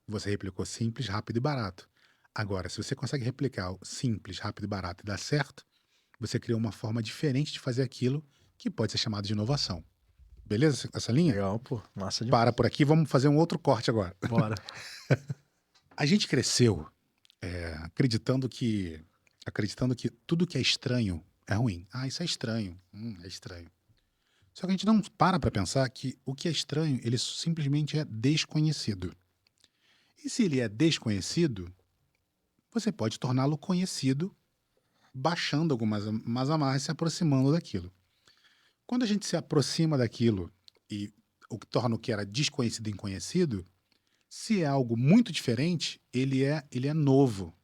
[SPEAKER 2] Você replicou simples, rápido e barato. Agora, se você consegue replicar o simples, rápido e barato e dá certo, você criou uma forma diferente de fazer aquilo que pode ser chamado de inovação. Beleza essa linha?
[SPEAKER 1] Legal, pô. Massa demais.
[SPEAKER 2] Para por aqui, vamos fazer um outro corte agora.
[SPEAKER 1] Bora.
[SPEAKER 2] A gente cresceu acreditando que tudo que é estranho é ruim. Ah, isso é estranho. É estranho. Só que a gente não para pensar que o que é estranho, ele simplesmente é desconhecido. E se ele é desconhecido, você pode torná-lo conhecido baixando algumas amarras e se aproximando daquilo. Quando a gente se aproxima daquilo e o que torna o que era desconhecido inconhecido, se é algo muito diferente, ele é novo.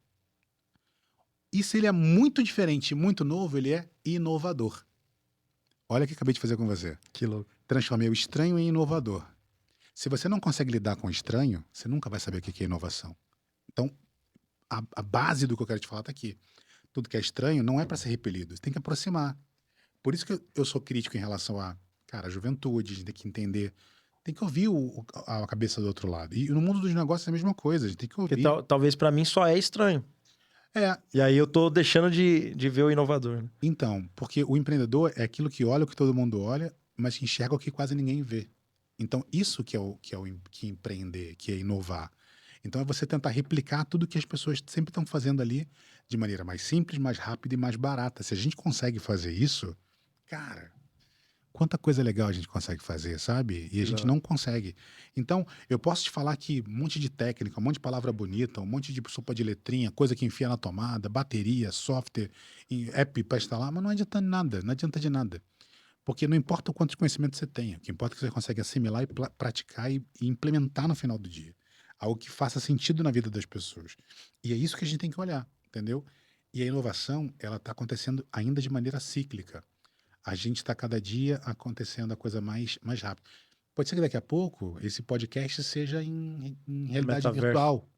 [SPEAKER 2] E se ele é muito diferente e muito novo, ele é inovador. Olha o que eu acabei de fazer com você.
[SPEAKER 1] Que louco.
[SPEAKER 2] Transformei o estranho em inovador. Se você não consegue lidar com o estranho, você nunca vai saber o que é inovação. Então, a base do que eu quero te falar está aqui. Tudo que é estranho não é para ser repelido, você tem que aproximar. Por isso que eu sou crítico em relação a juventude, a gente tem que entender, tem que ouvir a cabeça do outro lado. E no mundo dos negócios é a mesma coisa, a gente tem que ouvir.
[SPEAKER 1] Porque talvez pra mim só é estranho.
[SPEAKER 2] É,
[SPEAKER 1] E aí eu tô deixando de ver o inovador. Né?
[SPEAKER 2] então, porque o empreendedor é aquilo que olha o que todo mundo olha, mas que enxerga o que quase ninguém vê. Então, isso que é empreender, que é inovar. Então, é você tentar replicar tudo que as pessoas sempre estão fazendo ali de maneira mais simples, mais rápida e mais barata. Se a gente consegue fazer isso, cara, quanta coisa legal a gente consegue fazer, sabe? E a gente não consegue. Então, eu posso te falar que um monte de técnica, um monte de palavra bonita, um monte de sopa de letrinha, coisa que enfia na tomada, bateria, software, app para instalar, mas não adianta nada, não adianta de nada. Porque não importa o quanto de conhecimento você tenha, o que importa é que você consegue assimilar e praticar e implementar no final do dia. Algo que faça sentido na vida das pessoas. E é isso que a gente tem que olhar, entendeu? E a inovação, ela está acontecendo ainda de maneira cíclica. A gente está cada dia acontecendo a coisa mais rápido. Pode ser que daqui a pouco esse podcast seja em realidade
[SPEAKER 1] Metaverso.
[SPEAKER 2] virtual.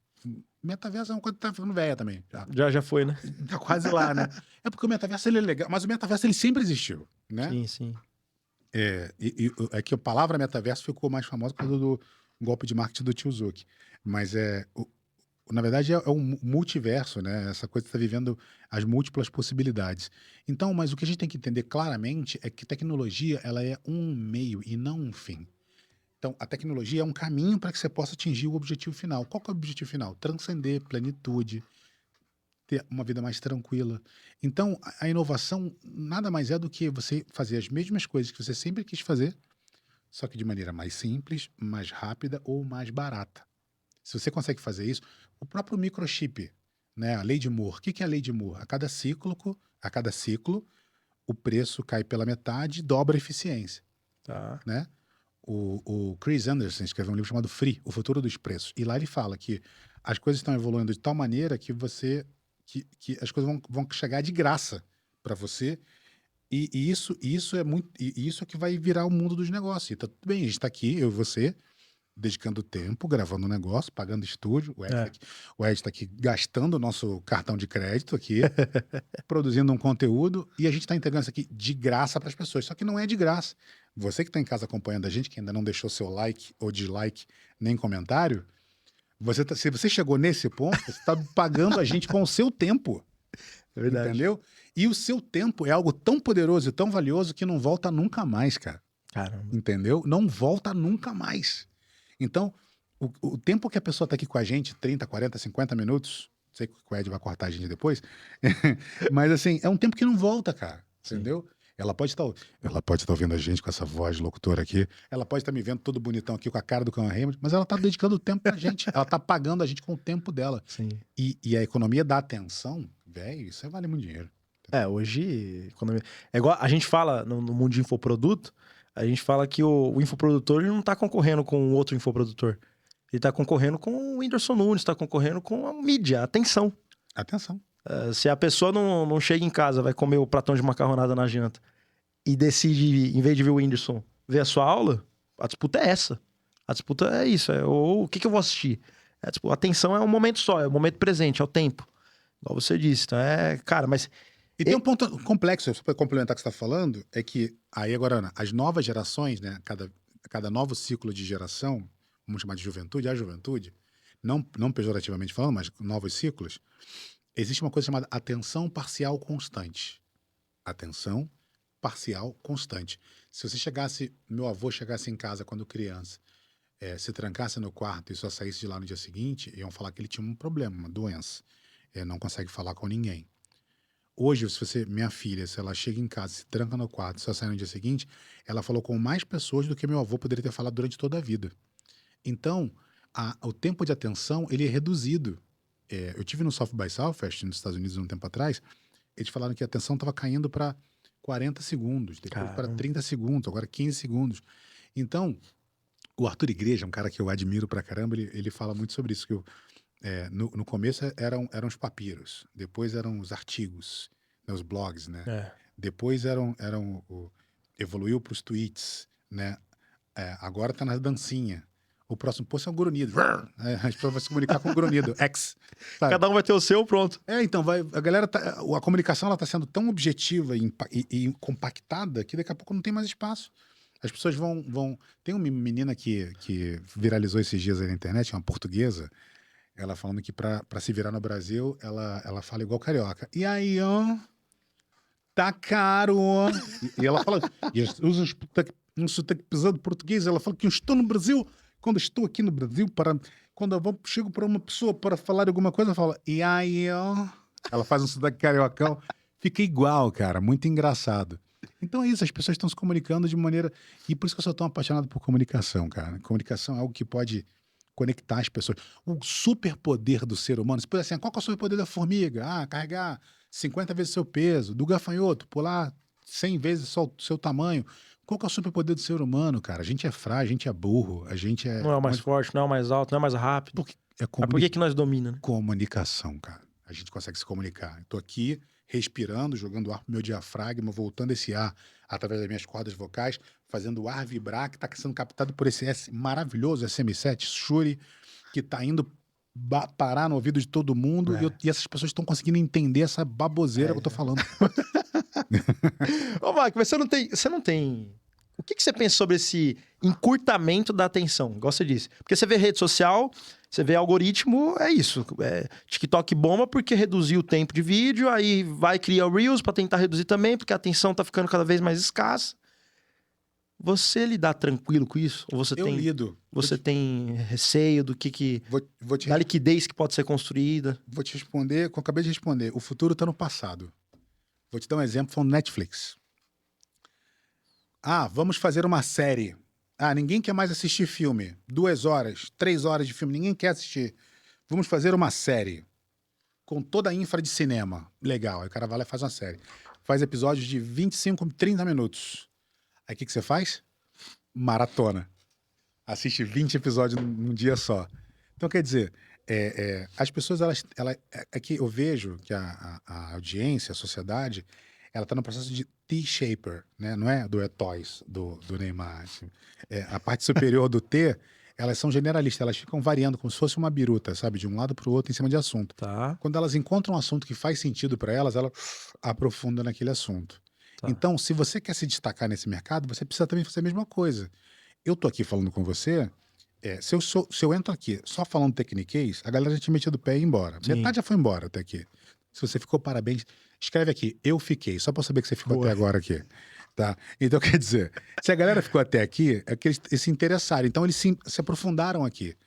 [SPEAKER 2] Metaverso é uma coisa que tá ficando velha também.
[SPEAKER 1] Já foi, né?
[SPEAKER 2] Tá quase lá, né? É porque o metaverso ele é legal, mas o metaverso ele sempre existiu, né?
[SPEAKER 1] Sim, sim.
[SPEAKER 2] É que a palavra metaverso ficou mais famosa por causa do golpe de marketing do Tio Zuck. Mas na verdade é um multiverso, né? Essa coisa está vivendo as múltiplas possibilidades. Então, mas o que a gente tem que entender claramente é que tecnologia ela é um meio e não um fim. Então, a tecnologia é um caminho para que você possa atingir o objetivo final. Qual que é o objetivo final? Transcender plenitude, ter uma vida mais tranquila. Então, a inovação nada mais é do que você fazer as mesmas coisas que você sempre quis fazer, só que de maneira mais simples, mais rápida ou mais barata. Se você consegue fazer isso, o próprio microchip, né? A lei de Moore. O que é a lei de Moore? A cada ciclo, o preço cai pela metade e dobra a eficiência,
[SPEAKER 1] Tá.
[SPEAKER 2] né? O Chris Anderson escreveu um livro chamado Free, O Futuro dos Preços. E lá ele fala que as coisas estão evoluindo de tal maneira que as coisas vão chegar de graça para você. E isso é muito, e isso é que vai virar o mundo dos negócios. Então, tudo bem, a gente está aqui, eu e você, dedicando tempo, gravando um negócio, pagando estúdio. O Ed tá aqui gastando o nosso cartão de crédito aqui, produzindo um conteúdo, e a gente está entregando isso aqui de graça para as pessoas. Só que não é de graça. Você que está em casa acompanhando a gente, que ainda não deixou seu like ou dislike, nem comentário, se você chegou nesse ponto, você está pagando a gente com o seu tempo.
[SPEAKER 1] É verdade.
[SPEAKER 2] Entendeu? E o seu tempo é algo tão poderoso e tão valioso que não volta nunca mais, cara.
[SPEAKER 1] Caramba.
[SPEAKER 2] Entendeu? Não volta nunca mais. Então, o tempo que a pessoa tá aqui com a gente, 30, 40, 50 minutos, sei que o Ed vai cortar a gente depois, mas assim, é um tempo que não volta, cara, entendeu? Ela pode estar ouvindo a gente com essa voz de locutora aqui, ela pode estar me vendo todo bonitão aqui com a cara do Cão Raymond, mas ela tá dedicando o tempo pra gente, ela tá pagando a gente com o tempo dela.
[SPEAKER 1] Sim.
[SPEAKER 2] E a economia da atenção, velho, isso aí vale muito dinheiro.
[SPEAKER 1] Hoje, economia... é igual a gente fala no mundo de infoproduto, a gente fala que o infoprodutor ele não tá concorrendo com outro infoprodutor. Ele tá concorrendo com o Whindersson Nunes, tá concorrendo com a mídia, a atenção.
[SPEAKER 2] Atenção.
[SPEAKER 1] Se a pessoa não chega em casa, vai comer o pratão de macarronada na janta e decide, em vez de ver o Whindersson, ver a sua aula, a disputa é essa. A disputa é isso. Ou o que eu vou assistir? A atenção é um momento só, é o momento presente, é o tempo. Igual você disse. Então cara, mas...
[SPEAKER 2] E tem um ponto complexo, só para complementar o que você está falando, é que aí agora, as novas gerações, né, cada novo ciclo de geração, vamos chamar de juventude, a juventude, não pejorativamente falando, mas novos ciclos, existe uma coisa chamada atenção parcial constante. Atenção parcial constante. Se meu avô chegasse em casa quando criança, se trancasse no quarto e só saísse de lá no dia seguinte, iam falar que ele tinha um problema, uma doença. Não consegue falar com ninguém. Hoje, minha filha, se ela chega em casa, se tranca no quarto e só sai no dia seguinte, ela falou com mais pessoas do que meu avô poderia ter falado durante toda a vida. Então, o tempo de atenção, ele é reduzido. Eu tive no South by Southwest, nos Estados Unidos, um tempo atrás, eles falaram que a atenção estava caindo para 40 segundos, depois para 30 segundos, agora 15 segundos. Então, o Arthur Igreja, um cara que eu admiro pra caramba, ele fala muito sobre isso, que no começo eram os papiros, depois eram os artigos, né, os blogs, né? Depois evoluiu para os tweets, né? Agora tá na dancinha. O próximo post é um grunhido. A pessoa vai se comunicar com o grunhido. X. Sabe?
[SPEAKER 1] Cada um vai ter o seu, pronto.
[SPEAKER 2] Então, a galera a comunicação ela tá sendo tão objetiva e compactada que daqui a pouco não tem mais espaço. As pessoas vão... Tem uma menina que viralizou esses dias aí na internet, uma portuguesa, ela falando que pra se virar no Brasil, ela fala igual carioca. E aí, ó, tá caro, ó. E ela fala, usa um sotaque pesado português, ela fala que eu estou no Brasil, quando estou aqui no Brasil, quando eu chego para uma pessoa para falar alguma coisa, ela fala, e aí, ó. Ela faz um sotaque cariocão, fica igual, cara, muito engraçado. Então é isso, as pessoas estão se comunicando de maneira... E por isso que eu sou tão apaixonado por comunicação, cara. Comunicação é algo que pode conectar as pessoas. O superpoder do ser humano, você pode assim, qual que é o superpoder da formiga? Carregar 50 vezes seu peso. Do gafanhoto, pular 100 vezes só o seu tamanho. Qual que é o superpoder do ser humano, cara? A gente é frágil, a gente é burro, a gente é...
[SPEAKER 1] Não é o mais forte, não é o mais alto, não é o mais rápido. Mas por que nós domina, né?
[SPEAKER 2] Comunicação, cara. A gente consegue se comunicar. Eu tô aqui respirando, jogando ar pro meu diafragma, voltando esse ar através das minhas cordas vocais, fazendo o ar vibrar, que está sendo captado por esse maravilhoso SM7 Shure, que está indo parar no ouvido de todo mundo, e essas pessoas estão conseguindo entender essa baboseira que eu tô falando.
[SPEAKER 1] Ô, Mike, mas você não tem... O que você pensa sobre esse encurtamento da atenção? Igual você disse. Porque você vê rede social, você vê algoritmo, é isso. TikTok bomba porque reduziu o tempo de vídeo, aí vai criar o Reels pra tentar reduzir também, porque a atenção tá ficando cada vez mais escassa. Você lidar tranquilo com isso? Ou você
[SPEAKER 2] lido.
[SPEAKER 1] Você tem receio do que da liquidez que pode ser construída?
[SPEAKER 2] Vou te responder, como eu acabei de responder. O futuro tá no passado. Vou te dar um exemplo, foi no Netflix. Vamos fazer uma série. Ninguém quer mais assistir filme. 2 horas, 3 horas de filme, ninguém quer assistir. Vamos fazer uma série. Com toda a infra de cinema. Legal, aí o cara vai lá e faz uma série. Faz episódios de 25, 30 minutos. Aí o que você faz? Maratona. Assiste 20 episódios num dia só. Então, quer dizer, as pessoas, é que eu vejo que a audiência, a sociedade, ela está no processo de T-shaper, né? Não é do Toys, do Neymar. Assim. A parte superior do T, elas são generalistas, elas ficam variando como se fosse uma biruta, sabe? De um lado para o outro em cima de assunto.
[SPEAKER 1] Tá.
[SPEAKER 2] Quando elas encontram um assunto que faz sentido para elas, ela aprofunda naquele assunto. Tá. Então, se você quer se destacar nesse mercado, você precisa também fazer a mesma coisa. Eu tô aqui falando com você, se eu entro aqui só falando tecniquez, a galera já tinha metido o pé e ia embora. Sim. Metade já foi embora até aqui. Se você ficou, parabéns. Escreve aqui, eu fiquei, só pra eu saber que você ficou até agora aqui. Tá? Então, quer dizer, se a galera ficou até aqui, é que eles se interessaram. Então, eles se aprofundaram aqui.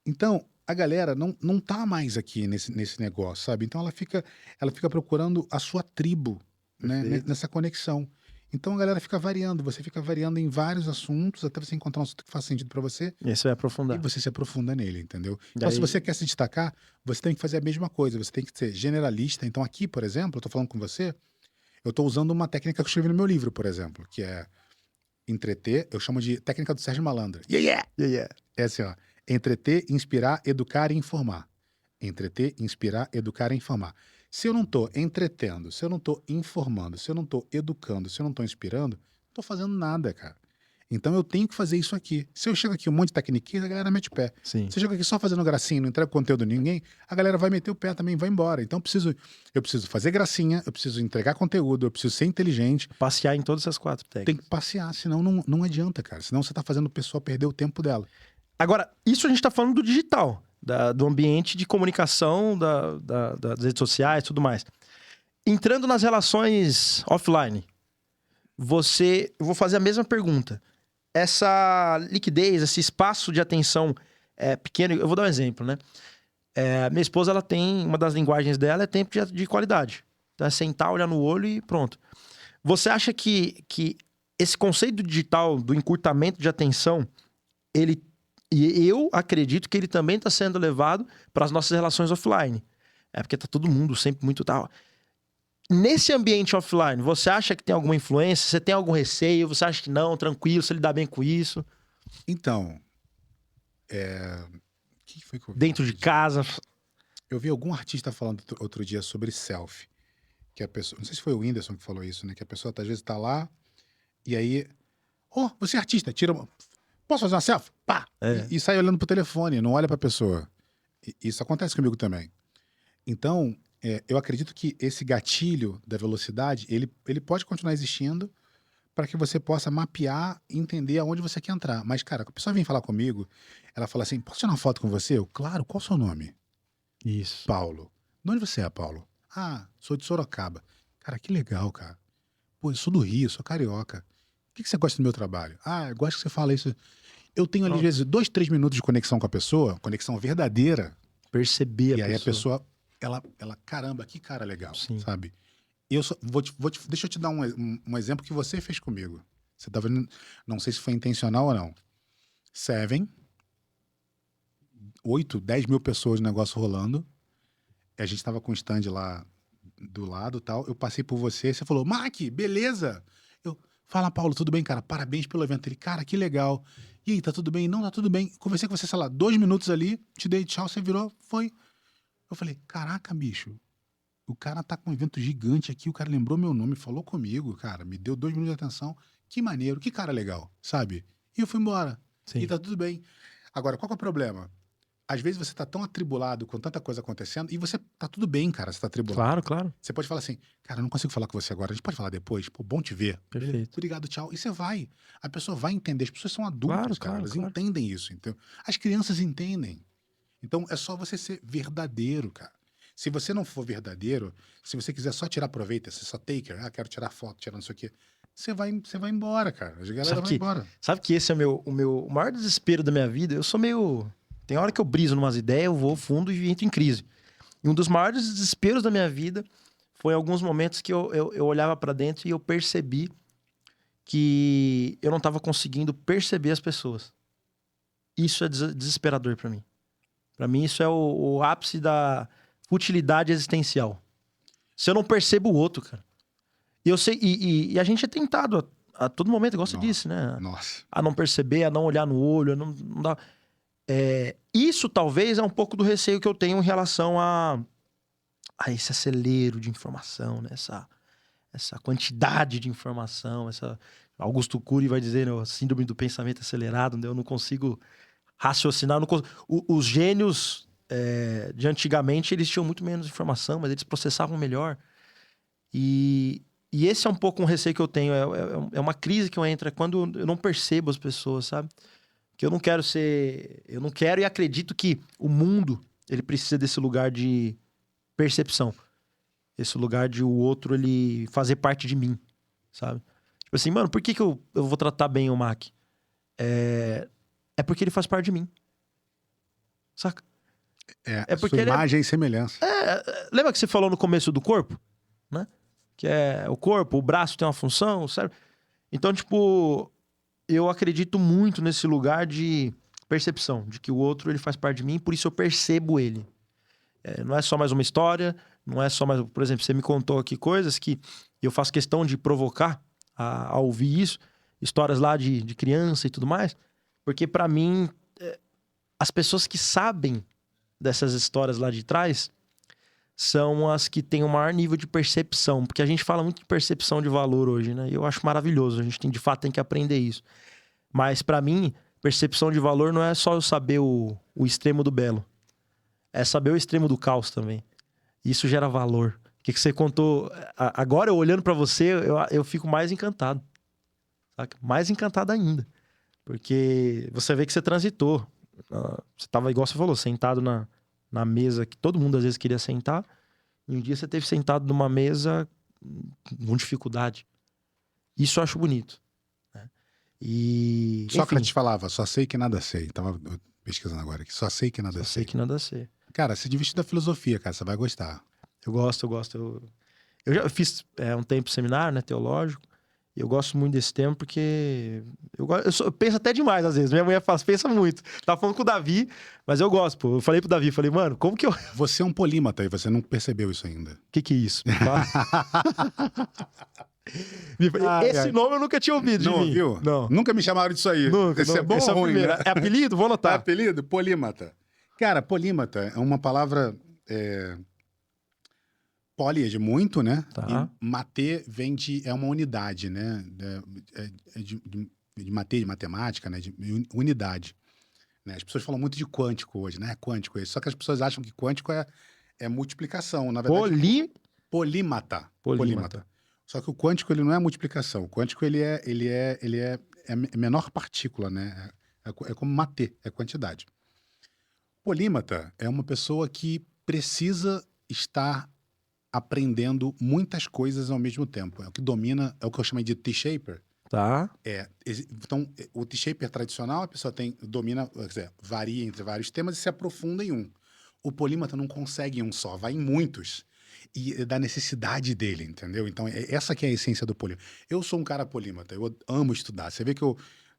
[SPEAKER 2] Então, a galera não tá mais aqui nesse negócio, sabe? Então ela fica procurando a sua tribo, né?
[SPEAKER 1] Perfeito.
[SPEAKER 2] Nessa conexão. Então a galera fica variando, você fica variando em vários assuntos até você encontrar um assunto que faz sentido para você
[SPEAKER 1] E aí você vai
[SPEAKER 2] e
[SPEAKER 1] aprofundar.
[SPEAKER 2] você se aprofunda nele, entendeu? Então, se
[SPEAKER 1] Daí,
[SPEAKER 2] você quer se destacar, você tem que fazer a mesma coisa, você tem que ser generalista. Então, aqui, por exemplo, eu tô falando com você, eu tô usando uma técnica que eu escrevi no meu livro, por exemplo, que é entreter, eu chamo de técnica do Sérgio Malandro.
[SPEAKER 1] yeah, yeah.
[SPEAKER 2] É assim, ó. Entreter, inspirar, educar e informar. Entreter, inspirar, educar e informar. Se eu não tô entretendo, se eu não tô informando, se eu não tô educando, se eu não tô inspirando, não tô fazendo nada, cara. Então eu tenho que fazer isso aqui. Se eu chego aqui um monte de tecniquez, a galera mete o pé.
[SPEAKER 1] Sim.
[SPEAKER 2] Se eu chego aqui só fazendo gracinha, não entrego conteúdo a ninguém, a galera vai meter o pé também, vai embora. Então eu preciso fazer gracinha, eu preciso entregar conteúdo, eu preciso ser inteligente.
[SPEAKER 1] Passear em todas essas 4
[SPEAKER 2] Tem
[SPEAKER 1] técnicas.
[SPEAKER 2] que passear, senão não adianta, cara. Senão você tá fazendo a pessoa perder o tempo dela.
[SPEAKER 1] Agora, isso a gente tá falando do digital, do ambiente de comunicação, das redes sociais e tudo mais. Entrando nas relações offline, eu vou fazer a mesma pergunta. Essa liquidez, esse espaço de atenção pequeno, eu vou dar um exemplo, né? Minha esposa, ela tem, uma das linguagens dela é tempo de qualidade. Então é sentar, olhar no olho e pronto. Você acha que esse conceito do digital, do encurtamento de atenção, e eu acredito que ele também está sendo levado para as nossas relações offline. Porque tá todo mundo sempre muito tal. Nesse ambiente offline, você acha que tem alguma influência? Você tem algum receio? Você acha que não? Tranquilo, você lidar bem com isso?
[SPEAKER 2] Então, o que foi que eu vi
[SPEAKER 1] Dentro de casa?
[SPEAKER 2] Eu vi algum artista falando outro dia sobre selfie. Que a pessoa. Não sei se foi o Whindersson que falou isso, né? Que a pessoa às vezes tá lá e aí. Oh, você é artista, tira uma. Posso fazer uma selfie? Pá! E sai olhando pro telefone, não olha pra pessoa. Isso acontece comigo também. Então, eu acredito que esse gatilho da velocidade, ele pode continuar existindo para que você possa mapear e entender aonde você quer entrar. Mas, cara, a pessoa vem falar comigo, ela fala assim: posso tirar uma foto com você? Eu, claro, qual é o seu nome?
[SPEAKER 1] Isso.
[SPEAKER 2] Paulo. De onde você é, Paulo? Ah, sou de Sorocaba. Cara, que legal, cara. Pô, eu sou do Rio, sou carioca. O que você gosta do meu trabalho? Ah, eu gosto que você fala isso. Eu tenho ali, às vezes, 2, 3 minutos de conexão com a pessoa, conexão verdadeira.
[SPEAKER 1] Perceber
[SPEAKER 2] E
[SPEAKER 1] a
[SPEAKER 2] aí
[SPEAKER 1] pessoa.
[SPEAKER 2] a pessoa, ela caramba, que cara legal,
[SPEAKER 1] Sim.
[SPEAKER 2] sabe? Deixa eu te dar um exemplo que você fez comigo. Você tá vendo, não sei se foi intencional ou não. 8, 10 mil pessoas no negócio rolando. A gente tava com o stand lá do lado e tal. Eu passei por você, você falou, Mac, beleza? Eu, fala, Paulo, tudo bem, cara? Parabéns pelo evento. Ele, cara, que legal. E aí, tá tudo bem? Não, tá tudo bem. Conversei com você, sei lá, 2 minutos ali, te dei tchau, você virou, foi. Eu falei, caraca, bicho, o cara tá com um evento gigante aqui, o cara lembrou meu nome, falou comigo, cara, me deu 2 minutos de atenção. Que maneiro, que cara legal, sabe? E eu fui embora.
[SPEAKER 1] Sim.
[SPEAKER 2] E tá tudo bem. Agora, qual que é o problema? Às vezes você tá tão atribulado com tanta coisa acontecendo e você tá tudo bem, cara, você tá atribulado.
[SPEAKER 1] Claro, claro.
[SPEAKER 2] Você pode falar assim, cara, eu não consigo falar com você agora, a gente pode falar depois? Pô, bom te ver.
[SPEAKER 1] Perfeito.
[SPEAKER 2] Obrigado, tchau. E você vai. A pessoa vai entender. As pessoas são adultas, cara. Elas
[SPEAKER 1] Claro.
[SPEAKER 2] entendem isso. Então, as crianças entendem. Então, é só você ser verdadeiro, cara. Se você não for verdadeiro, se você quiser só tirar proveito, se só taker, quero tirar foto, tirar não sei o quê, você vai embora, cara. A galera vai embora.
[SPEAKER 1] Sabe que esse é o maior desespero da minha vida? Eu sou meio... Tem hora que eu briso numas ideias, eu vou fundo e entro em crise. E um dos maiores desesperos da minha vida foi em alguns momentos que eu olhava pra dentro e eu percebi que eu não tava conseguindo perceber as pessoas. Isso é desesperador pra mim. Pra mim, isso é o ápice da futilidade existencial. Se eu não percebo o outro, cara. E eu sei, e a gente é tentado a todo momento, igual você disse, né?
[SPEAKER 2] Nossa.
[SPEAKER 1] A não perceber, a não olhar no olho, a não dar... Isso talvez é um pouco do receio que eu tenho em relação a esse acelero de informação, né? Essa quantidade de informação, Augusto Cury vai dizer, né, a síndrome do pensamento acelerado, né? Eu não consigo raciocinar. Os gênios de antigamente, eles tinham muito menos informação, mas eles processavam melhor. E esse é um pouco um receio que eu tenho. É uma crise que eu entro, é quando eu não percebo as pessoas, sabe? Que eu não quero ser... Eu não quero e acredito que o mundo, ele precisa desse lugar de percepção. Esse lugar de o outro, ele fazer parte de mim, sabe? Tipo assim, mano, por que eu vou tratar bem o Mac? É porque ele faz parte de mim. saca?
[SPEAKER 2] É
[SPEAKER 1] porque
[SPEAKER 2] sua
[SPEAKER 1] ele
[SPEAKER 2] imagem e semelhança.
[SPEAKER 1] Lembra que você falou no começo do corpo? Né? Que é o corpo, o braço tem uma função, o cérebro. Então, tipo, eu acredito muito nesse lugar de percepção, de que o outro ele faz parte de mim, por isso eu percebo ele. Não é só mais uma história, não é só mais... Por exemplo, você me contou aqui coisas que eu faço questão de provocar a ouvir isso, histórias lá de criança e tudo mais, porque pra mim, as pessoas que sabem dessas histórias lá de trás são as que têm o maior nível de percepção, porque a gente fala muito de percepção de valor hoje, né? E eu acho maravilhoso, a gente de fato tem que aprender isso. Mas pra mim, percepção de valor não é só eu saber o extremo do belo, é saber o extremo do caos também. Isso gera valor. O que você contou agora, eu olhando pra você, eu fico mais encantado, saca? Mais encantado ainda, porque você vê que você transitou. Você tava, igual você falou, sentado na mesa que todo mundo às vezes queria sentar. E um dia você esteve sentado numa mesa com dificuldade. Isso eu acho bonito. Né? E,
[SPEAKER 2] Sócrates
[SPEAKER 1] enfim,
[SPEAKER 2] falava, só sei que nada sei. Tava pesquisando agora aqui, só sei que nada
[SPEAKER 1] só sei
[SPEAKER 2] sei.
[SPEAKER 1] que nada sei.
[SPEAKER 2] Cara, se divide da filosofia, cara, você vai gostar.
[SPEAKER 1] Eu gosto. Eu já fiz um tempo seminário, né, teológico. E eu gosto muito desse tema porque eu penso até demais às vezes. Minha mulher fala, pensa muito. Tava falando com o Davi, mas eu gosto, pô. Eu falei pro Davi, falei, mano, como que eu...
[SPEAKER 2] Você é um polímata e você não percebeu isso ainda.
[SPEAKER 1] Que é isso? Me fala. Esse nome eu nunca tinha ouvido de
[SPEAKER 2] Não
[SPEAKER 1] mim.
[SPEAKER 2] ouviu?
[SPEAKER 1] Não.
[SPEAKER 2] Nunca me chamaram disso aí.
[SPEAKER 1] Nunca.
[SPEAKER 2] Esse é bom
[SPEAKER 1] Esse
[SPEAKER 2] ou
[SPEAKER 1] é o
[SPEAKER 2] ruim,
[SPEAKER 1] primeiro.
[SPEAKER 2] né?
[SPEAKER 1] É apelido? Vou
[SPEAKER 2] É
[SPEAKER 1] anotar.
[SPEAKER 2] apelido? Polímata. Cara, polímata é uma palavra poli é de muito, né?
[SPEAKER 1] Tá.
[SPEAKER 2] E matê vem de... É uma unidade, né? De matê, de matemática, né? De unidade. Né? As pessoas falam muito de quântico hoje, né? Quântico é isso. Só que as pessoas acham que quântico é multiplicação. Na verdade, polímata. Só que o quântico ele não é multiplicação. O quântico ele é a menor partícula, né? É como matê, é quantidade. Polímata é uma pessoa que precisa estar aprendendo muitas coisas ao mesmo tempo. É o que domina, é o que eu chamo de T-shaper.
[SPEAKER 1] Tá.
[SPEAKER 2] Então, o T-shaper tradicional, a pessoa domina, quer dizer, varia entre vários temas e se aprofunda em um. O polímata não consegue em um só, vai em muitos. E é da necessidade dele, entendeu? Então, essa que é a essência do polímata. Eu sou um cara polímata, eu amo estudar. Você vê que a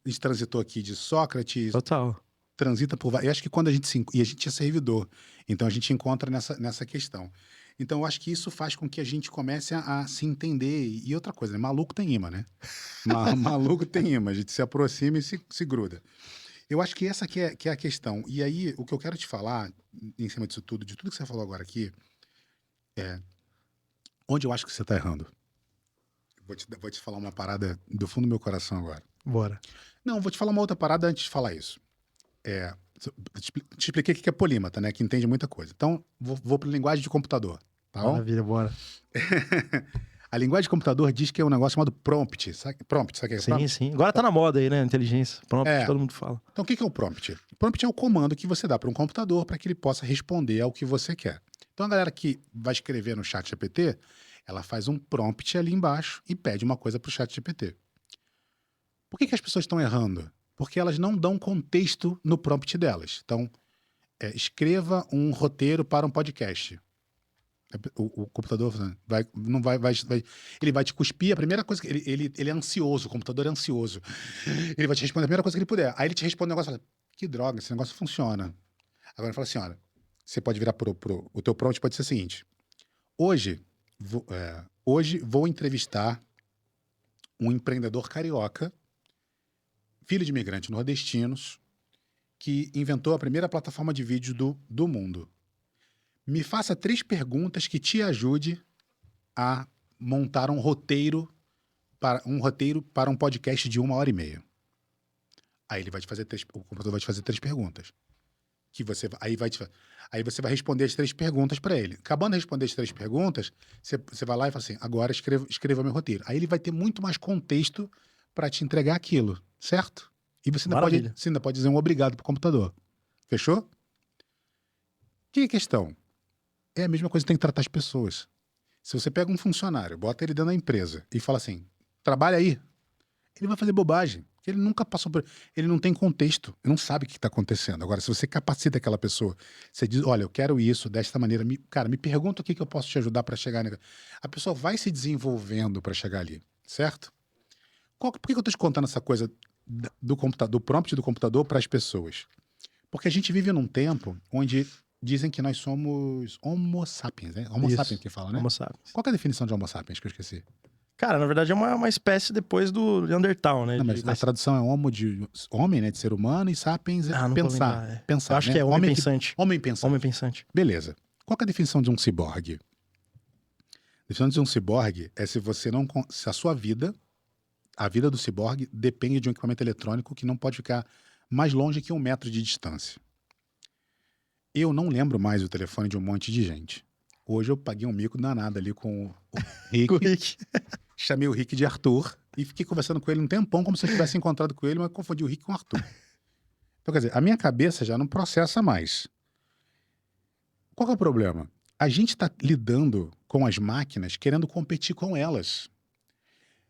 [SPEAKER 2] gente transitou aqui de Sócrates,
[SPEAKER 1] Total.
[SPEAKER 2] transita por vários... Eu acho que quando a gente e a gente é servidor, então a gente encontra nessa questão. Então, eu acho que isso faz com que a gente comece a se entender. E outra coisa, né? Maluco tem imã, né? Maluco tem imã. A gente se aproxima e se gruda. Eu acho que essa que é a questão. E aí, o que eu quero te falar, em cima disso tudo, de tudo que você falou agora aqui, é onde eu acho que você está errando. Vou te falar uma parada do fundo do meu coração agora.
[SPEAKER 1] Bora.
[SPEAKER 2] Não, vou te falar uma outra parada antes de falar isso. Te expliquei o que é polímata, né? Que entende muita coisa. Então, vou para a linguagem de computador. Tá bom?
[SPEAKER 1] Maravilha, bora.
[SPEAKER 2] A linguagem de computador diz que é um negócio chamado prompt. Sabe o que é
[SPEAKER 1] Sim,
[SPEAKER 2] prompt?
[SPEAKER 1] sim. Agora tá na moda aí, né? Inteligência. Prompt, todo mundo fala.
[SPEAKER 2] Então, o que é o prompt? Prompt é o comando que você dá para um computador para que ele possa responder ao que você quer. Então, a galera que vai escrever no chat GPT, ela faz um prompt ali embaixo e pede uma coisa para o chat GPT. Por que as pessoas estão errando? Porque elas não dão contexto no prompt delas. Então, escreva um roteiro para um podcast. O computador ele vai te cuspir a primeira coisa que ele é ansioso, o computador é ansioso. Ele vai te responder a primeira coisa que ele puder. Aí ele te responde um negócio e fala, que droga, esse negócio funciona. Agora ele fala assim, olha, você pode virar o teu prompt pode ser o seguinte, hoje vou entrevistar um empreendedor carioca, filho de imigrantes nordestinos, que inventou a primeira plataforma de vídeo do mundo. Me faça 3 perguntas que te ajude a montar um roteiro para um podcast de 1h30. Aí ele vai te fazer o computador vai te fazer 3 perguntas. Aí você vai responder as 3 perguntas para ele. Acabando de responder as 3 perguntas, você vai lá e fala assim, agora escreva meu roteiro. Aí ele vai ter muito mais contexto para te entregar aquilo, certo? E você ainda pode dizer um obrigado pro computador. Fechou? Que é a questão? É a mesma coisa que tem que tratar as pessoas. Se você pega um funcionário, bota ele dentro da empresa e fala assim, trabalha aí, ele vai fazer bobagem. Porque ele nunca passou por... Ele não tem contexto, ele não sabe o que está acontecendo. Agora, se você capacita aquela pessoa, você diz, olha, eu quero isso desta maneira, cara, me pergunta o que eu posso te ajudar para chegar... A pessoa vai se desenvolvendo para chegar ali, certo? Por que eu estou te contando essa coisa do computador, do prompt do computador para as pessoas? Porque a gente vive num tempo onde dizem que nós somos homo sapiens, né? Homo sapiens que fala, né?
[SPEAKER 1] Homo sapiens.
[SPEAKER 2] Qual que é a definição de homo sapiens que eu esqueci?
[SPEAKER 1] Cara, na verdade é uma espécie depois do Neandertal, né?
[SPEAKER 2] Não, mas a tradução é homo de homem, né? De ser humano, e sapiens é
[SPEAKER 1] não
[SPEAKER 2] pensar.
[SPEAKER 1] tô lembrar,
[SPEAKER 2] Pensar,
[SPEAKER 1] eu acho
[SPEAKER 2] né?
[SPEAKER 1] que é homem pensante.
[SPEAKER 2] Homem pensante.
[SPEAKER 1] Homem pensante.
[SPEAKER 2] Beleza. Qual que é a definição de um ciborgue? A definição de um ciborgue é se você não... Se a sua vida, a vida do ciborgue, depende de um equipamento eletrônico que não pode ficar mais longe que 1 metro de distância. Eu não lembro mais o telefone de um monte de gente. Hoje eu paguei um mico danado ali com o Rick. Chamei o Rick de Arthur e fiquei conversando com ele um tempão, como se eu tivesse encontrado com ele, mas confundi o Rick com o Arthur. Então, quer dizer, a minha cabeça já não processa mais. Qual que é o problema? A gente está lidando com as máquinas querendo competir com elas.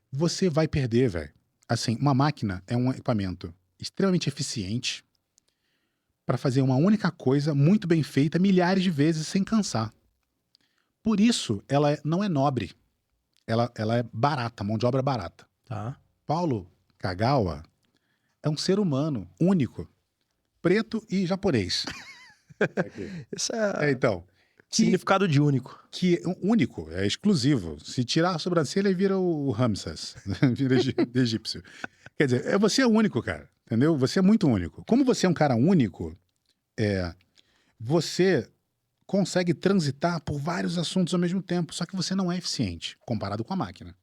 [SPEAKER 2] Você vai perder, velho. Assim, uma máquina é um equipamento extremamente eficiente para fazer uma única coisa muito bem feita milhares de vezes sem cansar. Por isso, ela não é nobre. Ela é barata, mão de obra barata.
[SPEAKER 1] Tá.
[SPEAKER 2] Paulo Kagawa é um ser humano único, preto e japonês.
[SPEAKER 1] Esse
[SPEAKER 2] Então,
[SPEAKER 1] significado de único.
[SPEAKER 2] Que é único, é exclusivo. Se tirar a sobrancelha, vira o Ramsés, vira egípcio. Quer dizer, você é único, cara, entendeu? Você é muito único. Como você é um cara único, você consegue transitar por vários assuntos ao mesmo tempo, só que você não é eficiente comparado com a máquina.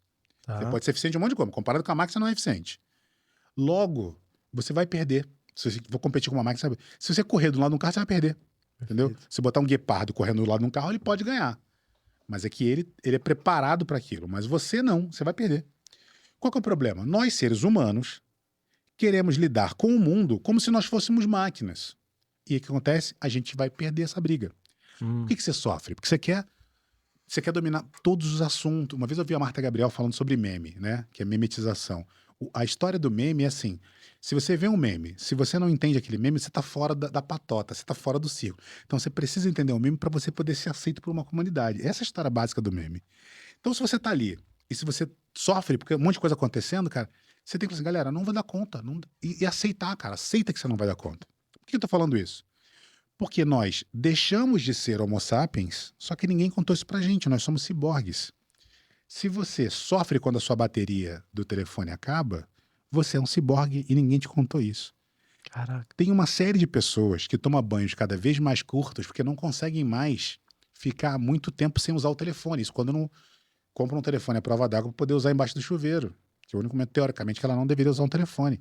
[SPEAKER 1] Tá.
[SPEAKER 2] Você pode ser eficiente em um monte de coisa, comparado com a máquina, você não é eficiente. Logo, você vai perder. Se você for competir com uma máquina, sabe? Se você correr do lado de um carro, você vai perder. Entendeu? Se botar um guepardo correndo do lado de um carro, ele pode ganhar. Mas é que ele é preparado para aquilo. Mas você não, você vai perder. Qual que é o problema? Nós, seres humanos, queremos lidar com o mundo como se nós fôssemos máquinas. E o que acontece? A gente vai perder essa briga. Por que você sofre? Porque você quer dominar todos os assuntos. Uma vez eu vi a Marta Gabriel falando sobre meme, né? Que é memetização. A história do meme é assim: se você vê um meme, se você não entende aquele meme, você está fora da patota, você está fora do circo. Então você precisa entender o meme para você poder ser aceito por uma comunidade. Essa é a história básica do meme. Então, se você está ali e se você sofre, porque um monte de coisa acontecendo, cara, você tem que falar assim, galera, não vai dar conta. E aceitar, cara. Aceita que você não vai dar conta. Por que eu tô falando isso? Porque nós deixamos de ser homo sapiens, só que ninguém contou isso pra gente, nós somos ciborgues. Se você sofre quando a sua bateria do telefone acaba, você é um ciborgue e ninguém te contou isso.
[SPEAKER 1] Caraca.
[SPEAKER 2] Tem uma série de pessoas que tomam banhos cada vez mais curtos porque não conseguem mais ficar muito tempo sem usar o telefone. Isso quando não compra um telefone à prova d'água para poder usar embaixo do chuveiro. Que é o único momento, teoricamente, que ela não deveria usar um telefone.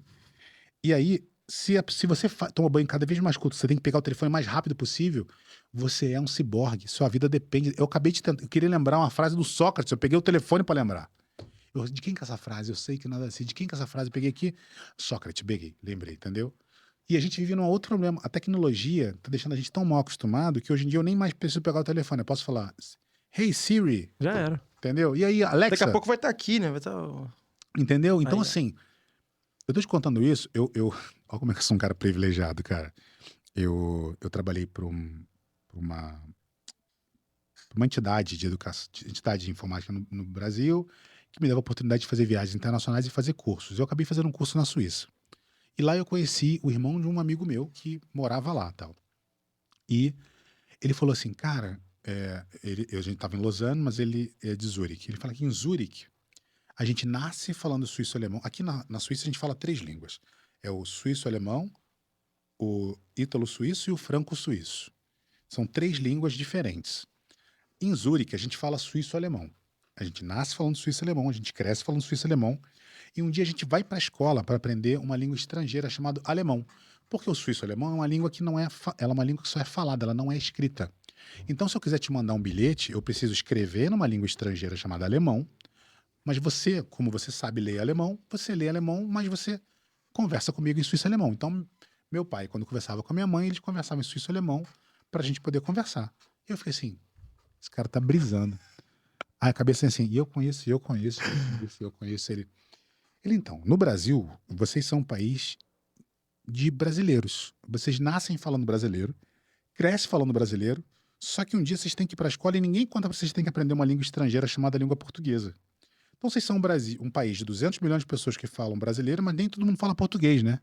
[SPEAKER 2] E aí, se você toma banho cada vez mais curto, você tem que pegar o telefone o mais rápido possível, você é um ciborgue, sua vida depende. Eu acabei de tentar, eu queria lembrar uma frase do Sócrates, eu peguei o telefone para lembrar. De quem que é essa frase? Eu sei que nada assim. De quem que é essa frase? Eu peguei aqui, Sócrates, peguei, lembrei, entendeu? E a gente vive num outro problema. A tecnologia tá deixando a gente tão mal acostumado que hoje em dia eu nem mais preciso pegar o telefone. Eu posso falar, hey Siri.
[SPEAKER 1] Já era.
[SPEAKER 2] Entendeu? E aí, Alexa.
[SPEAKER 1] Daqui a pouco vai estar aqui, né? Vai estar...
[SPEAKER 2] Entendeu? Então,
[SPEAKER 1] aí,
[SPEAKER 2] assim, eu tô te contando isso, olha como é que eu sou um cara privilegiado, cara. Eu trabalhei para uma entidade de educação, entidade de informática no Brasil, que me dava a oportunidade de fazer viagens internacionais e fazer cursos. Eu acabei fazendo um curso na Suíça. E lá eu conheci o irmão de um amigo meu que morava lá, tal. E ele falou assim, cara, a gente estava em Lausanne, mas ele é de Zurique. Ele fala que em Zurique a gente nasce falando suíço-alemão. Aqui na Suíça a gente fala 3 línguas. É o suíço-alemão, o ítalo-suíço e o franco-suíço. São 3 línguas diferentes. Em Zurique, a gente fala suíço-alemão. A gente nasce falando suíço-alemão, a gente cresce falando suíço-alemão. E um dia a gente vai para a escola para aprender uma língua estrangeira chamada alemão. Porque o suíço-alemão é uma língua que não é... ela é uma língua que só é falada, ela não é escrita. Então, se eu quiser te mandar um bilhete, eu preciso escrever numa língua estrangeira chamada alemão. Mas você, como você sabe ler alemão, você lê alemão, mas você conversa comigo em suíço-alemão. Então, meu pai, quando conversava com a minha mãe, eles conversavam em suíço-alemão para a gente poder conversar. E eu fiquei assim, esse cara tá brisando. Aí a cabeça assim, eu conheço ele. Ele, então, no Brasil, vocês são um país de brasileiros. Vocês nascem falando brasileiro, crescem falando brasileiro, só que um dia vocês têm que ir para a escola e ninguém conta para vocês que têm que aprender uma língua estrangeira chamada língua portuguesa. Então vocês são um país de 200 milhões de pessoas que falam brasileiro, mas nem todo mundo fala português, né?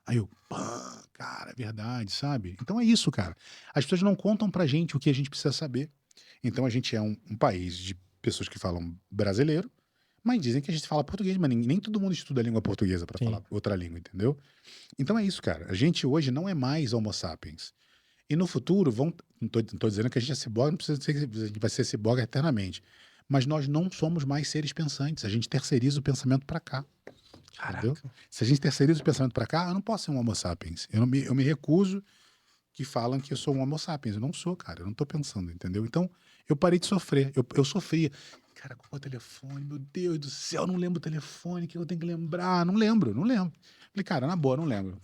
[SPEAKER 2] Aí eu, pá, cara, é verdade, sabe? Então é isso, cara. As pessoas não contam pra gente o que a gente precisa saber. Então a gente é um país de pessoas que falam brasileiro, mas dizem que a gente fala português, mas nem todo mundo estuda a língua portuguesa pra
[SPEAKER 1] Sim.
[SPEAKER 2] falar outra língua, entendeu? Então é isso, cara. A gente hoje não é mais Homo sapiens. E no futuro, não tô dizendo que a gente é ciborgue, não precisa dizer que a gente vai ser ciborgue eternamente. Mas nós não somos mais seres pensantes. A gente terceiriza o pensamento pra cá.
[SPEAKER 1] Caraca.
[SPEAKER 2] Entendeu? Se a gente terceiriza o pensamento pra cá, eu não posso ser um Homo sapiens. Eu me recuso que falam que eu sou um Homo sapiens. Eu não sou, cara. Eu não tô pensando, entendeu? Então, eu parei de sofrer. Eu sofria. Cara, qual é o telefone? Meu Deus do céu, não lembro o telefone, que eu tenho que lembrar. Não lembro. Falei, cara, na boa, não lembro.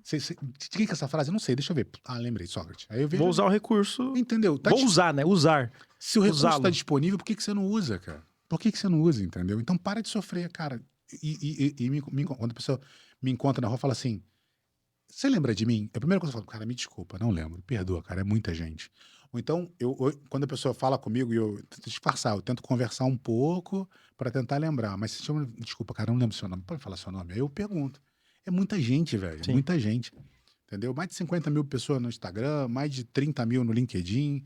[SPEAKER 2] De quem que é essa frase? Eu não sei, deixa eu ver. Lembrei, Sócrates. Aí eu vejo.
[SPEAKER 1] Vou usar o recurso.
[SPEAKER 2] Entendeu?
[SPEAKER 1] Vou usar, né? Usar.
[SPEAKER 2] Se o recurso
[SPEAKER 1] Usá-lo.
[SPEAKER 2] está disponível, por que você não usa, cara? Por que você não usa, entendeu? Então para de sofrer, cara. Quando a pessoa me encontra na rua, fala assim: você lembra de mim? A primeira coisa que eu falo, cara, me desculpa, não lembro. Perdoa, cara, é muita gente. Ou então, quando a pessoa fala comigo e eu tento disfarçar, eu tento conversar um pouco para tentar lembrar. Mas se chama, desculpa, cara, eu não lembro seu nome. Pode falar seu nome? Aí eu pergunto. É muita gente, velho.
[SPEAKER 1] Sim.
[SPEAKER 2] Muita gente. Entendeu? Mais de 50 mil pessoas no Instagram, mais de 30 mil no LinkedIn.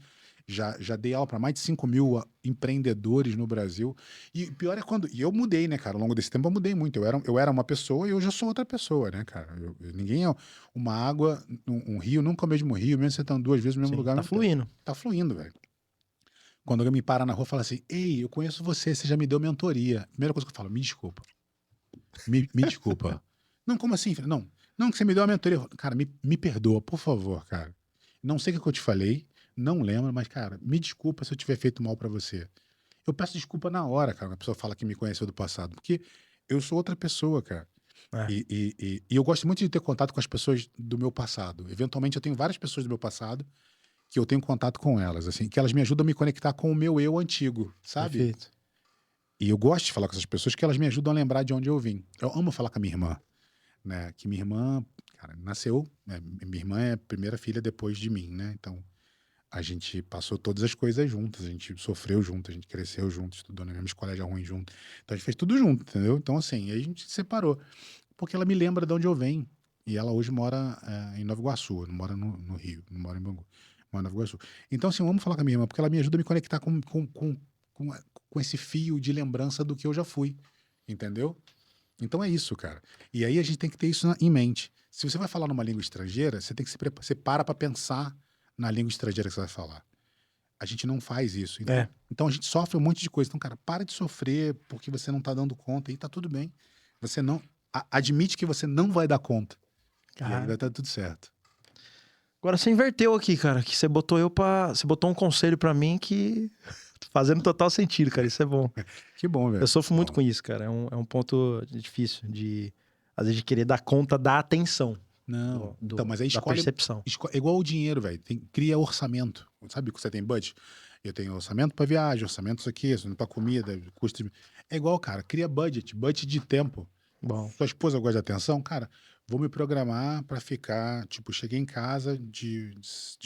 [SPEAKER 2] Já dei aula para mais de 5 mil empreendedores no Brasil. E o pior é quando. E eu mudei, né, cara? Ao longo desse tempo eu mudei muito. Eu era uma pessoa e hoje eu sou outra pessoa, né, cara? Ninguém é uma água, um rio, nunca é o mesmo rio, mesmo você estando 2 vezes no mesmo
[SPEAKER 1] Sim,
[SPEAKER 2] lugar.
[SPEAKER 1] tá fluindo.
[SPEAKER 2] Tá fluindo, velho. Quando alguém me para na rua e fala assim: ei, eu conheço você já me deu mentoria. Primeira coisa que eu falo: me desculpa. Me desculpa. Não, como assim? Não, que você me deu uma mentoria. Cara, me perdoa, por favor, cara. Não sei o que eu te falei. Não lembro, mas, cara, me desculpa se eu tiver feito mal pra você. Eu peço desculpa na hora, cara, quando a pessoa fala que me conheceu do passado, porque eu sou outra pessoa, cara.
[SPEAKER 1] É.
[SPEAKER 2] E eu gosto muito de ter contato com as pessoas do meu passado. Eventualmente, eu tenho várias pessoas do meu passado que eu tenho contato com elas, assim, que elas me ajudam a me conectar com o meu eu antigo, sabe?
[SPEAKER 1] Perfeito.
[SPEAKER 2] E eu gosto de falar com essas pessoas que elas me ajudam a lembrar de onde eu vim. Eu amo falar com a minha irmã, né? Que minha irmã, cara, nasceu, né? Minha irmã é a primeira filha depois de mim, né? Então, a gente passou todas as coisas juntas, a gente sofreu junto, a gente cresceu junto, estudou na mesma escola de ruim junto. Então a gente fez tudo junto, entendeu? Então assim, aí a gente se separou. Porque ela me lembra de onde eu venho. E ela hoje mora em Nova Iguaçu, não mora no Rio, não mora em Bangu, mora em Nova Iguaçu. Então assim, eu amo falar com a minha irmã, porque ela me ajuda a me conectar com esse fio de lembrança do que eu já fui, entendeu? Então é isso, cara. E aí a gente tem que ter isso em mente. Se você vai falar numa língua estrangeira, você tem que você para pra pensar na língua estrangeira que você vai falar. A gente não faz isso. Então a gente sofre um monte de coisa. Então, cara, para de sofrer porque você não tá dando conta e tá tudo bem. Você não... admite que você não vai dar conta. E aí vai estar tudo certo.
[SPEAKER 1] Agora você inverteu aqui, cara, que você botou você botou um conselho pra mim que fazendo total sentido, cara, isso é bom.
[SPEAKER 2] Que bom, velho.
[SPEAKER 1] Eu sofro muito com isso, cara, é um ponto difícil às vezes de querer dar conta da atenção.
[SPEAKER 2] Não, então, mas aí
[SPEAKER 1] da percepção.
[SPEAKER 2] É igual o dinheiro, velho. Cria orçamento. Sabe que você tem budget? Eu tenho orçamento pra viagem, orçamento isso aqui, orçamento pra comida, custo de... É igual, cara, cria budget de tempo.
[SPEAKER 1] Bom.
[SPEAKER 2] Sua esposa gosta de atenção? Cara, vou me programar pra ficar, tipo, cheguei em casa de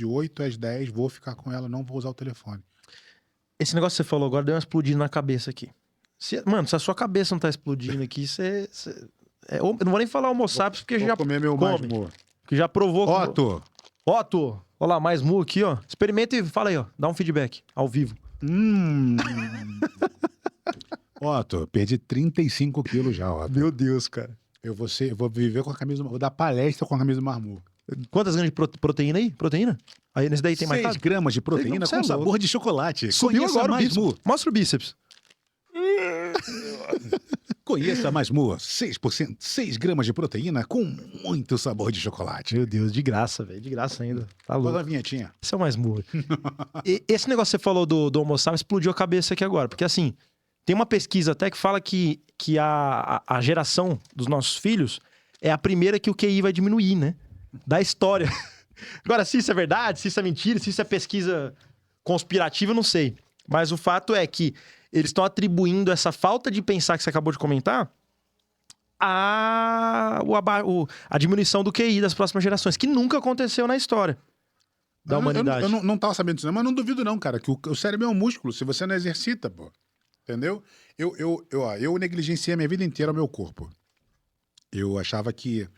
[SPEAKER 2] 8 às 10, vou ficar com ela, não vou usar o telefone.
[SPEAKER 1] Esse negócio que você falou agora deu uma explodida na cabeça aqui. Mano, se a sua cabeça não tá explodindo aqui, eu não vou nem falar Homo sapiens, porque já
[SPEAKER 2] comer meu
[SPEAKER 1] come.
[SPEAKER 2] mais
[SPEAKER 1] Que já provou.
[SPEAKER 2] Otto!
[SPEAKER 1] Olha lá, mais mu aqui, ó. Experimenta e fala aí, ó. Dá um feedback ao vivo.
[SPEAKER 2] Otto, perdi 35 quilos já, Otto.
[SPEAKER 1] Meu Deus, cara.
[SPEAKER 2] Eu vou viver com a camisa... Vou dar palestra com a camisa do Marmu.
[SPEAKER 1] Quantas gramas de proteína aí? Proteína? Aí nesse daí tem mais
[SPEAKER 2] 6 gramas de proteína com sabor de chocolate.
[SPEAKER 1] Subiu
[SPEAKER 2] Conheça
[SPEAKER 1] agora o
[SPEAKER 2] mais
[SPEAKER 1] bíceps. Mostra o bíceps.
[SPEAKER 2] Conheça mais Mu, 6%, 6 gramas de proteína com muito sabor de chocolate.
[SPEAKER 1] Meu Deus, de graça, velho. De graça ainda. Tá louco.
[SPEAKER 2] Fala a vinhetinha.
[SPEAKER 1] Esse é o mais mu. Esse negócio que você falou do Homo sapiens explodiu a cabeça aqui agora. Porque assim, tem uma pesquisa até que fala que a geração dos nossos filhos é a primeira que o QI vai diminuir, né? Da história. Agora, se isso é verdade, se isso é mentira, se isso é pesquisa conspirativa, eu não sei. Mas o fato é que eles estão atribuindo essa falta de pensar que você acabou de comentar a diminuição do QI das próximas gerações, que nunca aconteceu na história da humanidade.
[SPEAKER 2] Eu não tava sabendo disso, não, mas não duvido, não, cara, que o cérebro é um músculo, se você não exercita, pô. Entendeu? Eu negligenciei a minha vida inteira o meu corpo. Eu achava que.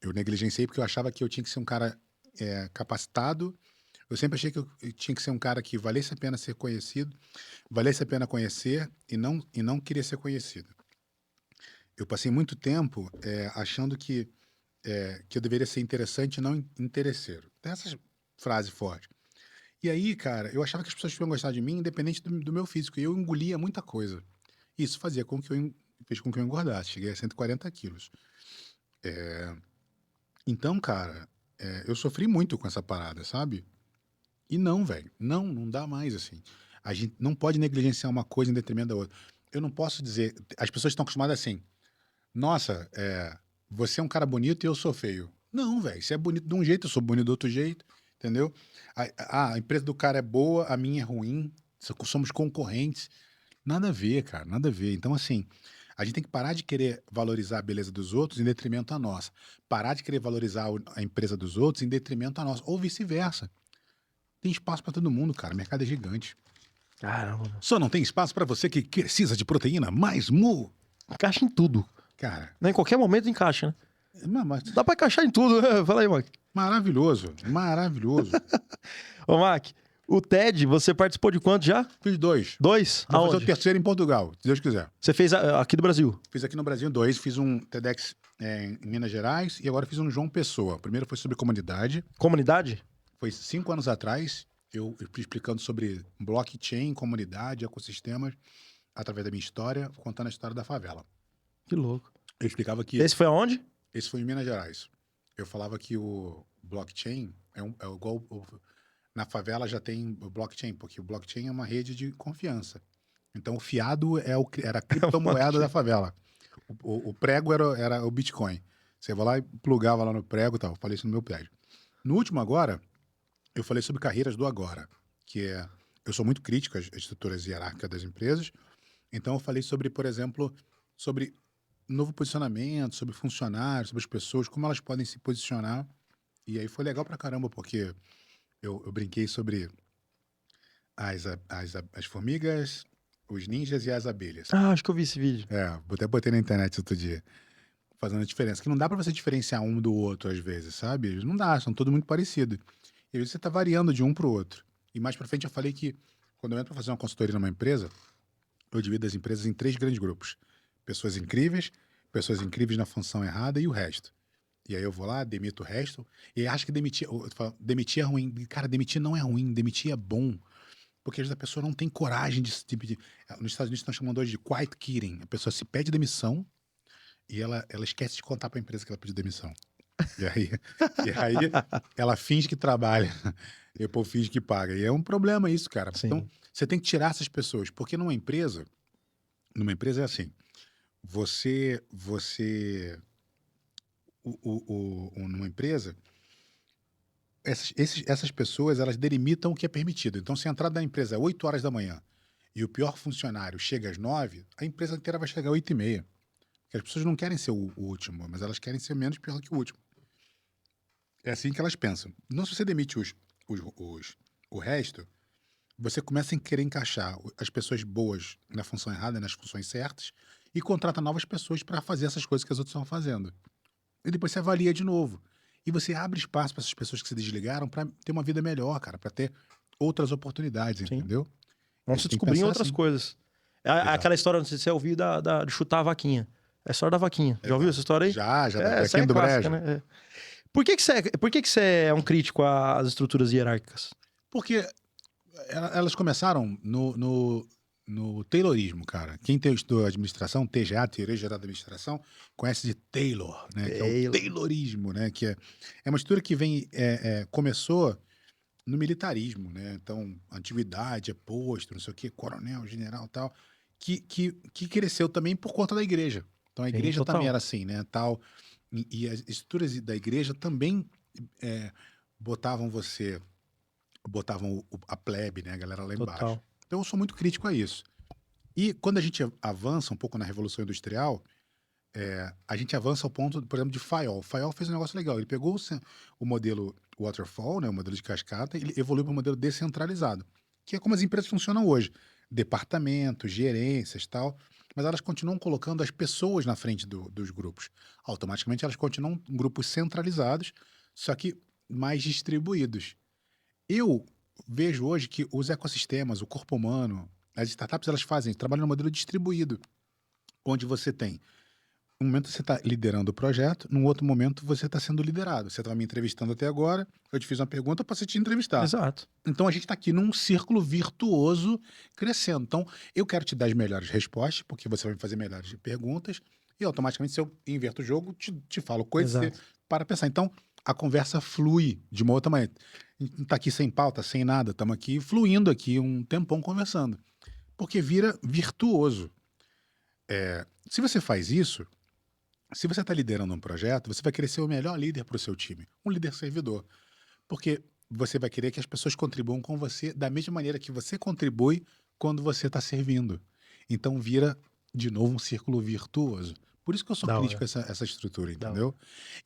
[SPEAKER 2] Eu negligenciei porque eu achava que eu tinha que ser um cara capacitado. Eu sempre achei que eu tinha que ser um cara que valesse a pena ser conhecido, valesse a pena conhecer e não queria ser conhecido. Eu passei muito tempo achando que eu deveria ser interessante e não interesseiro. Tem essas frases fortes. E aí, cara, eu achava que as pessoas iam gostar de mim independente do meu físico. E eu engolia muita coisa. Isso fazia com que fez com que eu engordasse. Cheguei a 140 quilos. Então, cara, eu sofri muito com essa parada, sabe? E não, velho. Não dá mais, assim. A gente não pode negligenciar uma coisa em detrimento da outra. Eu não posso dizer... As pessoas estão acostumadas assim. Nossa, você é um cara bonito e eu sou feio. Não, velho. Você é bonito de um jeito, eu sou bonito do outro jeito. Entendeu? A empresa do cara é boa, a minha é ruim. Somos concorrentes. Nada a ver, cara. Nada a ver. Então, assim... A gente tem que parar de querer valorizar a beleza dos outros em detrimento à nossa. Parar de querer valorizar a empresa dos outros em detrimento à nossa. Ou vice-versa. Tem espaço pra todo mundo, cara. O mercado é gigante.
[SPEAKER 1] Caramba.
[SPEAKER 2] Só não tem espaço pra você que precisa de proteína mais mu.
[SPEAKER 1] Encaixa em tudo.
[SPEAKER 2] Cara,
[SPEAKER 1] Né? Em qualquer momento encaixa, né?
[SPEAKER 2] mas
[SPEAKER 1] Dá pra encaixar em tudo, né? Fala aí, Mac.
[SPEAKER 2] maravilhoso. Maravilhoso.
[SPEAKER 1] Ô, Mac, o TED, você participou de quanto já?
[SPEAKER 2] Fiz 2.
[SPEAKER 1] 2?
[SPEAKER 2] Vou fazer o
[SPEAKER 1] Aonde?
[SPEAKER 2] terceiro em Portugal, se Deus quiser.
[SPEAKER 1] Você fez aqui do Brasil?
[SPEAKER 2] Fiz aqui no Brasil 2, fiz um TEDx em Minas Gerais e agora fiz um no João Pessoa. O primeiro foi sobre comunidade.
[SPEAKER 1] Comunidade?
[SPEAKER 2] Foi 5 anos atrás. Eu fui explicando sobre blockchain, comunidade, ecossistemas, através da minha história, contando a história da favela.
[SPEAKER 1] Que louco.
[SPEAKER 2] Eu explicava que...
[SPEAKER 1] Esse foi aonde?
[SPEAKER 2] Esse foi em Minas Gerais. Eu falava que o blockchain é igual... Na favela já tem o blockchain, porque o blockchain é uma rede de confiança. Então o fiado era a criptomoeda da favela. O prego era o Bitcoin. Você vai lá e plugava lá no prego e tal. Eu falei isso no meu prédio. No último agora, eu falei sobre carreiras do agora, que é... Eu sou muito crítico às estruturas hierárquicas das empresas, então eu falei sobre, por exemplo, sobre novo posicionamento, sobre funcionários, sobre as pessoas, como elas podem se posicionar. E aí foi legal pra caramba, porque eu brinquei sobre as formigas, os ninjas e as abelhas.
[SPEAKER 1] Ah, acho que eu vi esse vídeo.
[SPEAKER 2] Até botei na internet outro dia, fazendo a diferença. Que não dá pra você diferenciar um do outro às vezes, sabe? Não dá, são todos muito parecidos. E aí você tá variando de um pro outro. E mais pra frente eu falei que quando eu entro pra fazer uma consultoria numa empresa, eu divido as empresas em 3 grandes grupos. Pessoas incríveis na função errada e o resto. E aí eu vou lá, demito o resto, e acho que demitir é ruim. Cara, demitir não é ruim, demitir é bom. Porque às vezes a pessoa não tem coragem de... Nos Estados Unidos estão chamando hoje de quiet quitting. A pessoa se pede demissão e ela esquece de contar pra empresa que ela pediu demissão. E aí ela finge que trabalha e o povo finge que paga. E é um problema isso, cara.
[SPEAKER 1] Sim.
[SPEAKER 2] Então, você tem que tirar essas pessoas. Porque numa empresa é assim, numa empresa, essas pessoas, elas delimitam o que é permitido. Então, se a entrada da empresa é 8 horas da manhã e o pior funcionário chega às 9, a empresa inteira vai chegar às 8h30. Porque as pessoas não querem ser o último, mas elas querem ser menos pior que o último. É assim que elas pensam. Não, se você demite o resto, você começa a querer encaixar as pessoas boas na função errada, nas funções certas, e contrata novas pessoas para fazer essas coisas que as outras estão fazendo. E depois você avalia de novo. E você abre espaço para essas pessoas que se desligaram para ter uma vida melhor, cara, para ter outras oportunidades,
[SPEAKER 1] Sim.
[SPEAKER 2] entendeu?
[SPEAKER 1] Vão se descobrir em outras coisas. Aquela história, não sei se você ouviu, de chutar a vaquinha. É a história da vaquinha. Já ouviu essa história aí?
[SPEAKER 2] Já.
[SPEAKER 1] Essa é
[SPEAKER 2] do
[SPEAKER 1] clássica,
[SPEAKER 2] Brejo.
[SPEAKER 1] né? Por que que você é um crítico às estruturas hierárquicas?
[SPEAKER 2] Porque elas começaram no Taylorismo, cara. Quem estudou administração, TGA, Teoria Geral da Administração, conhece de Taylor, né? Que é o Taylorismo, né? Que é uma estrutura que começou no militarismo, né? Então, antiguidade, posto, não sei o quê, coronel, general e tal, que cresceu também por conta da igreja. Então, a igreja também era assim, né? Tal, e as estruturas da igreja também botavam a plebe, né? A galera lá embaixo. Então, eu sou muito crítico a isso. E quando a gente avança um pouco na Revolução Industrial, a gente avança ao ponto, por exemplo, de Fayol. Fayol fez um negócio legal. Ele pegou o modelo waterfall, né, o modelo de cascata, e ele evoluiu para um modelo descentralizado, que é como as empresas funcionam hoje. Departamentos, gerências, tal. Mas elas continuam colocando as pessoas na frente dos grupos. Automaticamente elas continuam em grupos centralizados, só que mais distribuídos. Eu vejo hoje que os ecossistemas, o corpo humano, as startups, elas trabalham no modelo distribuído, onde você tem um momento você está liderando o projeto, num outro momento você está sendo liderado. Você estava me entrevistando até agora, eu te fiz uma pergunta para você te entrevistar.
[SPEAKER 1] Exato.
[SPEAKER 2] Então a gente está aqui num círculo virtuoso crescendo. Então eu quero te dar as melhores respostas, porque você vai me fazer melhores perguntas, e automaticamente, se eu inverto o jogo, te falo coisas
[SPEAKER 1] Exato.
[SPEAKER 2] para pensar. Então a conversa flui de uma outra maneira. A gente não está aqui sem pauta, sem nada, estamos aqui fluindo aqui um tempão conversando. Porque vira virtuoso. Se você faz isso, se você está liderando um projeto, você vai querer ser o melhor líder para o seu time, um líder servidor. Porque você vai querer que as pessoas contribuam com você da mesma maneira que você contribui quando você está servindo. Então vira, de novo, um círculo virtuoso. Por isso que eu sou
[SPEAKER 1] Da
[SPEAKER 2] crítico a
[SPEAKER 1] hora.
[SPEAKER 2] essa estrutura,
[SPEAKER 1] Da
[SPEAKER 2] entendeu?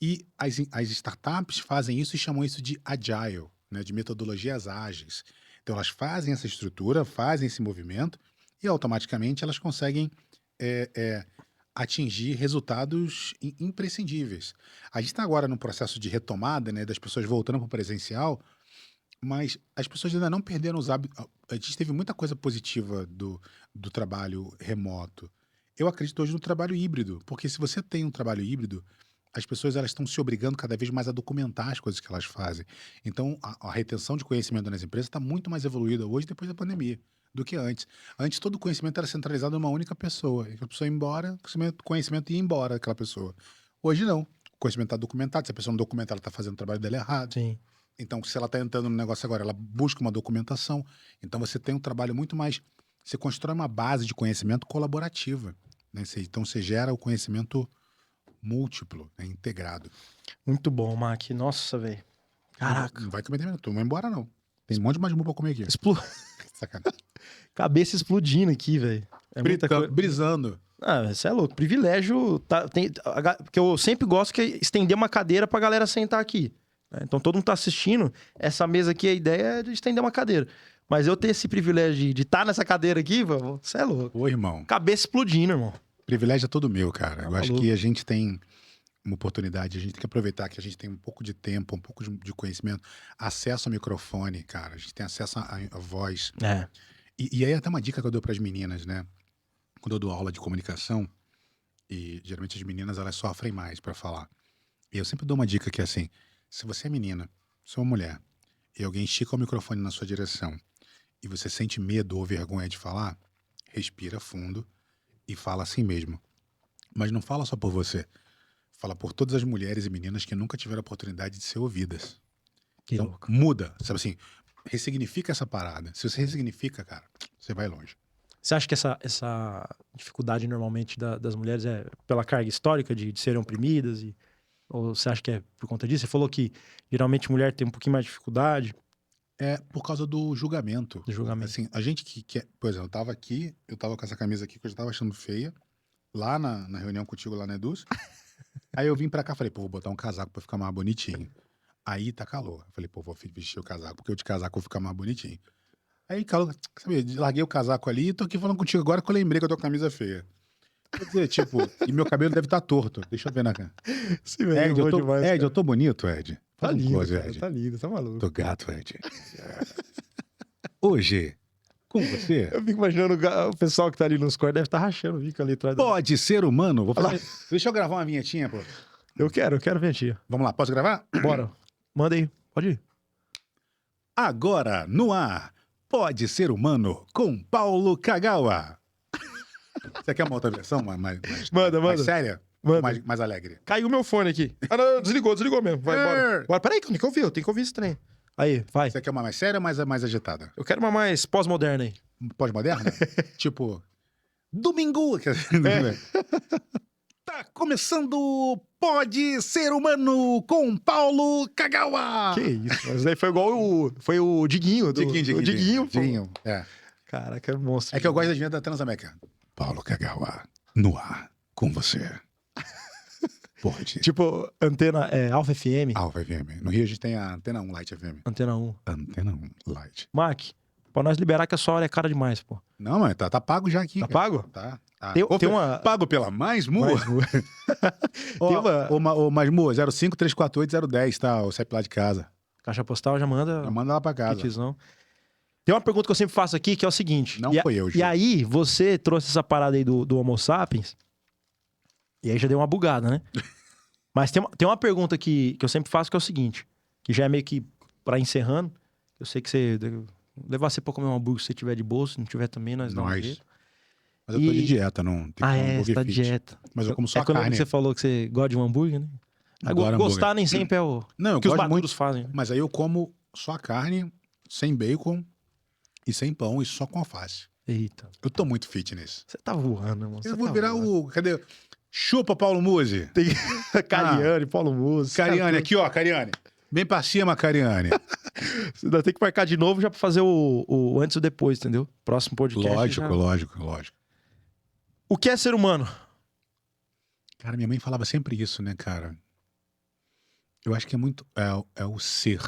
[SPEAKER 2] E as startups fazem isso e chamam isso de agile, né, de metodologias ágeis. Então elas fazem essa estrutura, fazem esse movimento e automaticamente elas conseguem atingir resultados imprescindíveis. A gente está agora num processo de retomada, né, das pessoas voltando para o presencial, mas as pessoas ainda não perderam os hábitos. A gente teve muita coisa positiva do trabalho remoto. Eu acredito hoje no trabalho híbrido, porque se você tem um trabalho híbrido, as pessoas elas estão se obrigando cada vez mais a documentar as coisas que elas fazem. Então, a retenção de conhecimento nas empresas está muito mais evoluída hoje, depois da pandemia, do que antes. Antes, todo o conhecimento era centralizado em uma única pessoa. E a pessoa ia embora, o conhecimento ia embora daquela pessoa. Hoje, não. O conhecimento está documentado. Se a pessoa não documentar, ela está fazendo o trabalho dela errado.
[SPEAKER 1] Sim.
[SPEAKER 2] Então, se ela está entrando no negócio agora, ela busca uma documentação. Então, você tem um trabalho muito mais... Você constrói uma base de conhecimento colaborativa, né? Então, você gera o conhecimento múltiplo, né? Integrado.
[SPEAKER 1] Muito bom, Mac. Nossa, velho. Caraca.
[SPEAKER 2] Não vai comer, não vai embora, não. Tem um monte de mais pra comer aqui. Sacanagem.
[SPEAKER 1] Cabeça explodindo aqui, velho. É muita coisa.
[SPEAKER 2] Brisando.
[SPEAKER 1] Ah, isso é louco. Privilégio. Porque eu sempre gosto que é estender uma cadeira pra galera sentar aqui. Né? Então todo mundo tá assistindo. Essa mesa aqui, a ideia é de estender uma cadeira. Mas eu ter esse privilégio de estar nessa cadeira aqui, você é louco.
[SPEAKER 2] Ô, irmão.
[SPEAKER 1] Cabeça explodindo, irmão.
[SPEAKER 2] Privilégio é todo meu, cara. Eu acho
[SPEAKER 1] maluco.
[SPEAKER 2] que a gente tem uma oportunidade, a gente tem que aproveitar que a gente tem um pouco de tempo, um pouco de conhecimento, acesso ao microfone, cara. A gente tem acesso à voz.
[SPEAKER 1] É.
[SPEAKER 2] E aí até uma dica que eu dou pras meninas, né? Quando eu dou aula de comunicação, e geralmente as meninas elas sofrem mais pra falar. E eu sempre dou uma dica que é assim, se você é menina, se é uma mulher, e alguém estica o microfone na sua direção, e você sente medo ou vergonha de falar, respira fundo e fala assim mesmo. Mas não fala só por você. Fala por todas as mulheres e meninas que nunca tiveram a oportunidade de ser ouvidas.
[SPEAKER 1] Que
[SPEAKER 2] Então,
[SPEAKER 1] louco.
[SPEAKER 2] muda, sabe assim, ressignifica essa parada. Se você ressignifica, cara, você vai longe.
[SPEAKER 1] Você acha que essa dificuldade normalmente das mulheres é pela carga histórica de serem oprimidas? Ou você acha que é por conta disso? Você falou que geralmente mulher tem um pouquinho mais de dificuldade.
[SPEAKER 2] É por causa do julgamento.
[SPEAKER 1] Do julgamento.
[SPEAKER 2] Assim, a gente por exemplo, eu tava aqui, eu tava com essa camisa aqui que eu já tava achando feia, lá na reunião contigo lá na Eduz. Aí eu vim pra cá, falei, pô, vou botar um casaco pra ficar mais bonitinho. Aí tá calor. Eu falei, pô, vou vestir o casaco, porque eu de casaco vou ficar mais bonitinho. Aí, calor, sabe, larguei o casaco ali e tô aqui falando contigo agora que eu lembrei que eu tô com a camisa feia. Quer dizer, tipo, e meu cabelo deve estar torto. Deixa eu ver na cara.
[SPEAKER 1] Sim,
[SPEAKER 2] Ed, eu tô bonito, Ed.
[SPEAKER 1] Tá
[SPEAKER 2] Faz um
[SPEAKER 1] lindo,
[SPEAKER 2] close,
[SPEAKER 1] cara,
[SPEAKER 2] Ed.
[SPEAKER 1] tá lindo, tá maluco.
[SPEAKER 2] Tô gato, Ed. Hoje, com você,
[SPEAKER 1] Eu fico imaginando o pessoal que tá ali nos cortes deve estar rachando o bico ali atrás.
[SPEAKER 2] pode ser humano. Vou fazer... Deixa eu gravar uma vinhetinha, pô.
[SPEAKER 1] Eu quero ver, tia.
[SPEAKER 2] Vamos lá, posso gravar?
[SPEAKER 1] Bora. Manda aí, pode ir.
[SPEAKER 2] Agora, no ar, Pode Ser Humano, com Paulo Kagawa. Você quer uma outra versão mais
[SPEAKER 1] Manda.
[SPEAKER 2] séria?
[SPEAKER 1] Manda.
[SPEAKER 2] Mais alegre?
[SPEAKER 1] Caiu meu fone aqui. Ah, não, desligou mesmo. Vai, bora. Bora. Peraí, que eu tenho que ouvir esse trem. Aí, vai.
[SPEAKER 2] Você quer uma mais séria ou mais agitada?
[SPEAKER 1] Eu quero uma mais pós-moderna aí.
[SPEAKER 2] Pós-moderna? Tipo, domingo. Tá começando Pode Ser Humano com Paulo Kagawa.
[SPEAKER 1] Que isso, mas daí foi igual foi o Diguinho. O Diguinho, pô.
[SPEAKER 2] Diguinho, é.
[SPEAKER 1] Caraca, é monstro.
[SPEAKER 2] É que eu gosto da vinheta da Transamérica. Paulo Kagawa, no ar, com você. Pode.
[SPEAKER 1] Tipo, antena Alfa FM,
[SPEAKER 2] Alfa FM. No Rio a gente tem a Antena 1 Light FM.
[SPEAKER 1] Antena 1.
[SPEAKER 2] Antena 1 Light.
[SPEAKER 1] Mac, pra nós liberar que a sua hora é cara demais, pô.
[SPEAKER 2] Não, mas tá pago já aqui.
[SPEAKER 1] Tá
[SPEAKER 2] cara.
[SPEAKER 1] pago?
[SPEAKER 2] Tá.
[SPEAKER 1] Tem uma...
[SPEAKER 2] Pago pela Mais Mu?
[SPEAKER 1] Mais Mu. Tem uma...
[SPEAKER 2] Ô, Mais Mu, 05348010, tá? O CEP lá de casa.
[SPEAKER 1] Caixa postal já manda...
[SPEAKER 2] Já manda lá pra casa.
[SPEAKER 1] Kitzão. Tem uma pergunta que eu sempre faço aqui, que é o seguinte.
[SPEAKER 2] Não foi eu, Ju.
[SPEAKER 1] E aí, você trouxe essa parada aí do Homo sapiens, e aí já deu uma bugada, né? Mas tem uma pergunta que eu sempre faço, que é o seguinte, que já é meio que pra encerrando. Eu sei que você... Levar você pra comer um hambúrguer se você tiver de bolsa, se não tiver também, nós damos um jeito.
[SPEAKER 2] Mas eu tô de dieta, não. Tem
[SPEAKER 1] Você tá de dieta.
[SPEAKER 2] Mas eu como só
[SPEAKER 1] quando
[SPEAKER 2] carne.
[SPEAKER 1] você falou que você gosta de um hambúrguer, né?
[SPEAKER 2] Adoro
[SPEAKER 1] Gostar
[SPEAKER 2] hambúrguer.
[SPEAKER 1] nem sempre é o
[SPEAKER 2] Não, eu
[SPEAKER 1] que os
[SPEAKER 2] gosto
[SPEAKER 1] maduros
[SPEAKER 2] muito.
[SPEAKER 1] fazem. Né?
[SPEAKER 2] Mas aí eu como só a carne, sem bacon e sem pão e só com alface.
[SPEAKER 1] Eita.
[SPEAKER 2] Eu tô muito fitness.
[SPEAKER 1] Você tá voando, irmão.
[SPEAKER 2] Eu vou virar o... Cadê? Chupa, Paulo Musi.
[SPEAKER 1] Tem Cariane, Paulo Musi.
[SPEAKER 2] Cariane, aqui, ó, Cariane. Bem pra cima, Cariane.
[SPEAKER 1] Você ainda tem que marcar de novo já pra fazer o antes e o depois, entendeu? Próximo podcast.
[SPEAKER 2] Lógico.
[SPEAKER 1] O que é ser humano?
[SPEAKER 2] Cara, minha mãe falava sempre isso, né, cara? Eu acho que é muito... É o ser.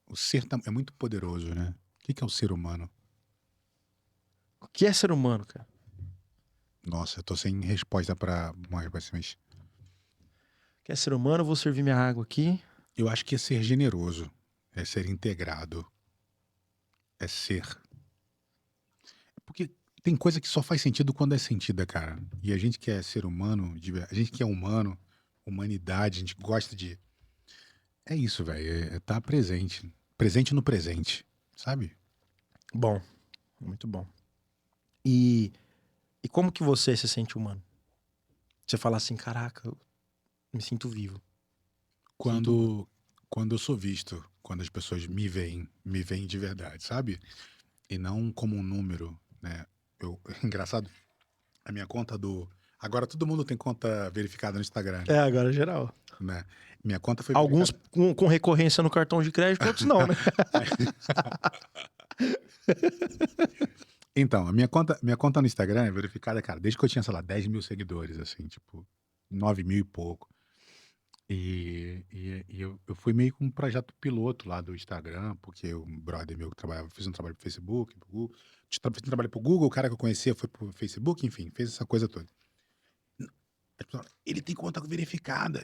[SPEAKER 2] O ser é muito poderoso, né? O que é o ser humano?
[SPEAKER 1] O que é ser humano, cara?
[SPEAKER 2] Nossa, eu tô sem resposta pra uma resposta, mas...
[SPEAKER 1] O que é ser humano? Eu vou servir minha água aqui.
[SPEAKER 2] Eu acho que é ser generoso. É ser integrado. É ser. Porque tem coisa que só faz sentido quando é sentida, cara. E a gente que é ser humano, a gente que é humano, humanidade, a gente gosta de... É isso, velho. É estar presente. Presente no presente, sabe?
[SPEAKER 1] Bom. Muito bom. E como que você se sente humano? Você fala assim, caraca, eu me sinto vivo.
[SPEAKER 2] Quando eu sou visto, quando as pessoas me veem de verdade, sabe? E não como um número, né? Engraçado, a minha conta do... Agora todo mundo tem conta verificada no Instagram, né?
[SPEAKER 1] Agora geral.
[SPEAKER 2] Né? Minha conta foi
[SPEAKER 1] Alguns com recorrência no cartão de crédito, outros não, né?
[SPEAKER 2] Então, a minha conta no Instagram é verificada, cara, desde que eu tinha, sei lá, 10 mil seguidores, assim, tipo, 9 mil e pouco. E eu fui meio com um projeto piloto lá do Instagram, porque um brother meu que trabalhava, fiz um trabalho pro Facebook, pro Google, fiz um trabalho pro Google, o cara que eu conhecia foi pro Facebook, enfim, fez essa coisa toda. Ele tem conta verificada.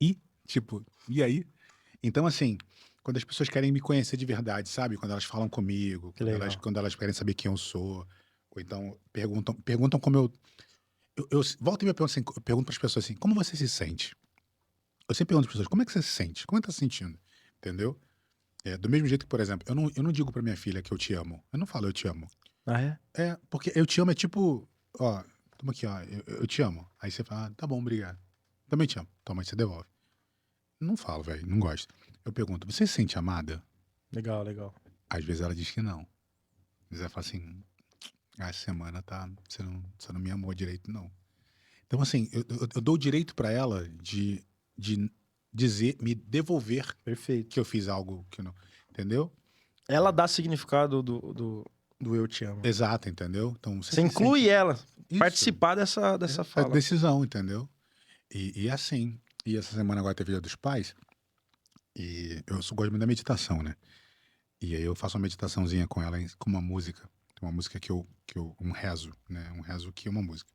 [SPEAKER 2] E aí? Então, assim, quando as pessoas querem me conhecer de verdade, sabe? Quando elas falam comigo, quando elas querem saber quem eu sou, ou então perguntam como eu volto e me pergunto assim, eu pergunto para as pessoas assim, como você se sente? Eu sempre pergunto para as pessoas, como é que você se sente? Como é que tá se sentindo? Entendeu? Do mesmo jeito que, por exemplo, eu não digo para minha filha que eu te amo. Eu não falo eu te amo.
[SPEAKER 1] Ah, é?
[SPEAKER 2] Porque eu te amo é tipo, ó, toma aqui, ó, eu te amo. Aí você fala, tá bom, obrigado. Também te amo. Toma, aí você devolve. Não falo, velho, não gosto. Eu pergunto, você se sente amada?
[SPEAKER 1] Legal.
[SPEAKER 2] Às vezes ela diz que não. Às vezes ela fala assim, essa semana você não me amou direito, não. Então, assim, eu dou o direito pra ela de dizer, me devolver
[SPEAKER 1] Perfeito.
[SPEAKER 2] que eu fiz algo que eu não... Entendeu?
[SPEAKER 1] Ela dá significado do eu te amo.
[SPEAKER 2] Exato, entendeu? Então,
[SPEAKER 1] Você inclui ela,
[SPEAKER 2] Isso.
[SPEAKER 1] participar dessa fala.
[SPEAKER 2] A decisão, entendeu? E assim, e essa semana agora teve Dia dos Pais, e eu gosto muito da meditação, né? E aí eu faço uma meditaçãozinha com ela com uma música. Tem uma música que eu um rezo, né? Um rezo que é uma música.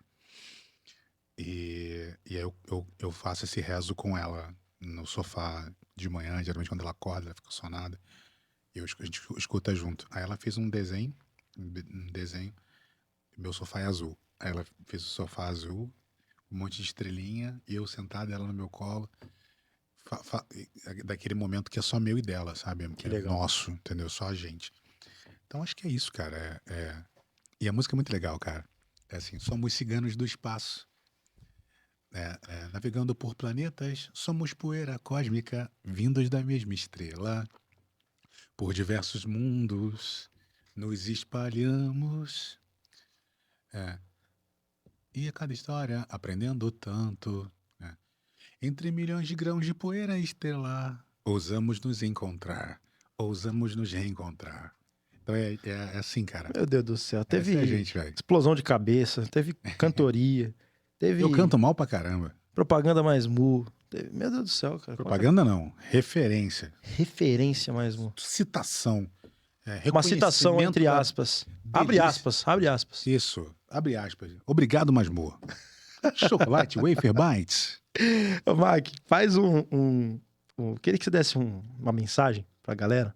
[SPEAKER 2] E aí eu faço esse rezo com ela no sofá de manhã, geralmente quando ela acorda, ela fica sonada. E a gente escuta junto. Aí ela fez um desenho, meu sofá é azul. Aí ela fez o sofá azul, um monte de estrelinha, e eu sentado, ela no meu colo. Daquele momento que é só meu e dela, sabe?
[SPEAKER 1] Que legal.
[SPEAKER 2] Nosso, entendeu? Só a gente. Então acho que é isso, cara. E a música é muito legal, cara. É assim, somos ciganos do espaço. Navegando por planetas, somos poeira cósmica, vindos da mesma estrela. Por diversos mundos, nos espalhamos. E a cada história, aprendendo tanto. Entre milhões de grãos de poeira estelar, ousamos nos encontrar, ousamos nos reencontrar. Então é assim, cara.
[SPEAKER 1] Meu Deus do céu.
[SPEAKER 2] Essa
[SPEAKER 1] Teve
[SPEAKER 2] é a gente, velho.
[SPEAKER 1] explosão de cabeça, teve cantoria, teve
[SPEAKER 2] Eu canto mal pra caramba.
[SPEAKER 1] propaganda mais mu. Meu Deus do céu, cara.
[SPEAKER 2] Propaganda não, referência,
[SPEAKER 1] Referência mais mu.
[SPEAKER 2] citação,
[SPEAKER 1] Uma citação
[SPEAKER 2] reconhecimento
[SPEAKER 1] entre
[SPEAKER 2] da
[SPEAKER 1] aspas. Abre
[SPEAKER 2] delícia.
[SPEAKER 1] aspas, abre aspas.
[SPEAKER 2] Isso, abre aspas. Obrigado, Masmor. Chocolate, wafer bites.
[SPEAKER 1] Ô, Mike, faz queria que você desse uma mensagem pra galera.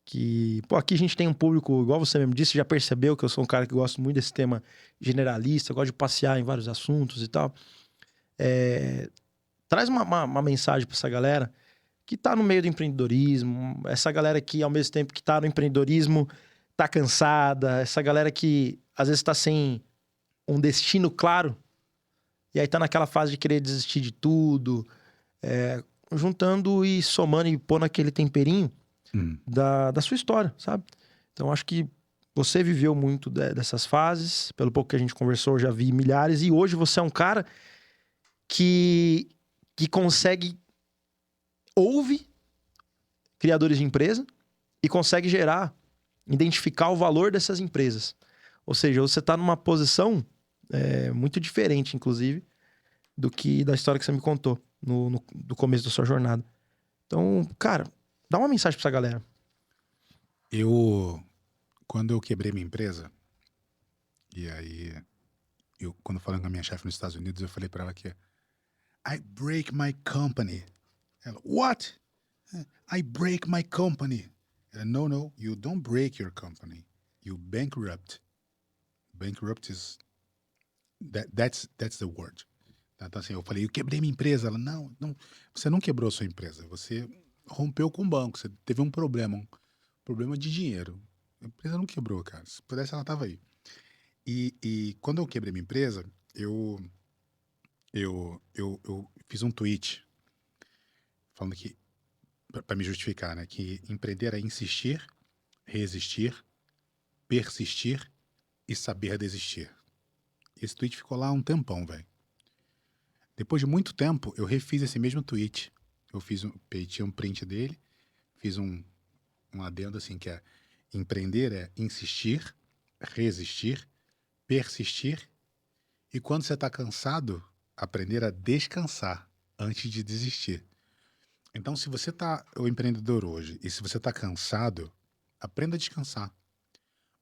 [SPEAKER 1] Que, pô, aqui a gente tem um público, igual você mesmo disse, já percebeu que eu sou um cara que gosto muito desse tema generalista, gosto de passear em vários assuntos e tal. Traz uma mensagem pra essa galera que tá no meio do empreendedorismo, essa galera que, ao mesmo tempo que tá no empreendedorismo, tá cansada, essa galera que, às vezes, tá sem um destino claro, e aí tá naquela fase de querer desistir de tudo, juntando e somando e pondo aquele temperinho da sua história, sabe? Então, acho que você viveu muito dessas fases, pelo pouco que a gente conversou, eu já vi milhares, e hoje você é um cara que consegue, ouve criadores de empresa e consegue identificar o valor dessas empresas. Ou seja, você tá numa posição muito diferente, inclusive, da história que você me contou do começo da sua jornada. Então, cara, dá uma mensagem pra essa galera.
[SPEAKER 2] Quando eu quebrei minha empresa, e aí, quando falando com a minha chefe nos Estados Unidos, eu falei pra ela que I break my company. Ela, what? I break my company. Ela, no, you don't break your company. You bankrupt. Bankrupt is... That's the word. Então assim, eu falei, eu quebrei minha empresa. Ela, não, você não quebrou sua empresa. Você rompeu com o banco. Você teve um problema de dinheiro. A empresa não quebrou, cara. Se pudesse, ela tava aí. E quando eu quebrei minha empresa, eu fiz um tweet falando que, para me justificar, né, que empreender é insistir, resistir, persistir e saber desistir. Esse tweet ficou lá um tempão, velho. Depois de muito tempo, eu refiz esse mesmo tweet. Eu tinha um print dele, fiz um adendo assim, que empreender é insistir, resistir, persistir e quando você tá cansado, aprender a descansar antes de desistir. Então, se você tá o empreendedor hoje e se você tá cansado, aprenda a descansar.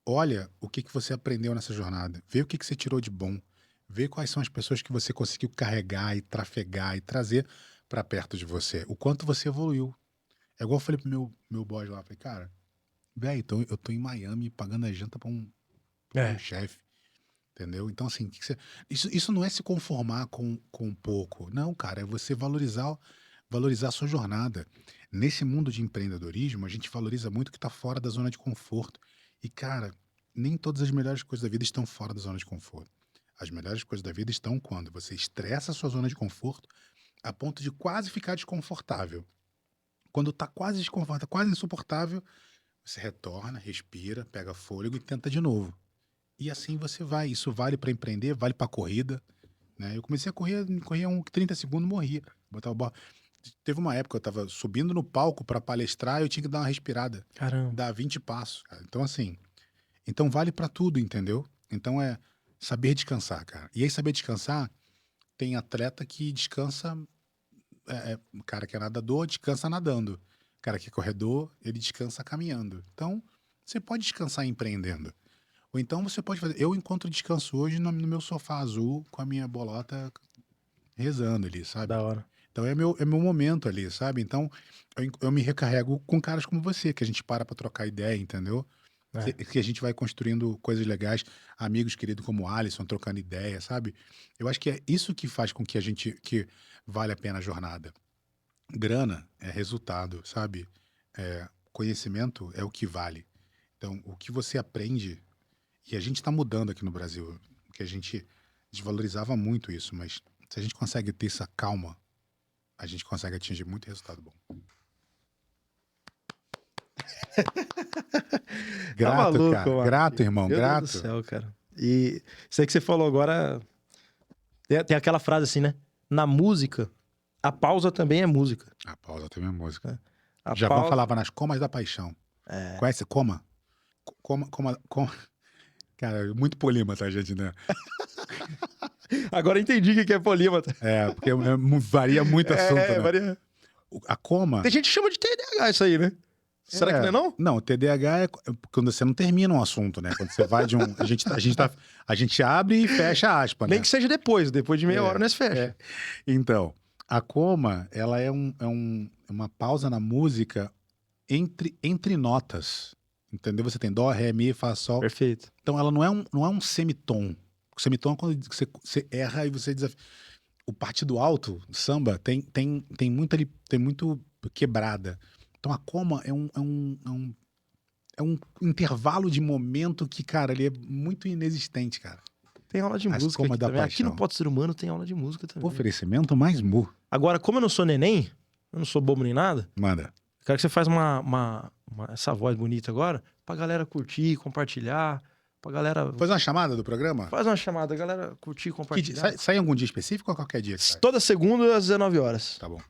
[SPEAKER 2] Olha o que você aprendeu nessa jornada. Vê o que você tirou de bom. Vê quais são as pessoas que você conseguiu carregar e trafegar e trazer para perto de você. O quanto você evoluiu. É igual eu falei pro meu boss lá. Falei, cara, velho, eu tô em Miami pagando a janta pra um chefe. Entendeu? Então, assim, isso não é se conformar com pouco. Não, cara, é você valorizar a sua jornada. Nesse mundo de empreendedorismo, a gente valoriza muito o que está fora da zona de conforto. E, cara, nem todas as melhores coisas da vida estão fora da zona de conforto. As melhores coisas da vida estão quando você estressa a sua zona de conforto a ponto de quase ficar desconfortável. Quando está quase desconfortável, quase insuportável, você retorna, respira, pega fôlego e tenta de novo. E assim você vai. Isso vale para empreender, vale para corrida. Né? Eu comecei a correr 30 segundos, morria. Teve uma época que eu estava subindo no palco para palestrar e eu tinha que dar uma respirada.
[SPEAKER 1] Caramba.
[SPEAKER 2] Dar 20 passos. Cara. Então, assim, vale para tudo, entendeu? Então é saber descansar, cara. E aí, saber descansar, tem atleta que descansa. O cara que é nadador descansa nadando. O cara que é corredor, ele descansa caminhando. Então, você pode descansar empreendendo. Ou então você pode fazer... Eu encontro descanso hoje no meu sofá azul com a minha bolota rezando ali, sabe?
[SPEAKER 1] Da hora.
[SPEAKER 2] Então é meu momento ali, sabe? Então eu me recarrego com caras como você, que a gente para trocar ideia, entendeu? Que a gente vai construindo coisas legais, amigos queridos como o Alisson, trocando ideia, sabe? Eu acho que é isso que faz com que que vale a pena a jornada. Grana é resultado, sabe? Conhecimento é o que vale. Então, o que você aprende, e a gente está mudando aqui no Brasil, que a gente desvalorizava muito isso, mas se a gente consegue ter essa calma, a gente consegue atingir muito resultado bom. Grato,
[SPEAKER 1] tá maluco,
[SPEAKER 2] cara.
[SPEAKER 1] mano.
[SPEAKER 2] Grato, irmão.
[SPEAKER 1] Meu
[SPEAKER 2] grato.
[SPEAKER 1] Deus do céu, cara. E isso aí que você falou agora... Tem aquela frase assim, né? Na música, a pausa também é música.
[SPEAKER 2] A pausa também é música.
[SPEAKER 1] A
[SPEAKER 2] Javão
[SPEAKER 1] pausa...
[SPEAKER 2] falava nas comas da paixão. Conhece coma? Cara, muito polímata, gente, né?
[SPEAKER 1] Agora eu entendi o que é polímata.
[SPEAKER 2] Porque varia muito assunto, né?
[SPEAKER 1] Varia.
[SPEAKER 2] A coma...
[SPEAKER 1] Tem gente que chama de TDAH isso aí, né? Será que não é não?
[SPEAKER 2] Não, o TDAH é quando você não termina um assunto, né? Quando você vai de um... A gente abre e fecha aspas,
[SPEAKER 1] Nem
[SPEAKER 2] né?
[SPEAKER 1] que seja depois de meia hora nós fecha.
[SPEAKER 2] Então, a coma, ela é uma pausa na música entre notas, entendeu? Você tem dó, ré, mi, fá, sol.
[SPEAKER 1] Perfeito.
[SPEAKER 2] Então ela não é um semitom. O semitom é quando você erra e você desafia. O partido alto, samba, tem muito quebrada. Então a coma é um intervalo de momento que, cara, ele é muito inexistente, cara.
[SPEAKER 1] Tem aula de
[SPEAKER 2] As
[SPEAKER 1] música
[SPEAKER 2] comas
[SPEAKER 1] aqui
[SPEAKER 2] da
[SPEAKER 1] também. Aqui no
[SPEAKER 2] paixão.
[SPEAKER 1] Pode Ser Humano tem aula de música também.
[SPEAKER 2] Oferecimento mais mu.
[SPEAKER 1] Agora, como eu não sou neném, eu não sou bobo nem nada,
[SPEAKER 2] Manda.
[SPEAKER 1] quero que você faça essa voz bonita agora pra galera curtir, compartilhar, pra galera...
[SPEAKER 2] Faz uma chamada do programa?
[SPEAKER 1] Faz uma chamada, galera curtir, compartilhar.
[SPEAKER 2] Sai algum dia específico ou qualquer dia?
[SPEAKER 1] Toda segunda às 19 horas.
[SPEAKER 2] Tá bom.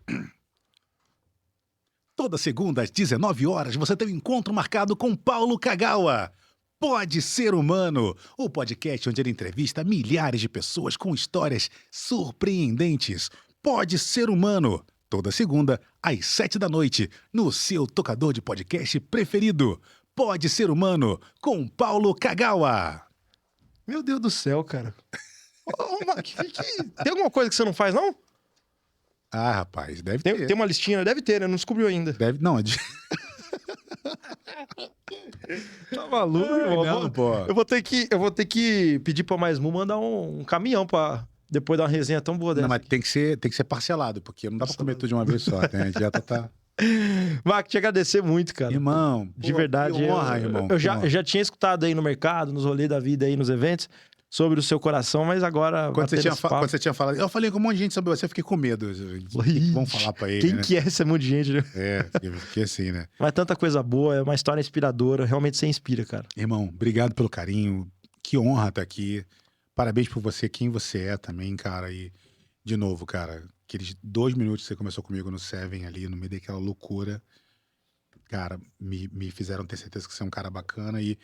[SPEAKER 2] Toda segunda às 19 horas você tem um encontro marcado com Paulo Kagawa. Pode Ser Humano, o podcast onde ele entrevista milhares de pessoas com histórias surpreendentes. Pode Ser Humano, toda segunda às 7 da noite, no seu tocador de podcast preferido. Pode Ser Humano, com Paulo Kagawa.
[SPEAKER 1] Meu Deus do céu, cara. Ô, Mac, tem alguma coisa que você não faz, não?
[SPEAKER 2] Ah, rapaz, deve ter.
[SPEAKER 1] Tem uma listinha, deve ter, né? Não descobriu ainda.
[SPEAKER 2] Não,
[SPEAKER 1] Tá maluco, irmão?
[SPEAKER 2] não, pô.
[SPEAKER 1] Eu vou ter que pedir pra Mais Mu mandar um caminhão pra depois dar uma resenha tão boa dessa.
[SPEAKER 2] Não, mas tem que ser parcelado, porque não dá pra comer tudo de uma vez só, né? A dieta tá...
[SPEAKER 1] Mac, te agradecer muito, cara.
[SPEAKER 2] Irmão,
[SPEAKER 1] de verdade.
[SPEAKER 2] Que honra, irmão.
[SPEAKER 1] Eu já tinha escutado aí no mercado, nos rolês da vida aí, nos eventos, sobre o seu coração, mas agora...
[SPEAKER 2] Quando você tinha falado... Eu falei com um monte de gente sobre você, eu fiquei com medo. Vamos falar pra ele,
[SPEAKER 1] Quem
[SPEAKER 2] né?
[SPEAKER 1] que é esse monte de gente, né?
[SPEAKER 2] Fiquei assim, né?
[SPEAKER 1] Mas tanta coisa boa, é uma história inspiradora, realmente você inspira, cara.
[SPEAKER 2] Irmão, obrigado pelo carinho. Que honra estar aqui. Parabéns por você, quem você é também, cara. E, de novo, cara, aqueles 2 minutos que você começou comigo no Seven ali, no meio daquela loucura, cara, me fizeram ter certeza que você é um cara bacana e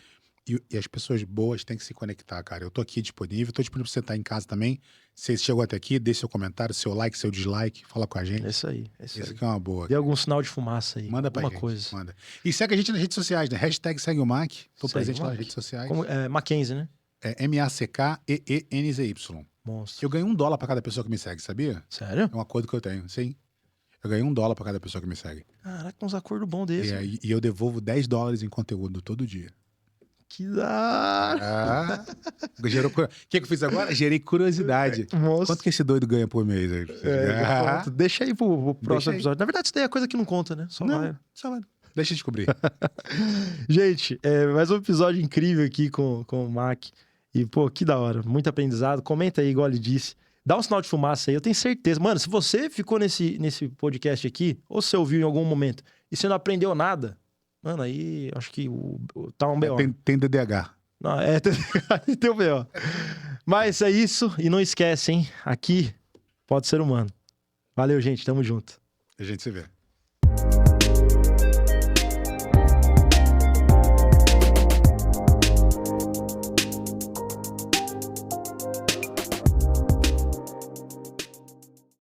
[SPEAKER 2] as pessoas boas têm que se conectar, cara. Eu tô aqui disponível, tô disponível pra você estar em casa também. Se você chegou até aqui, deixe seu comentário, seu like, seu dislike, fala com a gente.
[SPEAKER 1] É isso aí.
[SPEAKER 2] Isso aqui é uma boa.
[SPEAKER 1] Dê algum sinal de fumaça aí.
[SPEAKER 2] Manda pra
[SPEAKER 1] alguma
[SPEAKER 2] gente.
[SPEAKER 1] coisa.
[SPEAKER 2] Manda. E segue a gente nas redes sociais, né? Hashtag segue o Mac. Tô presente nas redes sociais.
[SPEAKER 1] Mackenzie, né?
[SPEAKER 2] É MACKEENZY.
[SPEAKER 1] Monstro.
[SPEAKER 2] Eu ganho $1 pra cada pessoa que me segue, sabia?
[SPEAKER 1] Sério?
[SPEAKER 2] É um acordo que eu tenho, sim. Eu ganho $1 pra cada pessoa que me segue.
[SPEAKER 1] Caraca, uns acordos bons desses.
[SPEAKER 2] E eu devolvo $10 em conteúdo todo dia.
[SPEAKER 1] Que da...
[SPEAKER 2] O que eu fiz agora? Gerei curiosidade.
[SPEAKER 1] Monstro.
[SPEAKER 2] Quanto que esse doido ganha por mês? Aí?
[SPEAKER 1] Deixa aí pro próximo episódio. Na verdade, isso daí é coisa que não conta, né? Só vai.
[SPEAKER 2] Deixa eu descobrir.
[SPEAKER 1] Gente, mais um episódio incrível aqui com o Mac. E, pô, que da hora. Muito aprendizado. Comenta aí, igual ele disse. Dá um sinal de fumaça aí, eu tenho certeza. Mano, se você ficou nesse podcast aqui, ou você ouviu em algum momento, e você não aprendeu nada, mano, aí acho que tá um B.O.
[SPEAKER 2] Tem DDH.
[SPEAKER 1] Não, tem um B.O. Mas é isso. E não esquece, hein? Aqui pode ser humano. Valeu, gente. Tamo junto.
[SPEAKER 2] A gente se vê.